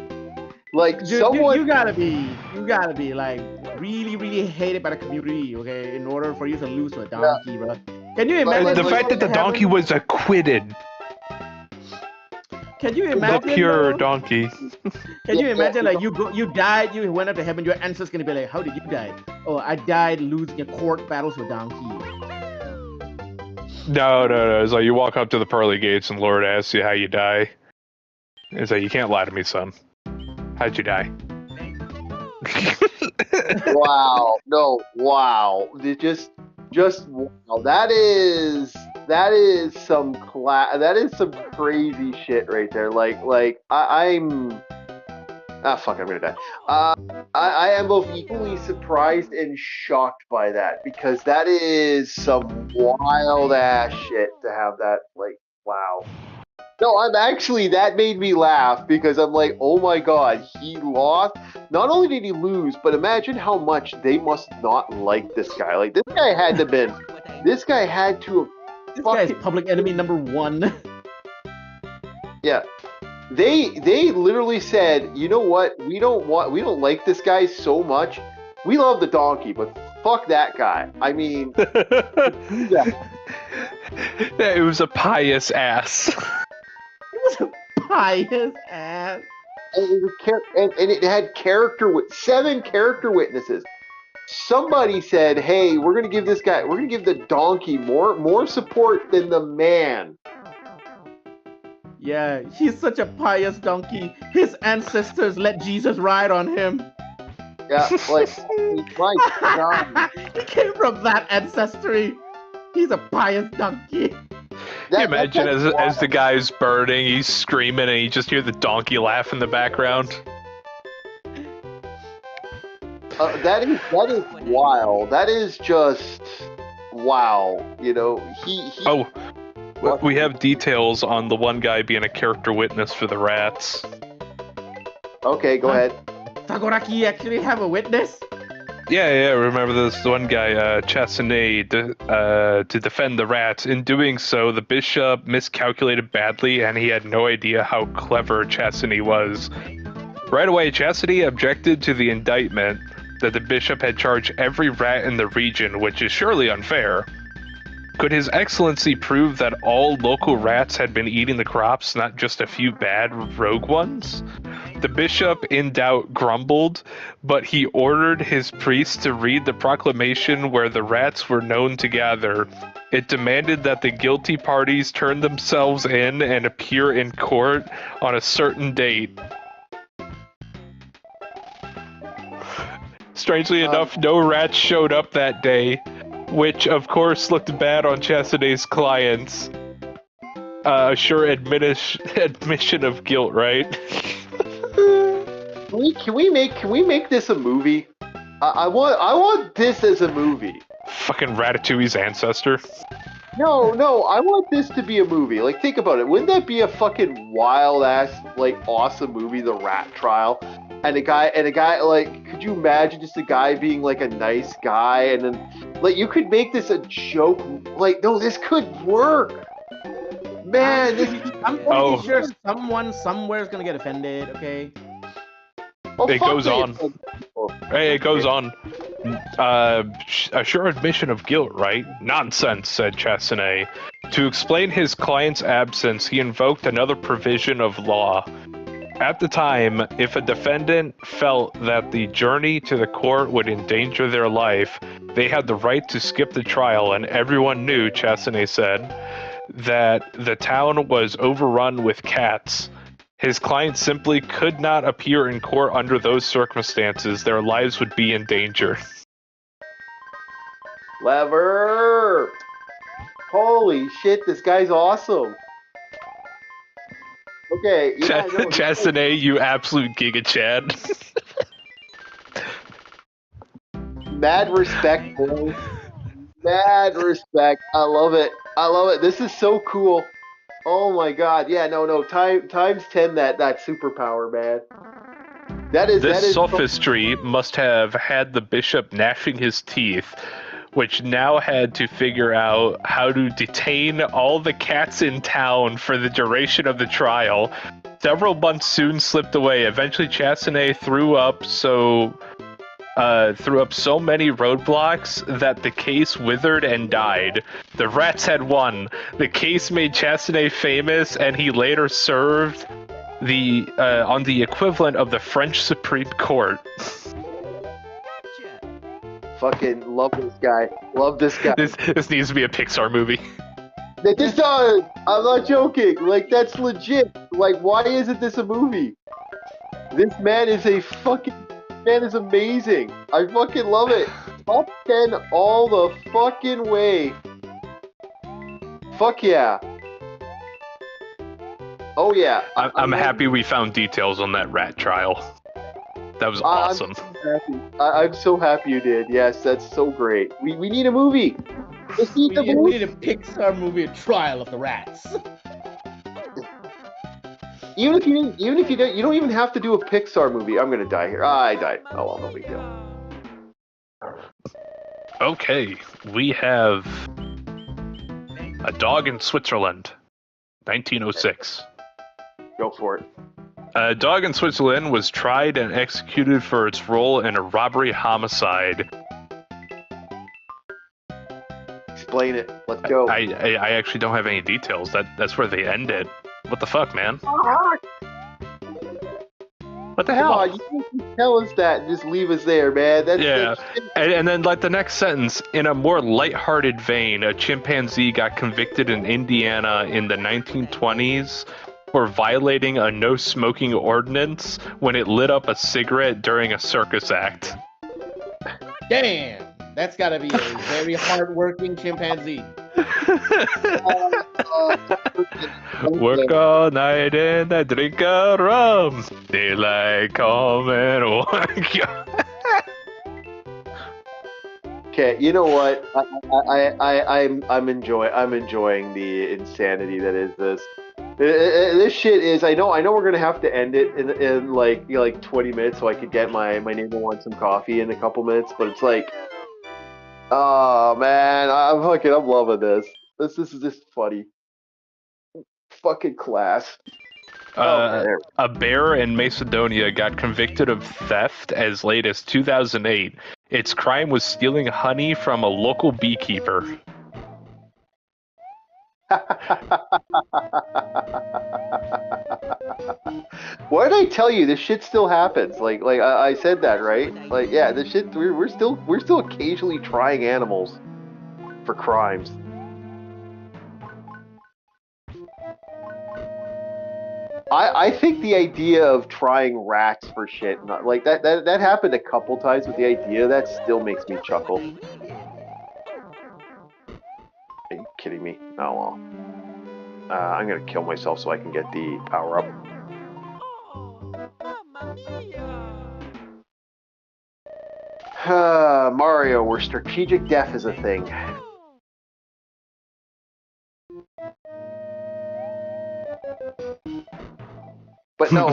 Like Dude, someone. you gotta be like really, really hated by the community, okay, in order for you to lose to a donkey, bro. Can you imagine The fact that the donkey was acquitted. Can you The imagine? pure though? donkey. Can you imagine like you died, you went up to heaven, your ancestors gonna be like, how did you die? Oh, I died losing a court battle to a donkey. No. It's like you walk up to the pearly gates and Lord asks you how you die. It's like, you can't lie to me, son. How'd you die? Wow. No. Wow. It just wow. That is some that is some crazy shit right there. I'm. Ah, fuck, I'm gonna die. I am both equally surprised and shocked by that, because that is some wild ass shit to have that, like, wow. No, that made me laugh, because I'm like, oh my god, he lost. Not only did he lose, but imagine how much they must not like this guy. Like, this guy had to this guy had to have. This guy is public enemy number 1. Yeah. They literally said, you know what? We don't like this guy so much. We love the donkey, but fuck that guy. I mean, yeah, it was a pious ass. It was a pious ass. And it had 7 character witnesses. Somebody said, "Hey, we're gonna give the donkey more support than the man." Yeah, he's such a pious donkey. His ancestors let Jesus ride on him. Yeah, like, my God. He came from that ancestry. He's a pious donkey. Can you imagine as the guy's burning, he's screaming, and you just hear the donkey laugh in the background? That is wild. That is just wow. You know, he Oh, we have details on the one guy being a character witness for the rats. Okay, go ahead. Tagoraki actually have a witness? Yeah. Remember this one guy, Chassenay, to defend the rats. In doing so, the bishop miscalculated badly, and he had no idea how clever Chassenay was. Right away, Chastity objected to the indictment that the bishop had charged every rat in the region, which is surely unfair. Could His Excellency prove that all local rats had been eating the crops, not just a few bad rogue ones? The bishop, in doubt, grumbled, but he ordered his priests to read the proclamation where the rats were known to gather. It demanded that the guilty parties turn themselves in and appear in court on a certain date. Strangely enough, no rats showed up that day, which of course looked bad on Chastitay's clients. A sure admission of guilt, right? Can we make this a movie? I want this as a movie. Fucking Ratatouille's ancestor. No, I want this to be a movie. Like, think about it. Wouldn't that be a fucking wild ass, like, awesome movie, The Rat Trial? And a guy, like, could you imagine just a guy being like a nice guy, and then, like, you could make this a joke. Like, no, this could work. Man, I'm pretty sure someone somewhere is gonna get offended. Okay. It goes on. Hey, it goes on. A sure admission of guilt, right? Nonsense, said Chassenay. To explain his client's absence, he invoked another provision of law. At the time, if a defendant felt that the journey to the court would endanger their life, they had the right to skip the trial, and everyone knew, Chassenay said, that the town was overrun with cats. His client simply could not appear in court under those circumstances. Their lives would be in danger. Clever! Holy shit, this guy's awesome. Okay, yeah, no, Chassenay, you absolute Giga Chad. Mad respect, boys. Mad respect. I love it. This is so cool. Oh my god. Yeah, no. Times 10 that superpower, man. That is sophistry must have had the bishop gnashing his teeth, which now had to figure out how to detain all the cats in town for the duration of the trial, Several months soon slipped away. Eventually, Chassenay threw up so many roadblocks that the case withered and died. The rats had won. The case made Chassenay famous, and he later served on the equivalent of the French Supreme Court. Fucking love this guy. Love this guy. This needs to be a Pixar movie. This does. I'm not joking. Like, that's legit. Like, why isn't this a movie? This man is amazing. I fucking love it. Top 10 all the fucking way. Fuck yeah. Oh yeah. I'm happy we found details on that rat trial. That was awesome. I'm so happy you did. Yes, that's so great. We need a movie. We need a Pixar movie, a trial of the rats. Even if you don't, you don't even have to do a Pixar movie. I'm gonna die here. I died. Oh well, no big deal. Okay, we have A Dog in Switzerland, 1906. Go for it. A Dog in Switzerland was tried and executed for its role in a robbery homicide. Explain it. Let's go. I actually don't have any details. That's where they end it. What the fuck, man? What the hell? Come on, you can tell us that and just leave us there, man. And then like the next sentence, in a more lighthearted vein, a chimpanzee got convicted in Indiana in the 1920s for violating a no-smoking ordinance when it lit up a cigarette during a circus act. Damn! That's gotta be a very hard-working chimpanzee. Work all night and I drink a rum. Daylight come and walk. Okay, you know what? I'm enjoying the insanity that is this. This shit is. I know we're gonna have to end it in like 20 minutes, so I could get my neighbor wants some coffee in a couple minutes. But it's like, oh man, I'm loving this. This is just funny. Fucking class. A bear in Macedonia got convicted of theft as late as 2008. Its crime was stealing honey from a local beekeeper. Why did I tell you this shit still happens? Like I said that, right? Like, yeah, this shit we're still occasionally trying animals for crimes. I think the idea of trying rats for shit, not, like that happened a couple times, but the idea of that still makes me chuckle. Are you kidding me? Oh well. I'm gonna kill myself so I can get the power up. Mario, where strategic death is a thing. But no,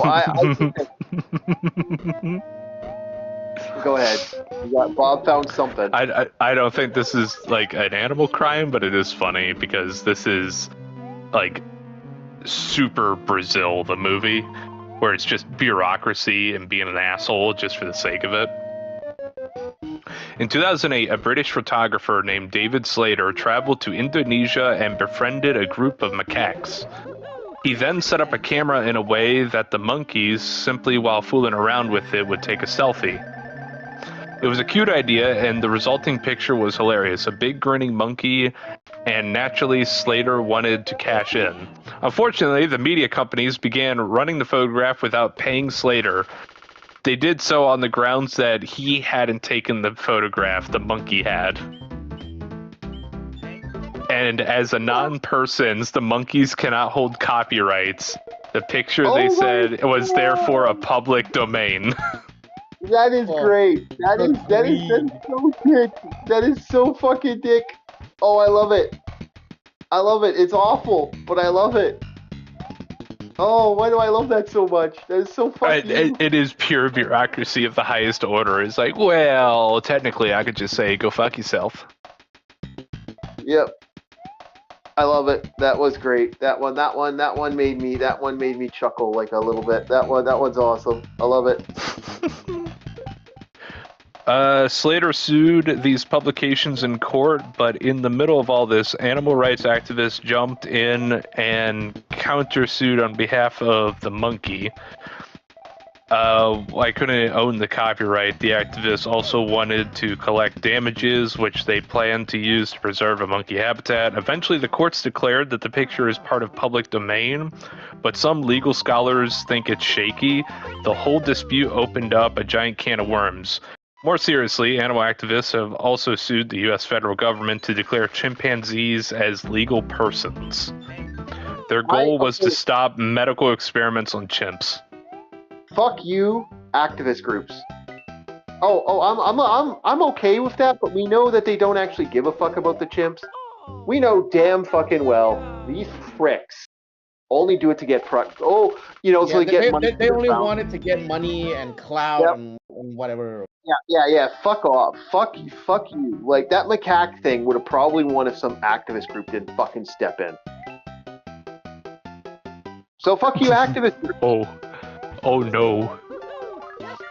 Go ahead. Bob found something. I don't think this is like an animal crime, but it is funny because this is like super Brazil, the movie, where it's just bureaucracy and being an asshole just for the sake of it. In 2008, a British photographer named David Slater traveled to Indonesia and befriended a group of macaques. He then set up a camera in a way that the monkeys, simply while fooling around with it, would take a selfie. It was a cute idea, and the resulting picture was hilarious. A big grinning monkey, and naturally Slater wanted to cash in. Unfortunately, the media companies began running the photograph without paying Slater. They did so on the grounds that he hadn't taken the photograph, the monkey had. And as a non-persons, the monkeys cannot hold copyrights. The picture, they said, was therefore a public domain. That is great. That is so dick. That is so fucking dick. Oh, I love it. I love it. It's awful, but I love it. Oh, why do I love that so much? That is so fucking... It is pure bureaucracy of the highest order. It's like, well, technically I could just say, go fuck yourself. Yep. I love it. That was great. That one made me chuckle like a little bit. That one's awesome. I love it. Slater sued these publications in court, but in the middle of all this, animal rights activists jumped in and countersued on behalf of the monkey. I couldn't own the copyright. The activists also wanted to collect damages, which they planned to use to preserve a monkey habitat. Eventually, the courts declared that the picture is part of public domain, but some legal scholars think it's shaky. The whole dispute opened up a giant can of worms. More seriously, animal activists have also sued the U.S. federal government to declare chimpanzees as legal persons. Their goal was to stop medical experiments on chimps. Fuck you, activist groups. I'm okay with that, but we know that they don't actually give a fuck about the chimps. We know damn fucking well these pricks only do it to get so they get money. They only wanted to get money and clout and whatever. Yeah. Fuck off. Fuck you. Like that macaque thing would have probably won if some activist group didn't fucking step in. So fuck you, activist group. Oh no.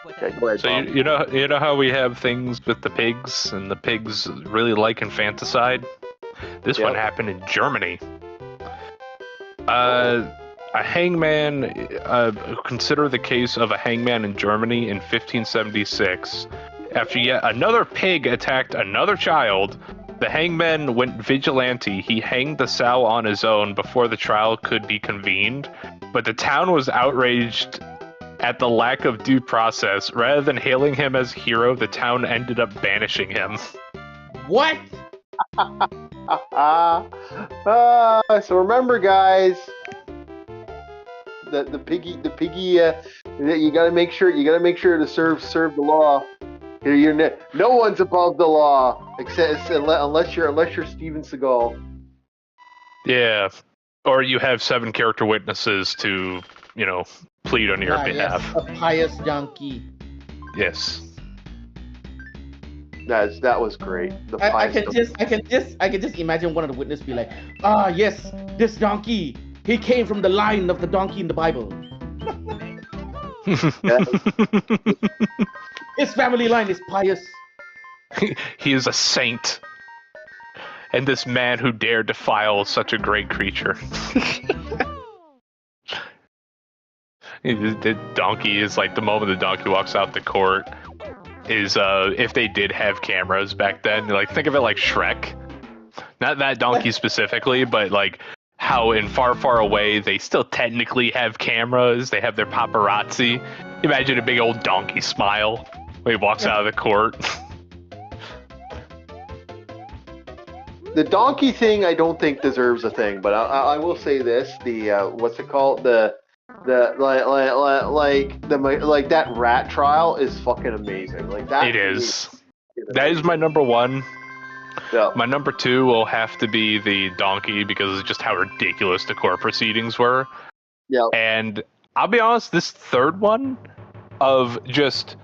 Okay, go ahead, so you know how we have things with the pigs, and the pigs really like infanticide? This one happened in Germany. A hangman, consider the case of a hangman in Germany in 1576. After yet another pig attacked another child, the hangman went vigilante. He hanged the sow on his own before the trial could be convened, but the town was outraged at the lack of due process. Rather than hailing him as a hero, the town ended up banishing him. What? So remember, guys, the piggy, you gotta make sure to serve the law. No one's above the law except unless you're Steven Seagal. Yeah, or you have 7 character witnesses to plead on your behalf. Yes, a pious donkey. Yes. That was great. I can just imagine one of the witnesses be like, yes, this donkey, he came from the line of the donkey in the Bible. His family line is pious. He is a saint. And this man who dared defile such a great creature. The donkey is like the moment the donkey walks out the court is if they did have cameras back then, like think of it like Shrek. Not that donkey specifically, but like how in Far, Far Away they still technically have cameras. They have their paparazzi. Imagine a big old donkey smile when he walks out of the court. The donkey thing I don't think deserves a thing, but I will say this: the what's it called? The that rat trial is fucking amazing. Like that. It is. That is my number one. Yeah. My number 2 will have to be the donkey because of just how ridiculous the court proceedings were. Yeah. And I'll be honest, this third one of just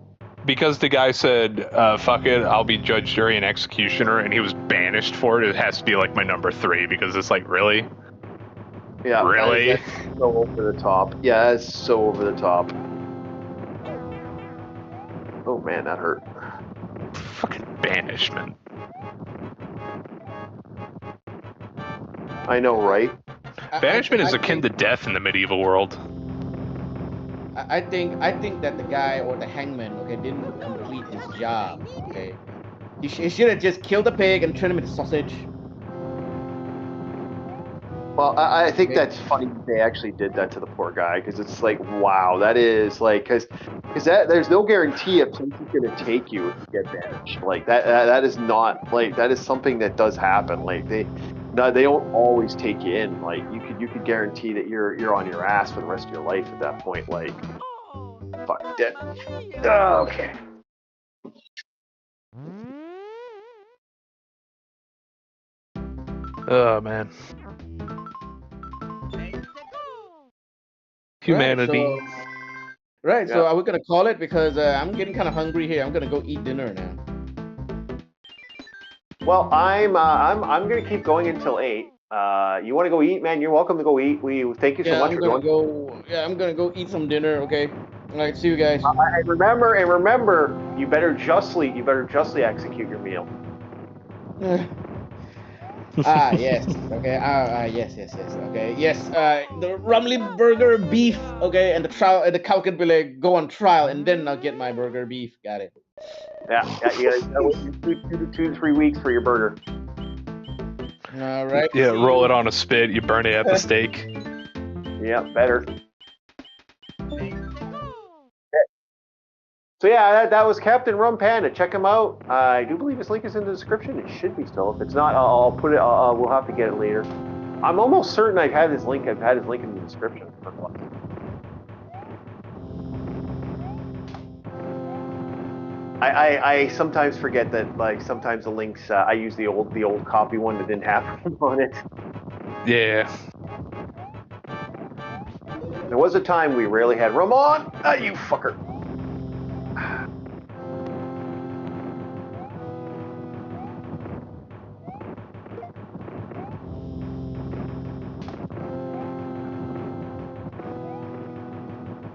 because the guy said, fuck it, I'll be judge, jury, and executioner, and he was banished for it, it has to be like my number 3 because it's like, really? Yeah. Really? That's so over the top. Yeah, that's so over the top. Oh man, that hurt. Fucking banishment. I know, right? Banishment is akin to death in the medieval world. I think that the guy or the hangman, okay, didn't complete his job, okay? He should have just killed the pig and turned him into sausage. Well, I think that's funny they actually did that to the poor guy, because it's like, wow, that is like, because there's no guarantee if something's going to take you if you get banished. Like that is not like that is something that does happen. Like they don't always take you in. Like you could guarantee that you're on your ass for the rest of your life at that point. Like, fuck that. Oh, okay. Oh man. Humanity. Right, so are we gonna call it? Because I'm getting kind of hungry here. I'm gonna go eat dinner now. Well, I'm gonna keep going until 8. You want to go eat, man? You're welcome to go eat. We thank you so much for going. I'm gonna go eat some dinner. Okay. All right. See you guys. And remember, you better justly execute your meal. Yes. Okay. Yes. Okay. Yes. The Rumley burger beef. Okay, and the Kalkenbille go on trial, and then I'll get my burger beef. Got it. Yeah. You gotta wait 2 to 3 weeks for your burger. All right. Yeah, roll it on a spit. You burn it at the stake. Yeah, better. So yeah, that was Captain Rum Panda. Check him out. I do believe his link is in the description. It should be still. If it's not, I'll put it. We'll have to get it later. I'm almost certain I've had his link in the description. I sometimes forget that, like, sometimes the links, I use the old copy one that didn't have him on it. Yeah. There was a time we rarely had Rum on. You fucker.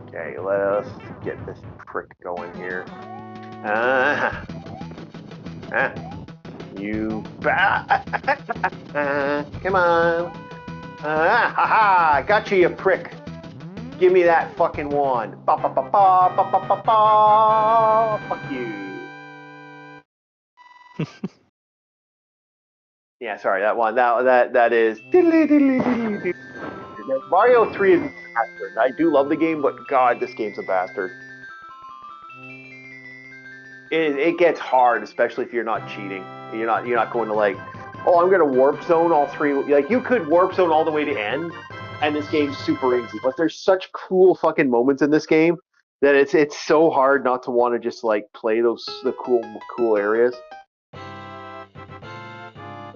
Okay, let's get this prick going here. You come on. I got you prick. Give me that fucking wand. Fuck you. Yeah, sorry, that one. That is. Mario 3 is a bastard. I do love the game, but God, this game's a bastard. It gets hard, especially if you're not cheating. You're not going to, like, oh, I'm gonna warp zone all 3. Like, you could warp zone all the way to end, and this game's super easy. But there's such cool fucking moments in this game that it's so hard not to want to just, like, play the cool areas.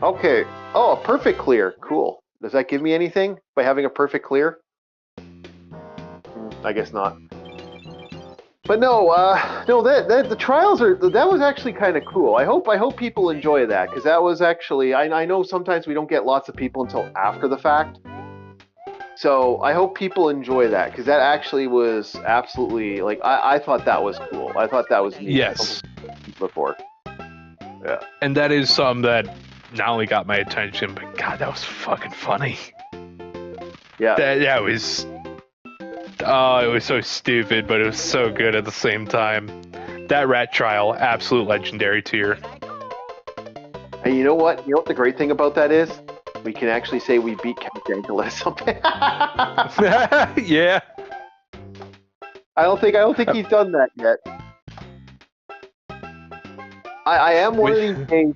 Okay. Oh, a perfect clear. Cool. Does that give me anything by having a perfect clear? I guess not. But no, the trials that was actually kind of cool. I hope people enjoy that, because that was actually, I know sometimes we don't get lots of people until after the fact. So I hope people enjoy that, because that actually was absolutely, like, I thought that was cool. I thought that was neat. Yes. Before. Yeah. And that is something that not only got my attention, but God, that was fucking funny. Yeah. It was. Oh, it was so stupid, but it was so good at the same time. That rat trial, absolute legendary tier. And you know what? You know what the great thing about that is? We can actually say we beat Count Dankula. Yeah. I don't think he's done that yet. I am one of these days.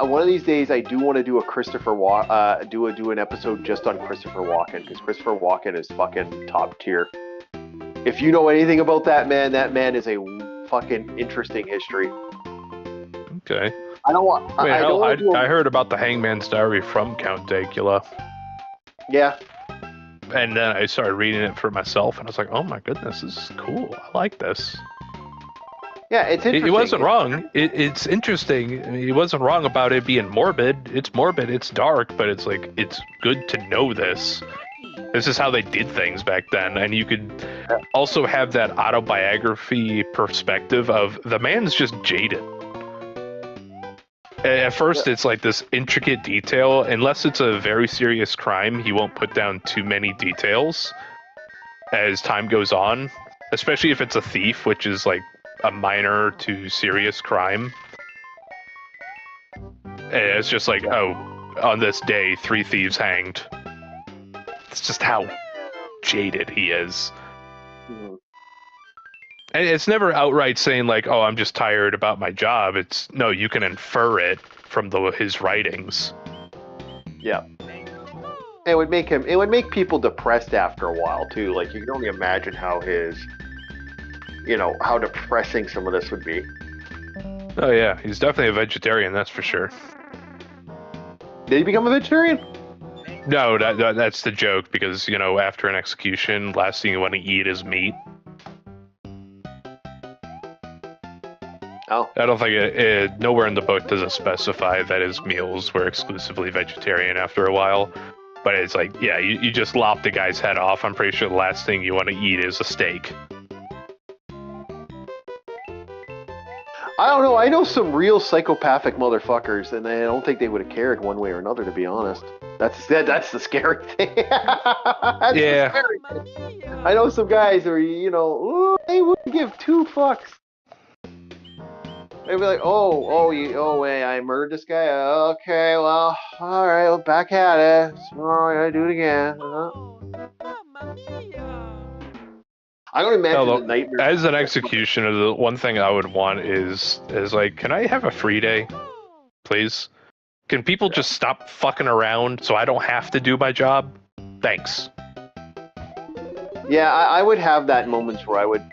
One of these days, I do want to do a do an episode just on Christopher Walken, because Christopher Walken is fucking top tier. If you know anything about that man is a fucking interesting history. Okay. I heard about the Hangman's Diary from Count Dankula. Yeah. And then I started reading it for myself, and I was like, oh my goodness, this is cool. I like this. Yeah, it's interesting. He wasn't wrong. It's interesting. I mean, he wasn't wrong about it being morbid. It's morbid, it's dark, but it's like, it's good to know this. This is how they did things back then. And you could also have that autobiography perspective of the man's just jaded. At first, it's like this intricate detail. Unless it's a very serious crime, he won't put down too many details as time goes on. Especially if it's a thief, which is like a minor to serious crime. And it's just like, oh, on this day, 3 thieves hanged. It's just how jaded he is. Mm-hmm. And it's never outright saying like, oh, I'm just tired about my job. It's, no, you can infer it from his writings. Yeah. It would make people depressed after a while too. Like, you can only imagine how how depressing some of this would be. Oh yeah, he's definitely a vegetarian, that's for sure. Did he become a vegetarian? No, that's the joke, because, after an execution, last thing you want to eat is meat. Oh. I don't think nowhere in the book does it specify that his meals were exclusively vegetarian after a while. But it's like, yeah, you just lop the guy's head off. I'm pretty sure the last thing you want to eat is a steak. I don't know. I know some real psychopathic motherfuckers, and I don't think they would have cared one way or another, to be honest. That's the scary thing. Yeah. The scary thing. I know some guys who are, ooh, they wouldn't give two fucks. They'd be like, wait, I murdered this guy? Okay, well, alright, well, back at it. Tomorrow I gotta do it again. I don't imagine the nightmare. As an executioner, the one thing I would want is like, can I have a free day, please? Can people just stop fucking around so I don't have to do my job? Thanks. Yeah, I would have that moments where I would.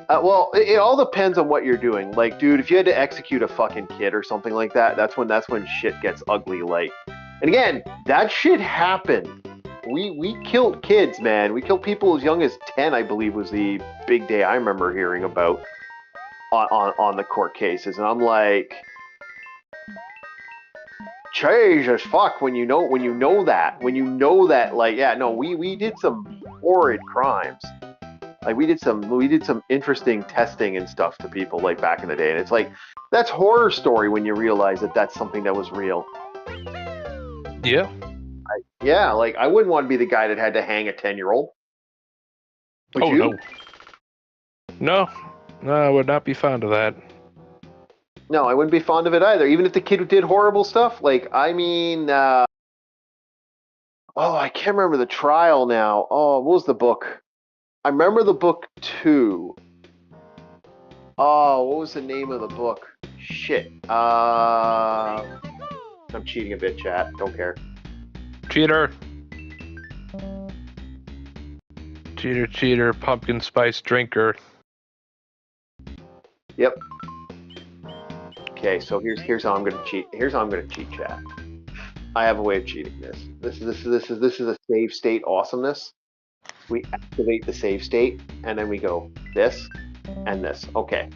Well, it all depends on what you're doing. Like, dude, if you had to execute a fucking kid or something like that, that's when shit gets ugly. Like, and again, that shit happened. We killed kids, man. We killed people as young as 10, I believe, was the big day I remember hearing about on the court cases. And I'm like, Jesus fuck, when you know that, like, yeah, no, we did some horrid crimes. Like, we did some interesting testing and stuff to people, like, back in the day. And it's like, that's horror story when you realize that that's something that was real. Yeah. Yeah, like, I wouldn't want to be the guy that had to hang a 10-year-old. Would you? No, I would not be fond of that. No, I wouldn't be fond of it either. Even if the kid did horrible stuff. Like, I mean, I can't remember the trial now. Oh, what was the book? I remember the book 2. Oh, what was the name of the book? Shit. I'm cheating a bit, chat. Don't care. Cheater. Cheater, pumpkin spice drinker. Yep. Okay, so here's how I'm gonna cheat. Here's how I'm gonna cheat, chat. I have a way of cheating this. This is a save state awesomeness. We activate the save state, and then we go this and this. Okay.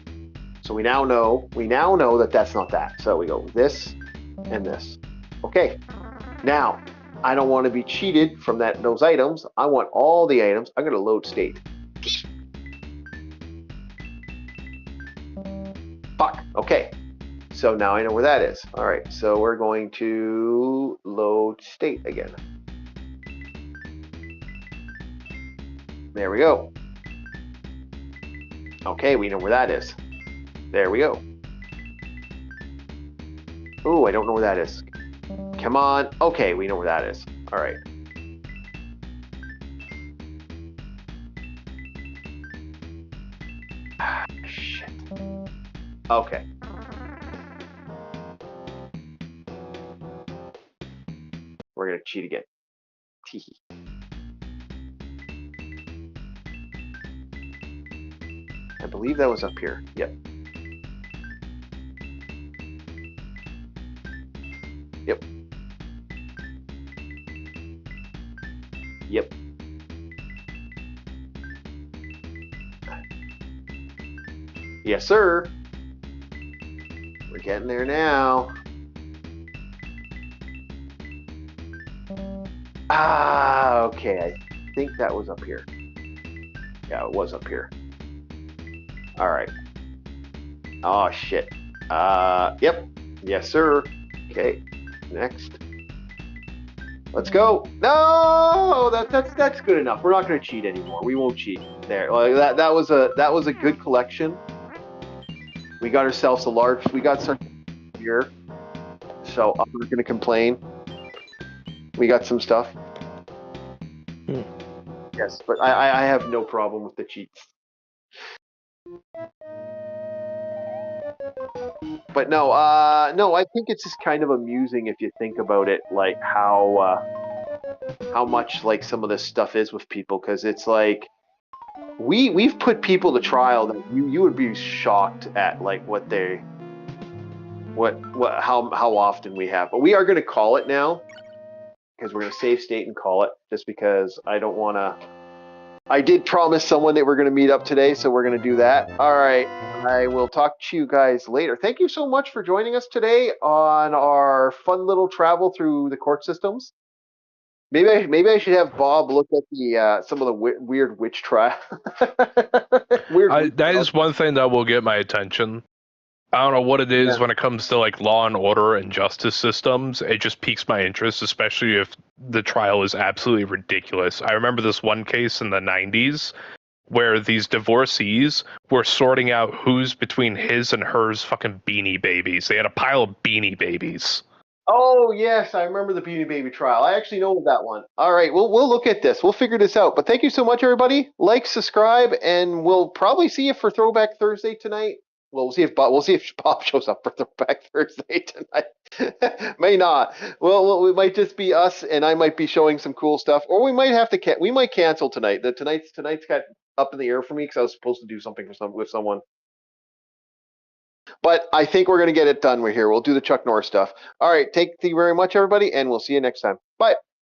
So we now know that that's not that. So we go this and this. Okay. Now, I don't want to be cheated from those items. I want all the items. I'm gonna load state. Fuck. Okay. So now I know where that is. All right. So we're going to load state again. There we go. Okay, we know where that is. There we go. Ooh, I don't know where that is. Come on. Okay, we know where that is. All right. Shit. Okay. We're gonna cheat again. Teehee. I believe that was up here. Yep. Yep. Yep. Yes, sir. We're getting there now. Okay. I think that was up here. Yeah, it was up here. All right. Oh, shit. Yep. Yes, sir. Okay. Next. Let's go. No, that's good enough. We're not going to cheat anymore. We won't cheat. There. Like, that was a good collection. We got ourselves we got some here. So I'm not going to complain. We got some stuff. Yes, but I have no problem with the cheats. But no, I think it's just kind of amusing if you think about it, like how much like some of this stuff is with people, because it's like we've put people to trial that you would be shocked at, like how often we have. But we are going to call it now, because we're going to save state and call it, just because I don't want to I did promise someone that we're going to meet up today, so we're going to do that. All right. I will talk to you guys later. Thank you so much for joining us today on our fun little travel through the court systems. Maybe I should have Bob look at the some of the weird witch trial. That is one thing that will get my attention. I don't know what it is when it comes to like law and order and justice systems. It just piques my interest, especially if the trial is absolutely ridiculous. I remember this one case in the 90s where these divorcees were sorting out who's between his and hers fucking Beanie Babies. They had a pile of Beanie Babies. Oh yes, I remember the Beanie Baby trial. I actually know that one. All right, we'll look at this. We'll figure this out. But thank you so much, everybody. Like, subscribe, and we'll probably see you for Throwback Thursday tonight. Well, we'll see if Bob shows up for Throwback Thursday tonight. May not. Well, it might just be us, and I might be showing some cool stuff, or we might have to. We might cancel tonight. Tonight's got up in the air for me because I was supposed to do something with someone. But I think we're going to get it done. We're here. We'll do the Chuck Norris stuff. All right. Thank you very much, everybody, and we'll see you next time. Bye.